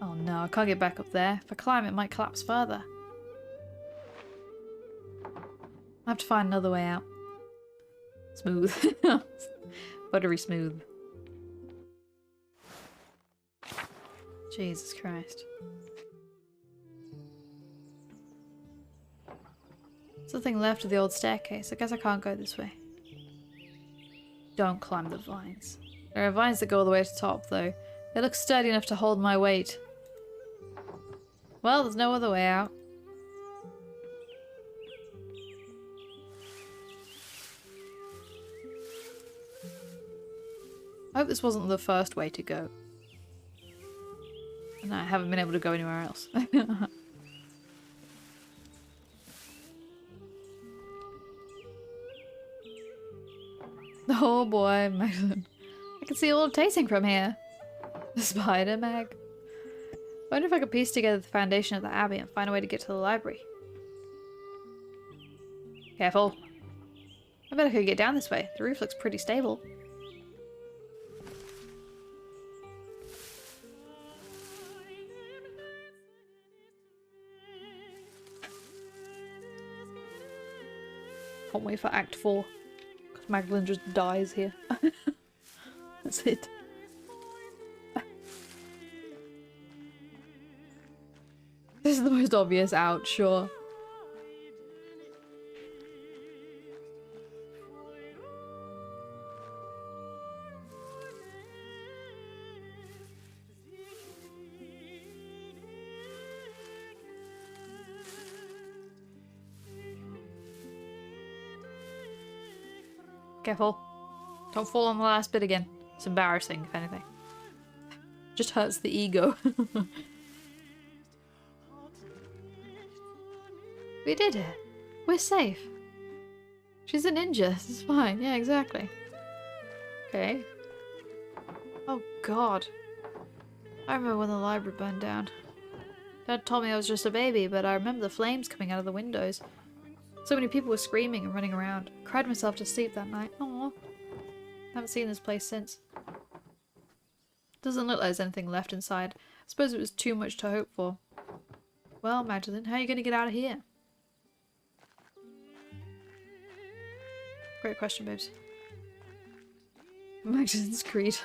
Oh no, I can't get back up there. If I climb, it might collapse further. I have to find another way out. Smooth. Buttery smooth. Jesus Christ. There's nothing left of the old staircase. I guess I can't go this way. Don't climb the vines. There are vines that go all the way to the top, though. They look sturdy enough to hold my weight. Well, there's no other way out. I hope this wasn't the first way to go. And I haven't been able to go anywhere else. Oh boy, Magdalene. I can see a little tasting from here. The spider, Mag. I wonder if I could piece together the foundation of the abbey and find a way to get to the library. Careful. I bet I could get down this way. The roof looks pretty stable. Can't wait for Act 4. Because Magdalene just dies here. That's it. This is the most obvious out, sure. Careful. Don't fall on the last bit again. It's embarrassing, if anything. Just hurts the ego. We did it. We're safe. She's a ninja. This is fine. Yeah, exactly. Okay. Oh god. I remember when the library burned down. Dad told me I was just a baby, but I remember the flames coming out of the windows. So many people were screaming and running around. I cried myself to sleep that night. Aww. Haven't seen this place since. Doesn't look like there's anything left inside. I suppose it was too much to hope for. Well, Magdalene, how are you going to get out of here? Great question, babes. Magdalene's Creed.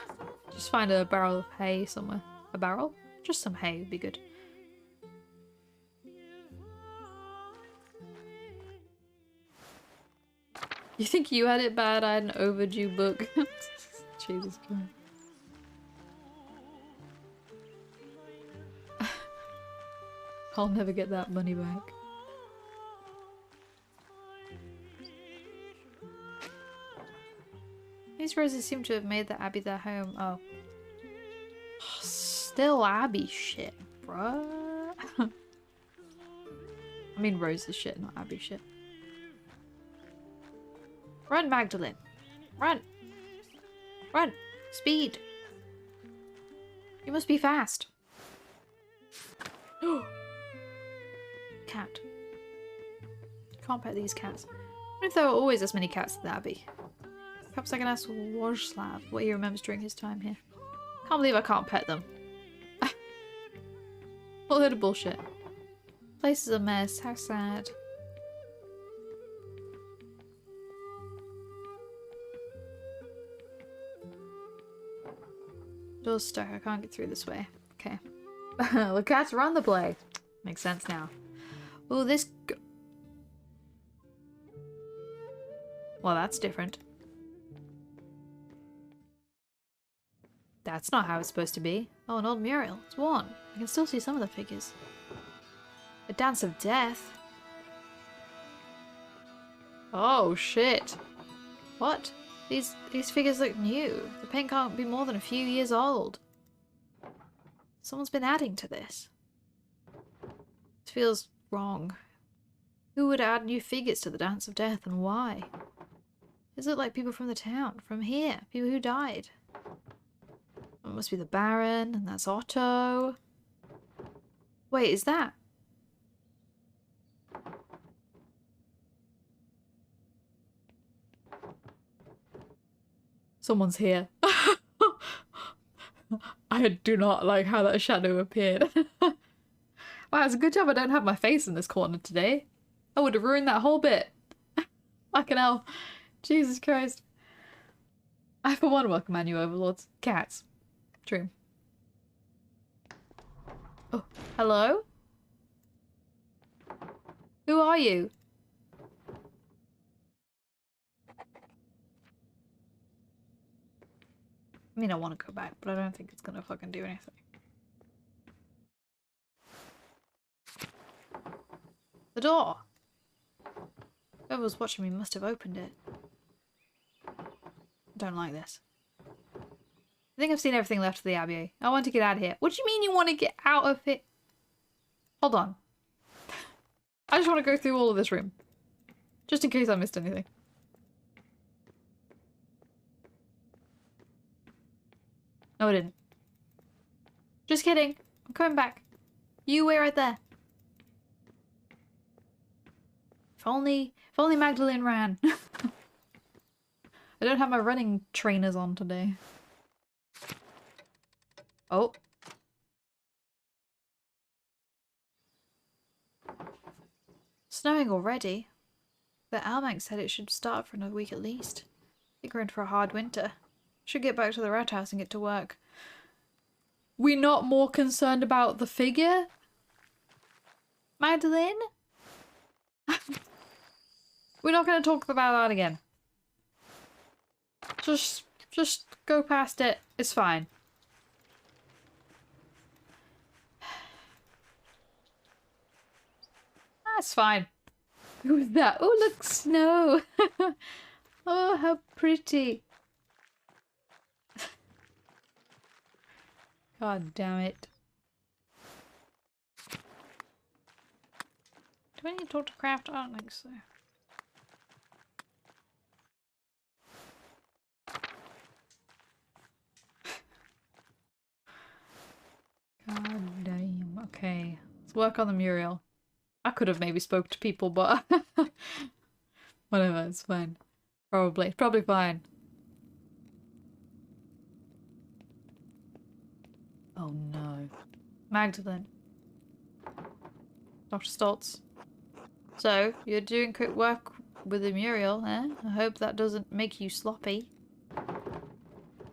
Just find a barrel of hay somewhere. A barrel? Just some hay would be good. You think you had it bad? I had an overdue book. Jesus Christ. I'll never get that money back. These roses seem to have made the abbey their home. Oh. Still abbey shit, bruh. I mean roses shit, not abbey shit. Run, Magdalene. Run. Run. Speed. You must be fast. Cat. Can't pet these cats. What if there were always as many cats at the abbey? Perhaps I can ask Wojslav what he remembers during his time here. Can't believe I can't pet them. What a load of bullshit. Place is a mess. How sad. Door's stuck. I can't get through this way. Okay. The cats run the play. Makes sense now. Oh, this... Well, that's different. That's not how it's supposed to be. Oh, an old mural. It's worn. I can still see some of the figures. A dance of death? Oh, shit. What? These figures look new. The paint can't be more than a few years old. Someone's been adding to this. It feels wrong. Who would add new figures to the Dance of Death and why? These look like people from the town, from here, people who died. It must be the Baron, and that's Otto. Wait, is that? Someone's here. I do not like how that shadow appeared. Wow, it's a good job I don't have my face in this corner today. I would have ruined that whole bit. Fucking hell. Jesus Christ. I for one welcome our new overlords. Cats. True. Oh, hello? Who are you? I mean, I want to go back, but I don't think it's gonna fucking do anything. The door! Whoever was watching me must have opened it. I don't like this. I think I've seen everything left of the Abbey. I want to get out of here. What do you mean you want to get out of it? Hold on. I just want to go through all of this room. Just in case I missed anything. No, I didn't. Just kidding. I'm coming back. You wait right there. If only Magdalene ran. I don't have my running trainers on today. Oh. Snowing already. The Albank said it should start for another week at least. I think we're in for a hard winter. Should get back to the rat house and get to work. We not more concerned about the figure? Magdalene? We're not going to talk about that again. Just go past it. It's fine. That's fine. Who was that? Oh, look, snow. Oh, how pretty. God damn it. Do I need to talk to Craft? I don't think so. God damn. Okay. Let's work on the mural. I could have maybe spoke to people, but whatever, it's fine. Probably. It's probably fine. Oh no. Magdalene. Dr. Stoltz. So, you're doing quick work with the mural, eh? I hope that doesn't make you sloppy.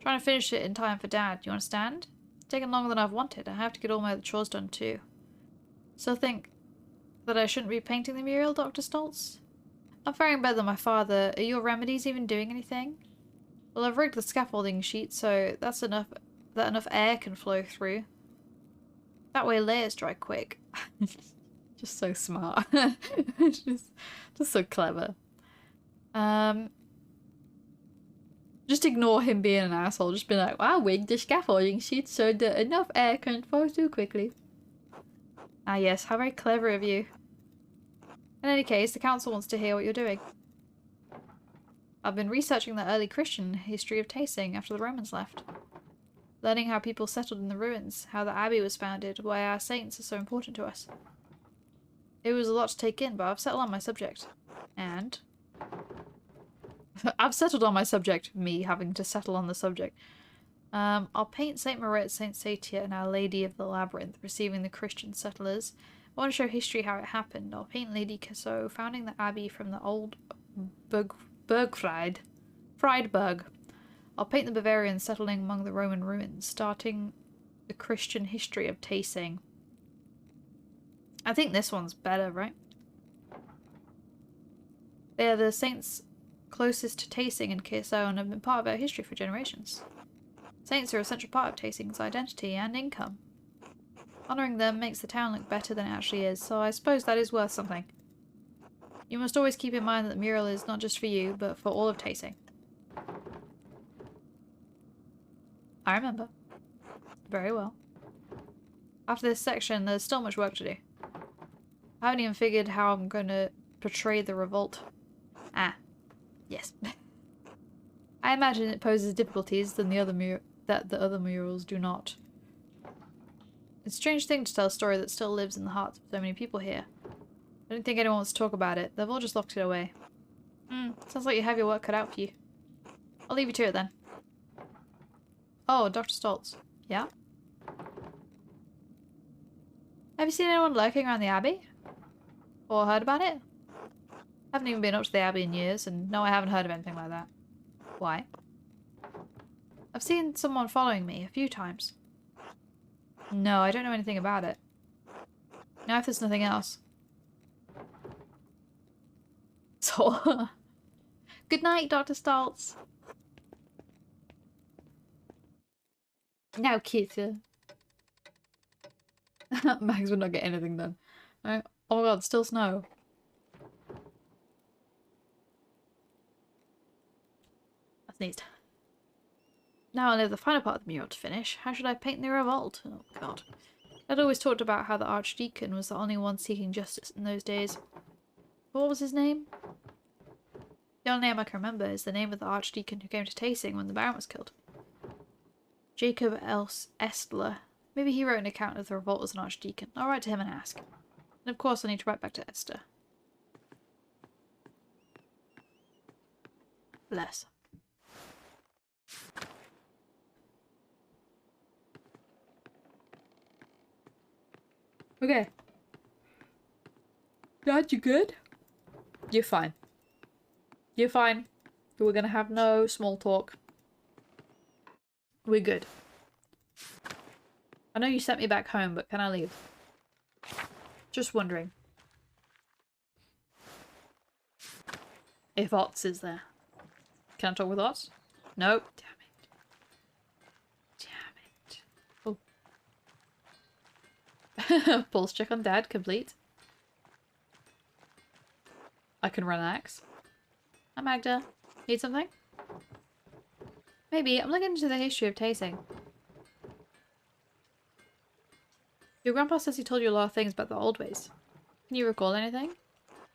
Trying to finish it in time for Dad. You understand? It's taken longer than I've wanted. I have to get all my other chores done too. Still think that I shouldn't be painting the mural, Dr. Stoltz? I'm faring better than my father. Are your remedies even doing anything? Well, I've rigged the scaffolding sheet so that's enough that enough air can flow through. That way layers dry quick. Just so smart. just so clever. Just ignore him being an asshole. Just be like, wow, rigged the scaffolding sheet so that enough air can flow through quickly. Ah yes, how very clever of you. In any case, the council wants to hear what you're doing. I've been researching the early Christian history of Tasing after the Romans left. Learning how people settled in the ruins, how the abbey was founded, why our saints are so important to us. It was a lot to take in, but I've settled on my subject. And? I've settled on my subject. Me having to settle on the subject. I'll paint St. Marit, St. Satia, and Our Lady of the Labyrinth, receiving the Christian settlers. I want to show history how it happened. I'll paint Lady Cassot, founding the abbey from the old Friedberg. I'll paint the Bavarians settling among the Roman ruins, starting the Christian history of Tasing. I think this one's better, right? They are the saints closest to Tasing and Cassot and have been part of our history for generations. Saints are a central part of Tasing's identity and income. Honouring them makes the town look better than it actually is, so I suppose that is worth something. You must always keep in mind that the mural is not just for you, but for all of Tasing. I remember. Very well. After this section, there's still much work to do. I haven't even figured how I'm going to portray the revolt. Ah. Yes. I imagine it poses difficulties than the other murals do not. It's a strange thing to tell a story that still lives in the hearts of so many people here. I don't think anyone wants to talk about it. They've all just locked it away. Sounds like you have your work cut out for you. I'll leave you to it then. Oh, Dr. Stoltz. Yeah? Have you seen anyone lurking around the Abbey? Or heard about it? I haven't even been up to the Abbey in years, and no, I haven't heard of anything like that. Why? I've seen someone following me a few times. No, I don't know anything about it. Now if there's nothing else. So, good night, Dr. Stoltz. Now, kitty. Max would not get anything done. Right? Oh my god, still snow. I sneezed. Now I know the final part of the mural to finish. How should I paint the revolt? Oh god. I'd always talked about how the Archdeacon was the only one seeking justice in those days. What was his name? The only name I can remember is the name of the Archdeacon who came to Tasing when the Baron was killed. Jacob Else Estler. Maybe he wrote an account of the revolt as an Archdeacon. I'll write to him and ask. And of course I need to write back to Esther. Bless. Okay. Dad, you good? You're fine. You're fine. We're gonna have no small talk. We're good. I know you sent me back home, but can I leave? Just wondering. If Ots is there. Can I talk with Ots? Nope. Damn it. Oh. Pulse check on Dad, complete. I can relax. Hi Magda. Need something? Maybe. I'm looking into the history of tasting. Your grandpa says he told you a lot of things about the old ways. Can you recall anything?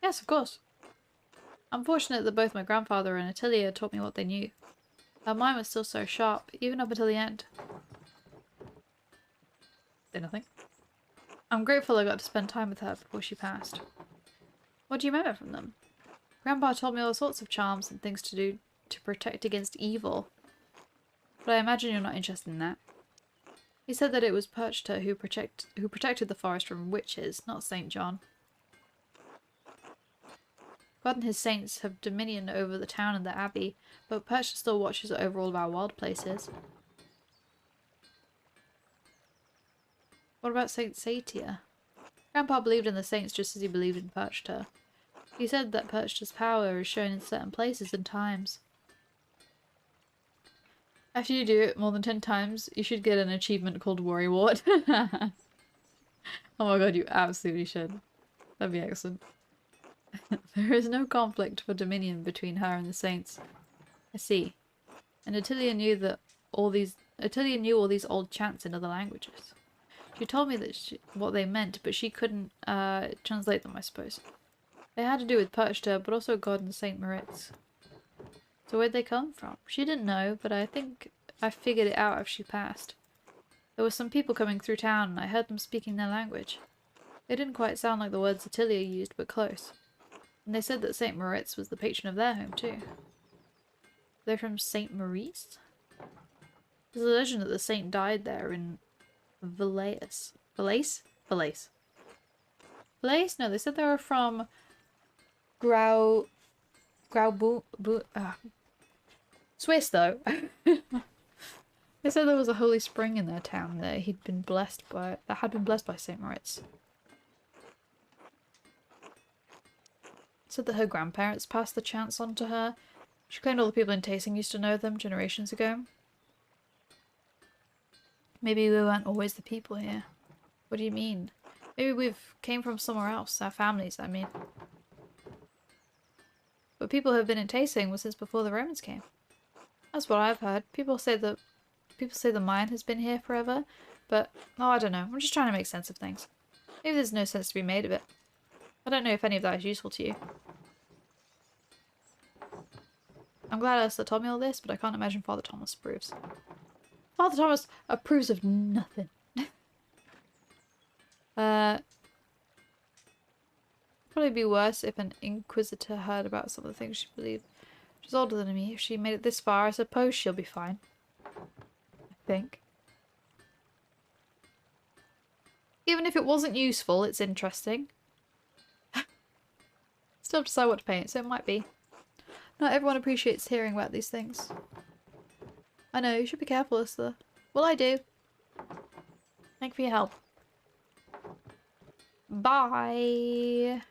Yes, of course. I'm fortunate that both my grandfather and Attilia taught me what they knew. Her mind was still so sharp, even up until the end. Say nothing. I'm grateful I got to spend time with her before she passed. What do you remember from them? Grandpa told me all sorts of charms and things to do to protect against evil. But I imagine you're not interested in that. He said that it was Perchta who protected the forest from witches, not St. John. God and his saints have dominion over the town and the abbey, but Perchta still watches over all of our wild places. What about Saint Satia? Grandpa believed in the saints just as he believed in Perchta. He said that Perchta's power is shown in certain places and times. After you do it more than 10 times, you should get an achievement called Worry Wart. Oh my god, you absolutely should. That'd be excellent. There is no conflict for dominion between her and the saints. I see. And Attilia knew all these old chants in other languages. She told me that what they meant, but she couldn't translate them, I suppose. They had to do with Perchta, but also God and Saint Moritz. So where'd they come from? She didn't know, but I think I figured it out as she passed. There were some people coming through town, and I heard them speaking their language. They didn't quite sound like the words Attilia used, but close. And they said that Saint Moritz was the patron of their home, too. They're from Saint Maurice? There's a legend that the saint died there in Valais. Valais? Valais. Valais? No, they said they were from Swiss, though. They said there was a holy spring in their town that had been blessed by Saint Moritz. Said that her grandparents passed the chants on to her. She claimed all the people in Tasing used to know them generations ago. Maybe we weren't always the people here. What do you mean? Maybe we've came from somewhere else, our families, I mean. But people who have been in Tasing was since before the Romans came. That's what I've heard. People say the mine has been here forever, but oh, I don't know. I'm just trying to make sense of things. Maybe there's no sense to be made of it. I don't know if any of that is useful to you. I'm glad Ursula told me all this, but I can't imagine Father Thomas approves. Father Thomas approves of nothing. Probably be worse if an inquisitor heard about some of the things she believed. She's older than me. If she made it this far, I suppose she'll be fine. I think. Even if it wasn't useful, it's interesting. Still have to decide what to paint, so it might be. Not everyone appreciates hearing about these things. I know, you should be careful, Ursula. Well, I do. Thank you for your help. Bye!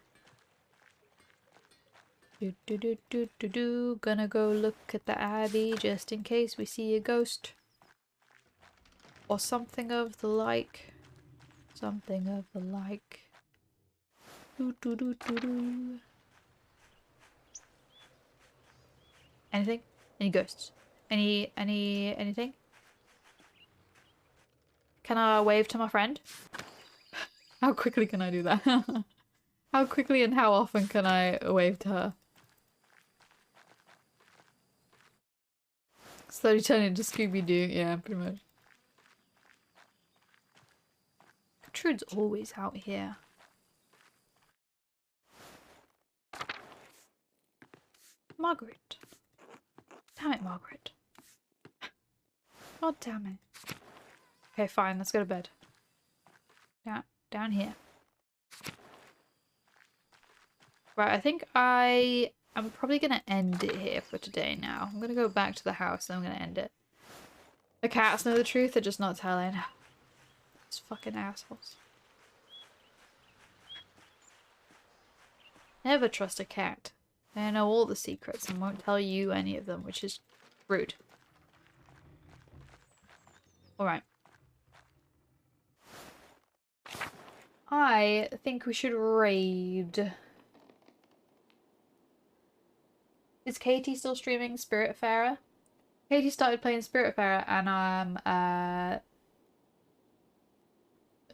Gonna go look at the abbey just in case we see a ghost. Or something of the like. Something of the like. Doo -doo -doo -doo -doo. Anything? Any ghosts? Anything? Can I wave to my friend? How quickly can I do that? How quickly and how often can I wave to her? Slowly turn into Scooby-Doo. Yeah, pretty much. Gertrude's always out here. Margaret. Damn it, Margaret. God damn it. Okay, fine. Let's go to bed. Down here. Right, I think I'm probably gonna end it here for today now. I'm gonna go back to the house and I'm gonna end it. The cats know the truth, they're just not telling. These fucking assholes. Never trust a cat. They know all the secrets and won't tell you any of them, which is rude. Alright. I think we should raid. Is Katie still streaming Spiritfarer? Katie started playing Spiritfarer and I'm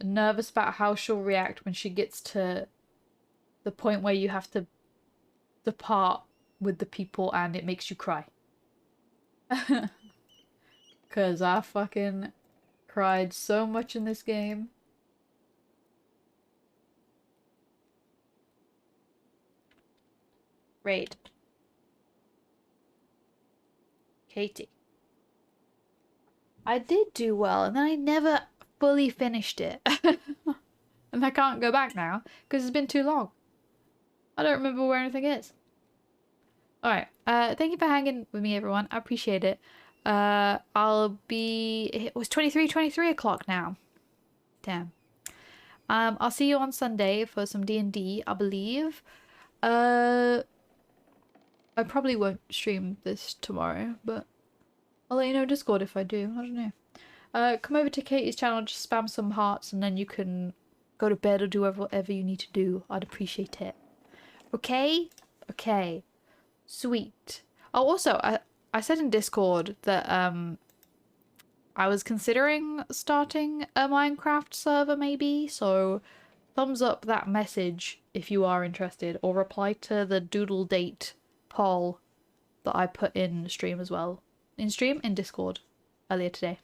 nervous about how she'll react when she gets to the point where you have to depart with the people and it makes you cry. Because I fucking cried so much in this game. Raid. Katie. I did do well and then I never fully finished it. And I can't go back now because it's been too long. I don't remember where anything is. Alright, thank you for hanging with me, everyone. I appreciate it. It was 23 o'clock now. Damn. I'll see you on Sunday for some D&D, I believe. I probably won't stream this tomorrow, but I'll let you know in Discord if I do. I don't know. Come over to Katie's channel, just spam some hearts, and then you can go to bed or do whatever you need to do. I'd appreciate it. Okay? Okay. Sweet. Oh, also, I said in Discord that I was considering starting a Minecraft server maybe, so thumbs up that message if you are interested, or reply to the doodle date poll that I put in stream as well. In Discord earlier today.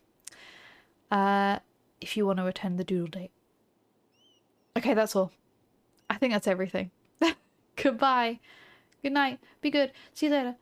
If you want to attend the doodle date. Okay, that's all. I think that's everything. Goodbye. Good night. Be good. See you later.